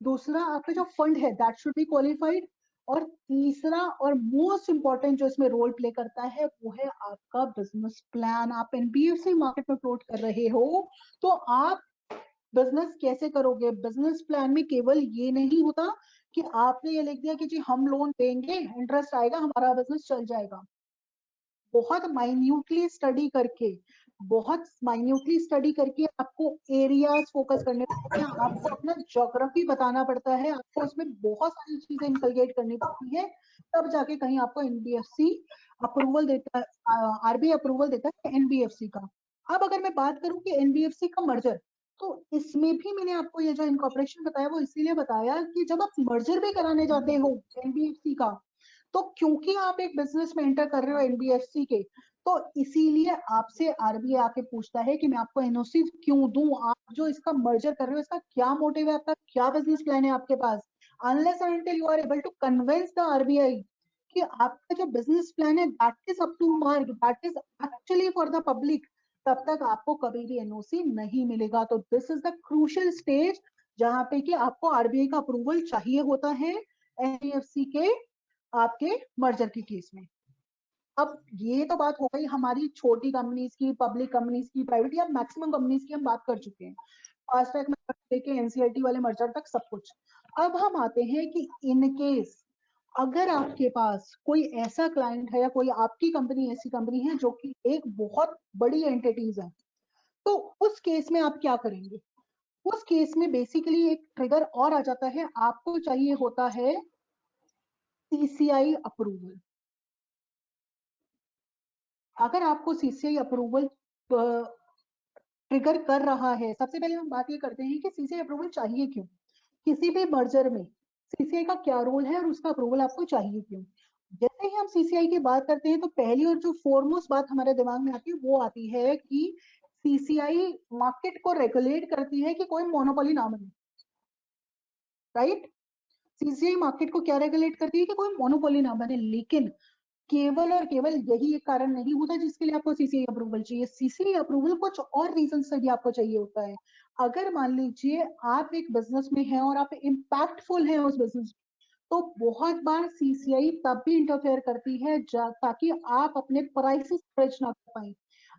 दूसरा, आपका जो फंड है दैट शुड बी क्वालिफाइड। और तीसरा और मोस्ट इंपॉर्टेंट जो इसमें रोल प्ले करता है वो है आपका बिजनेस प्लान। आप एनबीएफसी मार्केट में फ्लोट कर रहे हो तो आप बिजनेस कैसे करोगे? बिजनेस प्लान में केवल ये नहीं होता कि आपने ये लिख दिया कि जी हम लोन देंगे, इंटरेस्ट आएगा, हमारा बिजनेस चल जाएगा। बहुत माइन्यूटली स्टडी करके आपको एरियाज फोकस करने पड़ते हैं, आपको अपना ज्योग्राफी बताना पड़ता है, आपको उसमें बहुत सारी चीजें इनकलकेट करनी पड़ती है, तब जाके कहीं आपको एनबीएफसी अप्रूवल देता है, आरबीआई अप्रूवल देता है एनबीएफसी का। अब अगर मैं बात करूं कि एनबीएफसी का मर्जर, तो इसमें भी मैंने आपको ये जो इनकॉर्पोरेशन बताया वो इसीलिए बताया कि जब आप मर्जर भी कराने जाते हो एनबीएफसी का, तो क्योंकि आप एक बिजनेस में एंटर कर रहे हो एनबीएफसी के, तो इसीलिए आपसे आरबीआई आके पूछता है कि मैं आपको एनओसी क्यों दूं, आप जो इसका मर्जर कर रहे हो इसका क्या मोटिव है, आपका क्या बिजनेस प्लान है आपके पास। Unless and until you are able to convince the RBI कि आपका जो बिजनेस प्लान है that is up to mark, that is actually for the public, तब तक आपको कभी भी एनओसी नहीं मिलेगा। तो this is the crucial stage जहां पे कि आपको आरबीआई का अप्रूवल चाहिए होता है एनबीएफसी के आपके मर्जर के केस में। अब ये तो बात हो गई हमारी छोटी कंपनीज की, पब्लिक कंपनीज की, प्राइवेट या मैक्सिमम कंपनीज की हम बात कर चुके हैं, फास्ट ट्रैक में लेके एनसीएलटी वाले मर्जर तक सब कुछ। अब हम आते हैं कि इन केस अगर आपके पास कोई ऐसा क्लाइंट है या कोई आपकी कंपनी ऐसी कंपनी है जो कि एक बहुत बड़ी एंटिटीज है, तो उस केस में आप क्या करेंगे। उस केस में बेसिकली एक ट्रिगर और आ जाता है, आपको चाहिए होता है सीसीआई अप्रूवल। अगर आपको सीसीआई अप्रूवल ट्रिगर कर रहा है, सबसे पहले हम बात ये करते हैं कि सीसीआई अप्रूवल चाहिए क्यों, किसी भी मर्जर में सीसीआई का क्या रोल है और उसका अप्रूवल आपको चाहिए क्यों। जैसे ही हम सीसीआई की बात करते हैं तो पहली और जो फॉरमोस्ट बात हमारे दिमाग में आती है वो आती है कि सीसीआई मार्केट को रेगुलेट करती है कि कोई मोनोपोली ना बने, राइट। सीसीआई मार्केट को क्या रेगुलेट करती है कि कोई मोनोपोली ना बने, लेकिन केवल और केवल यही एक कारण नहीं होता जिसके लिए आपको सीसीआई अप्रूवल चाहिए। सीसीआई अप्रूवल कुछ और रीजन से भी आपको चाहिए होता है। अगर मान लीजिए आप एक बिजनेस में हैं और आप इम्पैक्टफुल हैं उस बिजनेस, तो बहुत बार सीसीआई तब भी इंटरफेयर करती है ताकि आप अपने प्राइसेस स्ट्रेच ना कर पाए।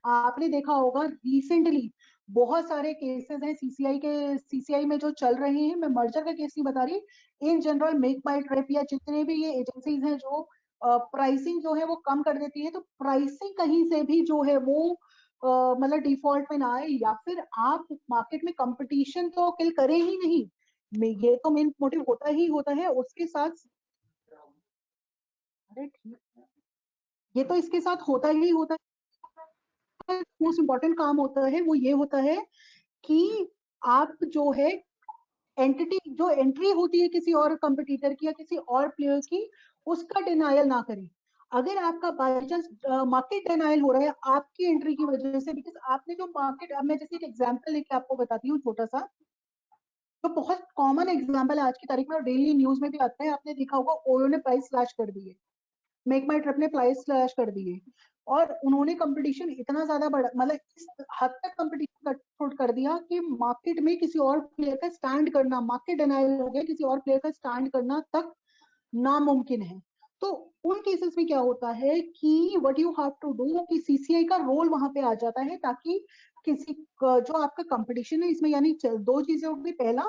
आपने देखा होगा रिसेंटली बहुत सारे केसेस हैं सीसीआई में जो चल रहे हैं, मैं मर्जर का केस नहीं बता रही, in general make my trip या जितने भी ये एजेंसीज हैं जो प्राइसिंग जो है वो कम कर देती है, तो प्राइसिंग कहीं से भी जो है वो मतलब डिफॉल्ट में ना आए, या फिर आप मार्केट में कंपटीशन तो किल करें ही नहीं, ये तो मेन मोटिव होता ही होता है। उसके साथ अरे ठीक है, ये तो इसके साथ होता ही होता है। मोस्ट इम्पोर्टेंट काम होता है वो ये होता है कि आप जो है एंटिटी जो एंट्री होती है किसी और कंपटीटर की या किसी और प्लेयर की, उसका डिनायल ना करें। अगर आपका बाई चांस मार्केट डिनायल हो रहा है आपकी एंट्री की वजह से, बिकॉज आपने जो मार्केट, अब मैं जैसे एक एग्जांपल लेके आपको बताती हूँ छोटा सा, तो बहुत कॉमन एग्जांपल आज की तारीख में और डेली न्यूज में भी आता है, आपने देखा होगा ओयो ने प्राइस स्लैश कर दिए, मेक माई ट्रिप ने प्राइस स्लैश कर दिए, और उन्होंने कंपटीशन इतना ज्यादा बढ़ा, मतलब इस हद तक कंपटीशन कट कर दिया कि मार्केट में किसी और प्लेयर का स्टैंड करना, मार्केट डिनायल हो गया, किसी और प्लेयर का स्टैंड करना तक नामुमकिन है। तो उन केसेस में क्या होता है कि what you have to do कि सीसीआई का रोल वहां पे आ जाता है, ताकि किसी जो आपका कंपटीशन है इसमें, यानी दो चीजें होगी, पहला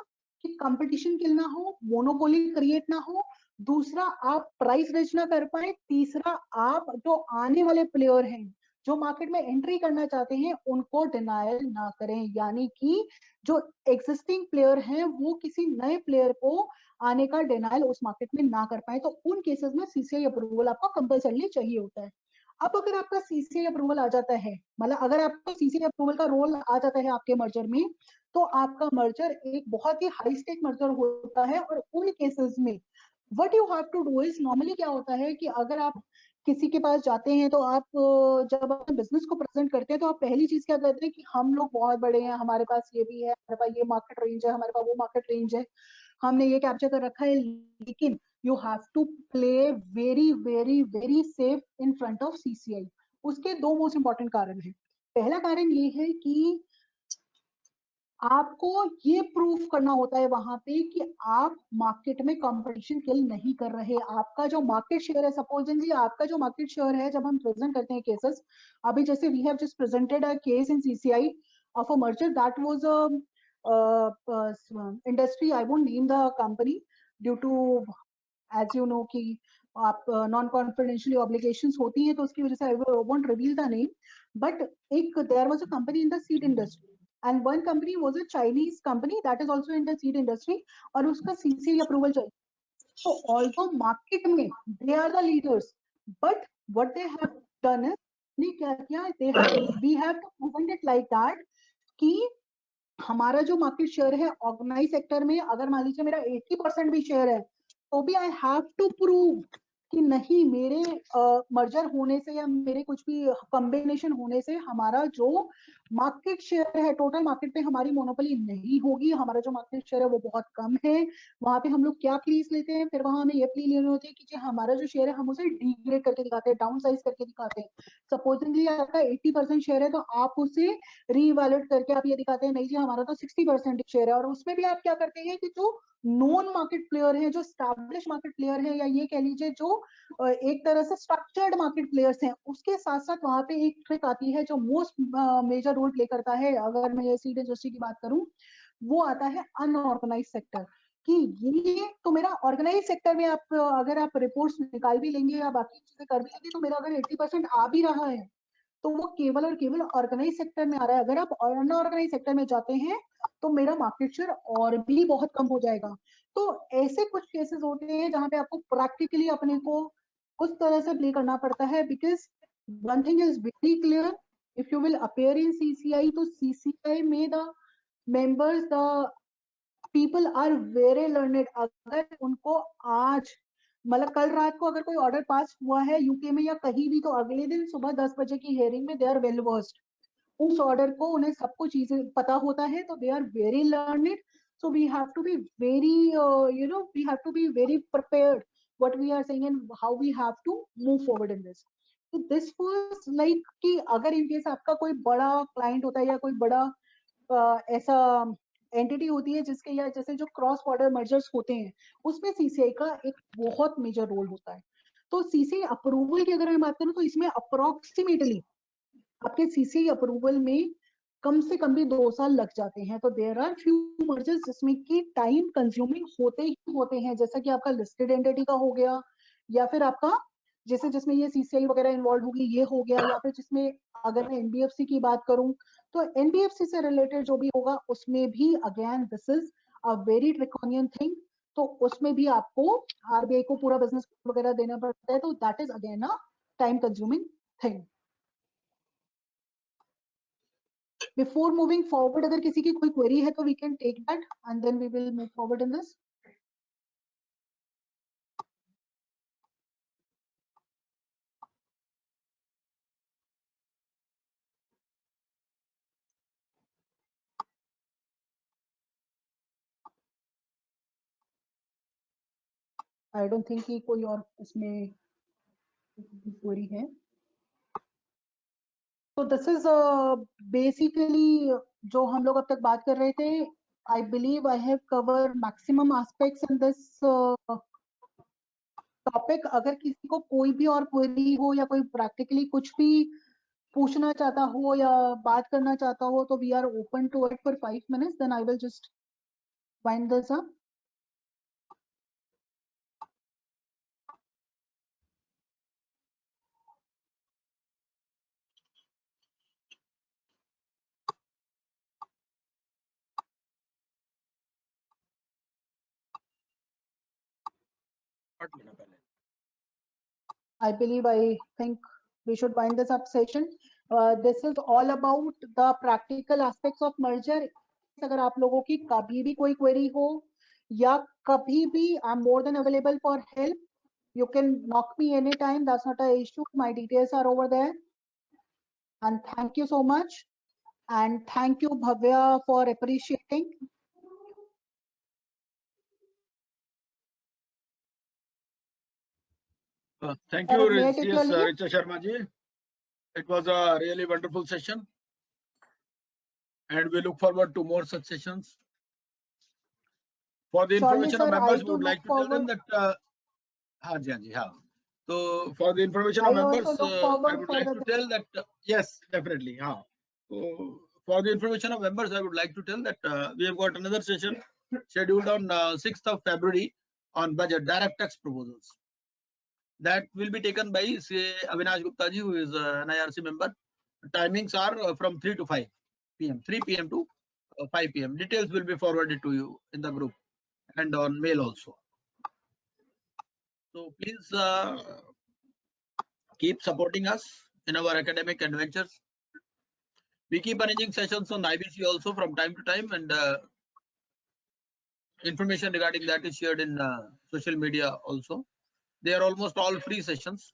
कि कंपटीशन किल ना हो, मोनोपोली क्रिएट ना हो, दूसरा आप प्राइस रेज ना कर पाए, तीसरा आप जो आने वाले प्लेयर हैं जो मार्केट में एंट्री करना चाहते हैं उनको डिनायल ना करें, यानी कि जो एग्जिस्टिंग प्लेयर हैं वो किसी नए प्लेयर को आने का डिनायल उस मार्केट में ना कर पाए। तो उन केसेस में सीसीआई अप्रूवल आपको कंपलसरी चाहिए होता है। अब अगर आपका सीसीआई अप्रूवल आ जाता है, मतलब अगर आपको सीसीआई अप्रूवल का रोल आ जाता है आपके मर्जर में, तो आपका मर्जर एक बहुत ही हाई स्टेक मर्जर होता है। और उन केसेस में what you have to do is, normally क्या होता है कि अगर आप किसी के पास जाते हैं तो आप जब अपने बिजनेस को प्रेजेंट करते हैं तो आप पहली चीज क्या कहते हैं कि हम लोग बहुत बड़े हैं, हमारे पास ये भी है, हमारे पास ये मार्केट रेंज है, हमारे पास वो मार्केट रेंज है, हमने ये कैप्चर कर रखा है। लेकिन you have to play very very very safe in front of CCI. उसके दो मोस्ट इंपॉर्टेंट कारण है। पहला कारण ये है कि आपको ये प्रूफ करना होता है वहां पे कि आप मार्केट में कंपटीशन किल नहीं कर रहे। आपका जो मार्केट शेयर है, सपोजिंगली आपका जो मार्केट शेयर है, जब हम प्रेजेंट करते हैं केसेस, अभी जैसे we have just presented a case in CCI of a merger that was industry, I won't name the company due to as you know कि आप नॉन कॉन्फिडेंशियल ऑब्लिगेशंस होती हैं तो उसकी वजह से I won't reveal the name, but एक there was a company in the seed industry and one company was a Chinese company that is also in the seed industry और उसका CCI approval चाहिए। So although market में they are the leaders, but what they have done is ने क्या किया, we have to present it like that कि हमारा जो मार्केट शेयर है ऑर्गेनाइज सेक्टर में, अगर मान लीजिए मेरा 80% भी शेयर है, तो भी आई हैव टू प्रूव कि नहीं मेरे मर्जर होने से या मेरे कुछ भी कॉम्बिनेशन होने से हमारा जो मार्केट शेयर है, टोटल मार्केट पे हमारी मोनोपोली नहीं होगी, हमारा जो मार्केट शेयर है वो बहुत कम है। वहां पे हम लोग क्या प्लीज लेते हैं, फिर वहां हमें ये प्ली लेनी होती है कि जी हमारा जो शेयर है हम उसे डिग्रेड करके दिखाते हैं, डाउन साइज करके दिखाते हैं। सपोजिंगली आपका 80% शेयर है तो आप उसे रीवैल्यूएट करके आप ये दिखाते हैं नहीं जी हमारा तो 60% शेयर है। और उसमें भी आप क्या करते हैं कि जो नॉन मार्केट प्लेयर है, जो स्टैब्लिश मार्केट प्लेयर है, या ये कह लीजिए जो एक तरह से स्ट्रक्चर्ड मार्केट प्लेयर्स हैं, उसके साथ साथ वहां पे एक ट्रिक आती है जो मोस्ट मेजर रोल प्ले करता है, अगर मैं सीड इंडस्ट्री की बात करूं, वो आता है अनऑर्गेनाइज सेक्टर। कि ये तो मेरा ऑर्गेनाइज सेक्टर में आप अगर आप रिपोर्ट्स निकाल भी लेंगे या बाकी चीजें कर भी लेंगे तो मेरा अगर 80% आ भी रहा है तो वो केवल और केवल ऑर्गेनाइज सेक्टर में आ रहा है। अगर आप अनऑर्गेनाइज सेक्टर में जाते हैं तो मेरा मार्केट शेयर और भी बहुत कम हो जाएगा। तो ऐसे कुछ केसेस होते हैं जहां पे आपको प्रैक्टिकली अपने को उस तरह से प्ले करना पड़ता है, because one thing is very clear, if you will appear in CCI तो सीसीआई में the members, the people are very learned. अगर उनको आज मतलब कल रात को अगर कोई ऑर्डर पास हुआ है यूके में या कहीं भी, तो अगले दिन सुबह 10 बजे की हियरिंग में दे आर वेल वर्स्ड उस ऑर्डर को, उन्हें सब कुछ चीजें पता होता है, तो they are very learned. So we have to be very, we have to be very prepared what we are saying and how we have to move forward in this. So this was like कि अगर in case आपका कोई बड़ा client होता है या कोई बड़ा ऐसा एंटिटी होती है जिसके या जैसे जो क्रॉस बॉर्डर मर्जर्स होते हैं उसमें सीसीआई का एक बहुत मेजर रोल होता है। तो सीसीआई अप्रूवल की अगर मैं बात करूं तो इसमें अप्रोक्सीमेटली आपके सीसीआई अप्रूवल में कम से कम भी 2 साल लग जाते हैं। तो देयर आर फ्यू मर्जर्स जिसमें कि टाइम कंज्यूमिंग होते ही होते हैं, जैसा कि आपका लिस्टेड एंटिटी का हो गया, या फिर आपका जैसे जिसमें ये सीसीआई वगैरह इन्वॉल्व होगी ये हो गया, या फिर जिसमें अगर मैं एनबीएफसी की बात करूं तो एनबीएफसी से रिलेटेड जो भी होगा उसमें भी again this is a very draconian thing. तो उसमें भी आपको आरबीआई को पूरा बिजनेस वगैरह देना पड़ता है, तो that is again a time consuming thing. Before moving forward, अगर किसी की कोई query है तो we can take that and then we will move forward in this. I don't think कि कोई और इसमें query है। So this is basically जो हम लोग अब तक बात कर रहे थे, I believe I have covered maximum aspects in this topic. अगर किसी को कोई भी और query हो या कोई practically कुछ भी पूछना चाहता हो या बात करना चाहता हो तो we are open to it for 5 minutes, then I will just wind this up. I think we should wind this up session. This is all about the practical aspects of merger. अगर आप लोगों की कभी भी कोई query हो या कभी भी I'm more than available for help. You can knock me anytime. That's not an issue. My details are over there. And thank you so much. And thank you Bhavya for appreciating. Thank you, Richa Sharma ji. It was a really wonderful session, and we look forward to more such sessions. For the information of members, we would like to tell them that. So, for the information of members, I would like to tell that yes, definitely. So, for the information of members, I would like to tell that we have got another session scheduled on 6th of February on budget direct tax proposals. That will be taken by Avinash Gupta ji, who is an IRC member. Timings are from 3 to 5 p.m. 3 p.m. to 5 p.m. Details will be forwarded to you in the group and on mail also. So please keep supporting us in our academic adventures. We keep arranging sessions on IBC also from time to time, and information regarding that is shared in social media also. They are almost all free sessions.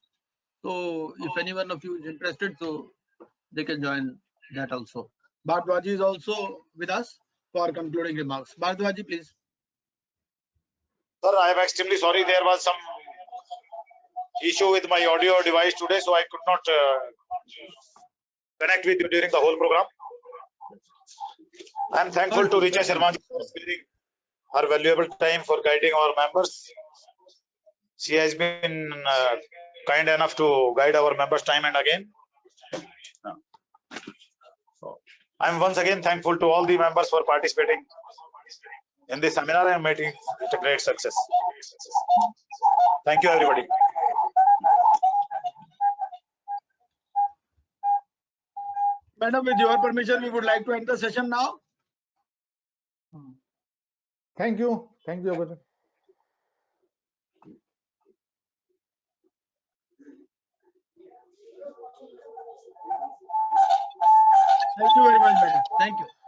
So if any one of you is interested, so they can join that also. Bhardwaji is also with us for concluding remarks. Bhardwaji, please. Sir, I am extremely sorry. There was some issue with my audio device today, so I could not connect with you during the whole program. I am thankful to Richa Sharma for sparing her valuable time for guiding our members. She has been kind enough to guide our members time and again. So, I am once again thankful to all the members for participating in this seminar and making it a great success. Thank you, everybody. Madam, with your permission, we would like to end the session now. Thank you. Thank you, Abhijit. Thank you very much, madam. Thank you.